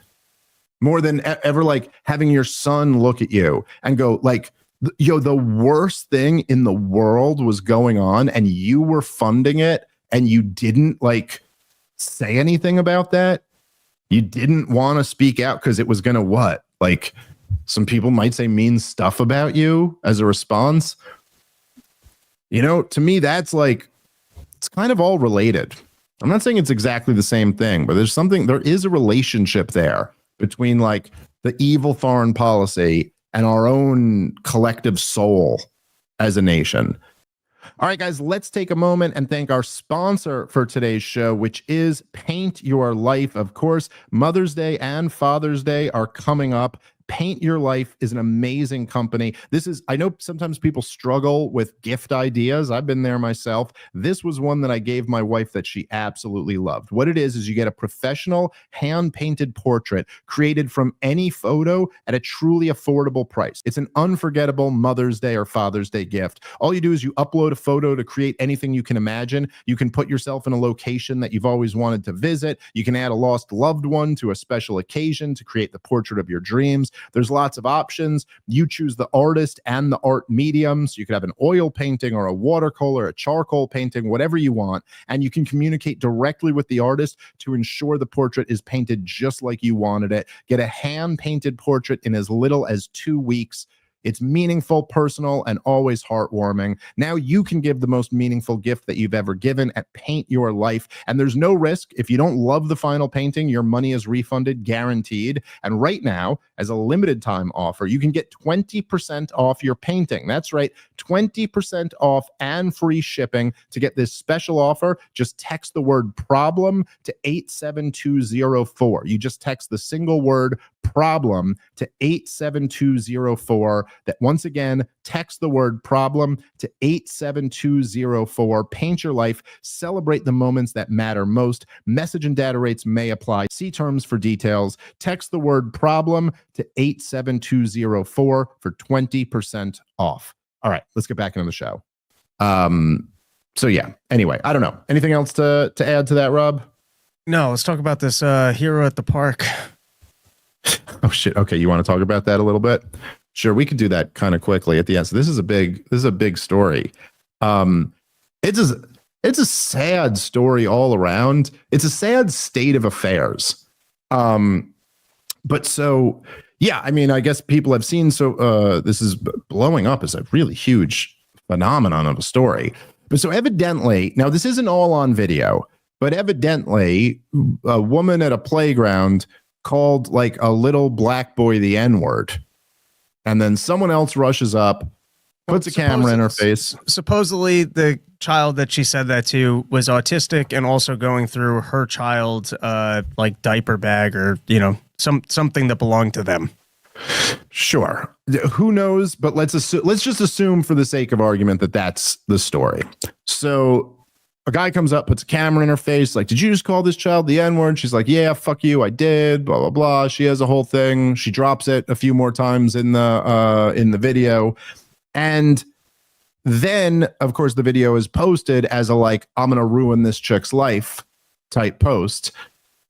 More than ever, like having your son look at you and go like, the worst thing in the world was going on and you were funding it and you didn't like say anything about that. You didn't want to speak out because it was going to what? Like some people might say mean stuff about you as a response. You know, to me, that's like, it's kind of all related. I'm not saying it's exactly the same thing, but there is a relationship there between like the evil foreign policy and our own collective soul as a nation. All right, guys, let's take a moment and thank our sponsor for today's show, which is Paint Your Life. Of course, Mother's Day and Father's Day are coming up. Paint Your Life is an amazing company. I know sometimes people struggle with gift ideas. I've been there myself. This was one that I gave my wife that she absolutely loved. What it is you get a professional hand-painted portrait created from any photo at a truly affordable price. It's an unforgettable Mother's Day or Father's Day gift. All you do is you upload a photo to create anything you can imagine. You can put yourself in a location that you've always wanted to visit. You can add a lost loved one to a special occasion to create the portrait of your dreams. There's lots of options. You choose the artist and the art mediums. You could have an oil painting or a watercolor, a charcoal painting, whatever you want. And you can communicate directly with the artist to ensure the portrait is painted just like you wanted it. Get a hand-painted portrait in as little as 2 weeks. It's meaningful, personal, and always heartwarming. Now you can give the most meaningful gift that you've ever given at Paint Your Life. And there's no risk. If you don't love the final painting, your money is refunded, guaranteed. And right now, as a limited time offer, you can get 20% off your painting. That's right, 20% off and free shipping. To get this special offer, just text the word problem to 87204. You just text the single word problem to 87204. That once again, text the word problem to 87204. Paint Your Life. Celebrate the moments that matter most. Message and data rates may apply. See terms for details. Text the word problem to 87204 for 20% off. All right, let's get back into the show. So yeah, anyway, I don't know. Anything else to add to that, Rob? No, let's talk about this hero at the park. Oh shit. Okay, you want to talk about that a little bit? Sure, we could do that kind of quickly at the end. So this is a big story. It's a sad story all around. It's a sad state of affairs. But so yeah, I mean, I guess people have seen. So this is blowing up as a really huge phenomenon of a story. But so evidently, now this isn't all on video, but evidently, a woman at a playground called like a little black boy the N-word. And then someone else rushes up, puts a camera in her face. Supposedly the child that she said that to was autistic and also going through her child like diaper bag or, you know, something that belonged to them. Sure. Who knows? But let's just assume for the sake of argument that that's the story. So a guy comes up, puts a camera in her face, like, did you just call this child the N-word? She's like, yeah, fuck you, I did, blah, blah, blah. She has a whole thing. She drops it a few more times in the video. And then, of course, the video is posted as a, like, I'm going to ruin this chick's life type post.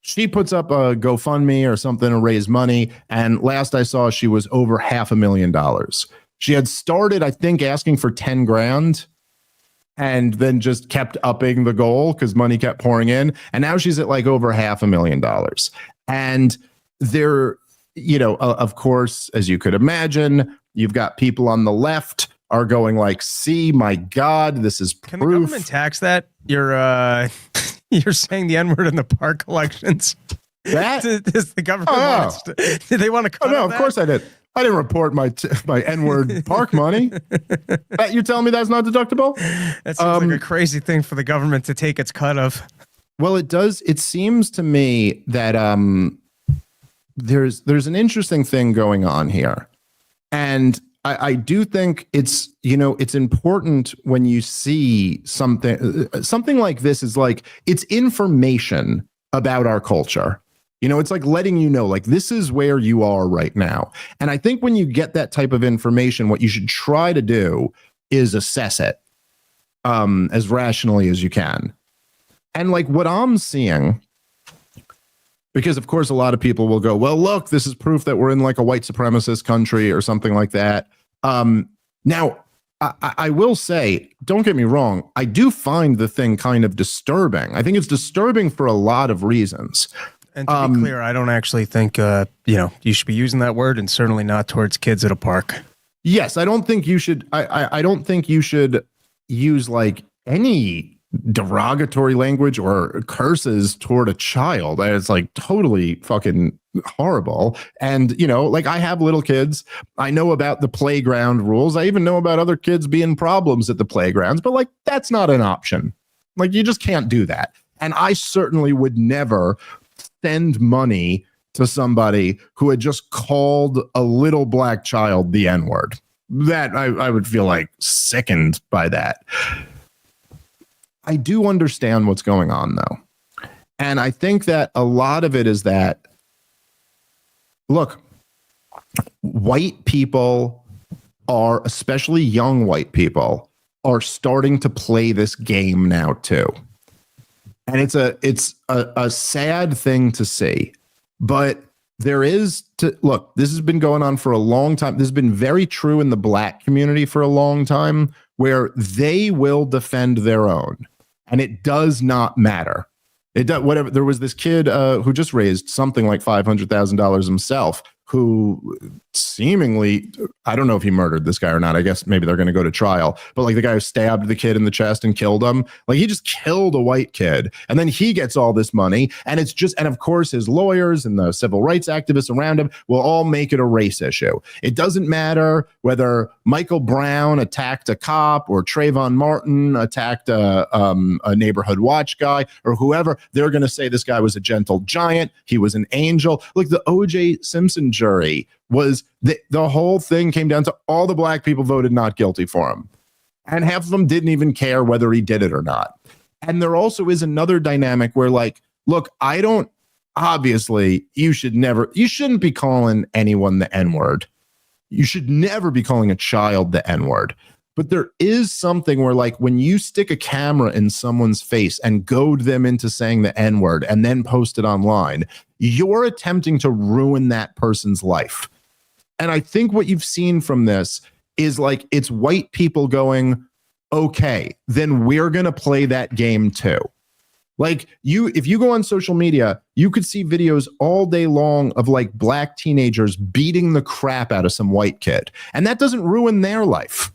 She puts up a GoFundMe or something to raise money. And last I saw, she was over $500,000. She had started, I think, asking for 10 grand. And then just kept upping the goal because money kept pouring in. And now she's at like over $500,000. And there, you know, of course, as you could imagine, you've got people on the left are going like, see, my God, this is proof. Can the government tax that? You're saying the N-word in the park collections? That? Does the government do they want to cut no, of course I did. I didn't report my N-word park money. You're telling me that's not deductible? That seems like a crazy thing for the government to take its cut of. Well, it does. It seems to me that there's an interesting thing going on here. And I do think it's, you know, it's important when you see something like this is like, it's information about our culture. You know, it's like letting you know, like, this is where you are right now. And I think when you get that type of information, what you should try to do is assess it as rationally as you can. And like what I'm seeing, because of course a lot of people will go, well, look, this is proof that we're in like a white supremacist country or something like that. Now, I will say, don't get me wrong, I do find the thing kind of disturbing. I think it's disturbing for a lot of reasons. And to be clear, I don't actually think you should be using that word, and certainly not towards kids at a park. Yes, I don't think you should. I don't think you should use like any derogatory language or curses toward a child. It's like totally fucking horrible. And like, I have little kids. I know about the playground rules. I even know about other kids being problems at the playgrounds, but like, that's not an option. Like, you just can't do that. And I certainly would never send money to somebody who had just called a little black child the N-word. That I would feel like sickened by that. I do understand what's going on, though. And I think that a lot of it is that, look, white people are, especially young white people, are starting to play this game now, too. And it's a sad thing to see. But there is look, this has been going on for a long time. This has been very true in the black community for a long time, where they will defend their own. And it does not matter. It does whatever. There was this kid who just raised something like $500,000 himself, who seemingly, I don't know if he murdered this guy or not. I guess maybe they're going to go to trial. But like the guy who stabbed the kid in the chest and killed him, like he just killed a white kid. And then he gets all this money. And it's just, and of course, his lawyers and the civil rights activists around him will all make it a race issue. It doesn't matter whether Michael Brown attacked a cop or Trayvon Martin attacked a neighborhood watch guy or whoever. They're going to say this guy was a gentle giant. He was an angel. Look, the O.J. Simpson jury was the whole thing came down to all the black people voted not guilty for him. And half of them didn't even care whether he did it or not. And there also is another dynamic where, like, look, obviously you shouldn't be calling anyone the N-word. You should never be calling a child the N-word. But there is something where, like, when you stick a camera in someone's face and goad them into saying the N-word and then post it online, you're attempting to ruin that person's life. And I think what you've seen from this is, like, it's white people going, okay, then we're going to play that game too. Like, if you go on social media, you could see videos all day long of like black teenagers beating the crap out of some white kid. And that doesn't ruin their life.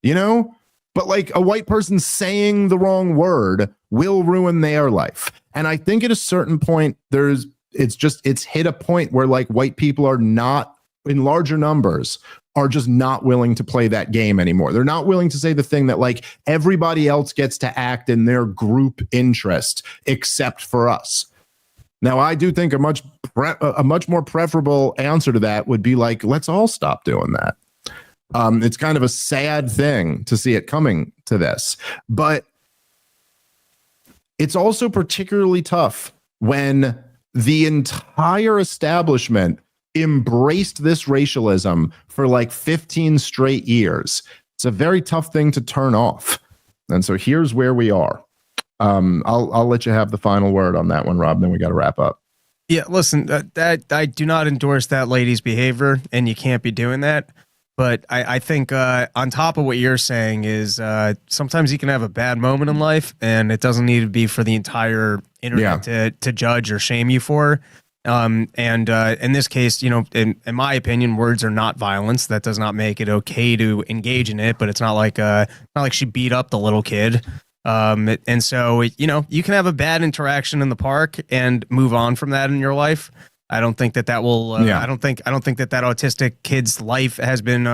But like a white person saying the wrong word will ruin their life. And I think at a certain point, it's hit a point where, like, white people are not, in larger numbers, are just not willing to play that game anymore. They're not willing to say the thing that, like, everybody else gets to act in their group interest except for us. Now, I do think a much more preferable answer to that would be like, let's all stop doing that. It's kind of a sad thing to see it coming to this, but it's also particularly tough when the entire establishment embraced this racialism for like 15 straight years. It's a very tough thing to turn off. And so here's where we are. I'll let you have the final word on that one, Rob, then we got to wrap up. Yeah, listen, that I do not endorse that lady's behavior, and you can't be doing that. But I think on top of what you're saying is sometimes you can have a bad moment in life, and it doesn't need to be for the entire internet to judge or shame you for. And in this case, in my opinion, words are not violence. That does not make it okay to engage in it. But it's not like she beat up the little kid. And so you can have a bad interaction in the park and move on from that in your life. I don't think that will. I don't think that autistic kid's life has been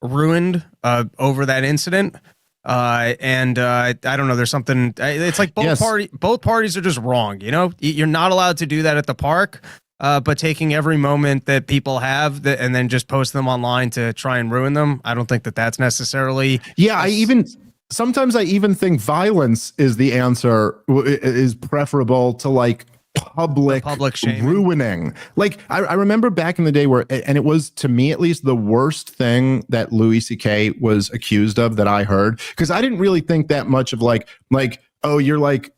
ruined over that incident. And I don't know. There's something. It's like both parties are just wrong. You're not allowed to do that at the park. But taking every moment that people have and then just post them online to try and ruin them, I don't think that that's necessarily. Yeah, sometimes I even think violence is the answer, is preferable to like public ruining. Like I remember back in the day and it was, to me at least, the worst thing that Louis C.K. was accused of that I heard, because I didn't really think that much of like, oh, you're like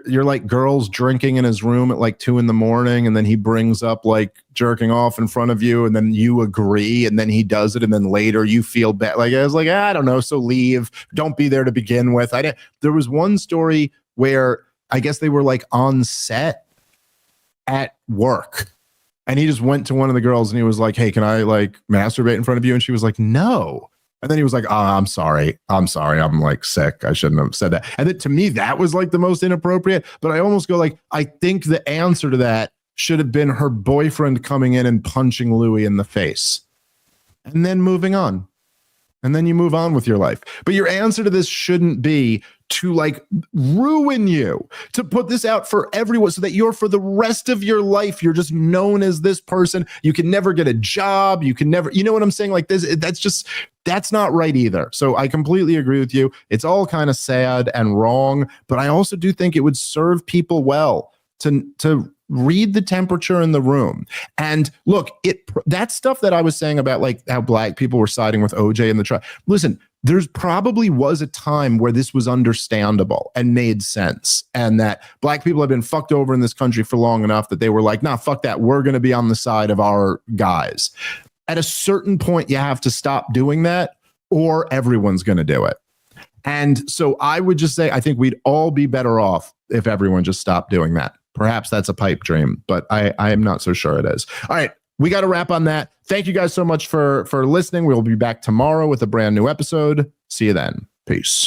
you're like girls drinking in his room at like 2 a.m, and then he brings up like jerking off in front of you, and then you agree, and then he does it, and then later you feel bad. Like I was like, I don't know, so leave. Don't be there to begin with. There was one story where I guess they were like on set at work, and he just went to one of the girls and he was like, hey, can I like masturbate in front of you? And she was like, no. And then he was like, oh, I'm sorry. I'm like sick. I shouldn't have said that. And then to me, that was like the most inappropriate. But I almost go like, I think the answer to that should have been her boyfriend coming in and punching Louis in the face and then moving on. And then you move on with your life. But your answer to this shouldn't be to like ruin you, to put this out for everyone so that you're for the rest of your life, you're just known as this person. You can never get a job. You can never, you know what I'm saying? Like this, that's not right either. So I completely agree with you. It's all kind of sad and wrong, but I also do think it would serve people well to read the temperature in the room. And look, that stuff that I was saying about like how black people were siding with OJ in the trial. Listen, there's probably was a time where this was understandable and made sense, and that black people have been fucked over in this country for long enough that they were like, nah, fuck that. We're going to be on the side of our guys. At a certain point, you have to stop doing that, or everyone's going to do it. And so I would just say, I think we'd all be better off if everyone just stopped doing that. Perhaps that's a pipe dream, but I am not so sure it is. All right, we got to wrap on that. Thank you guys so much for listening. We'll be back tomorrow with a brand new episode. See you then. Peace.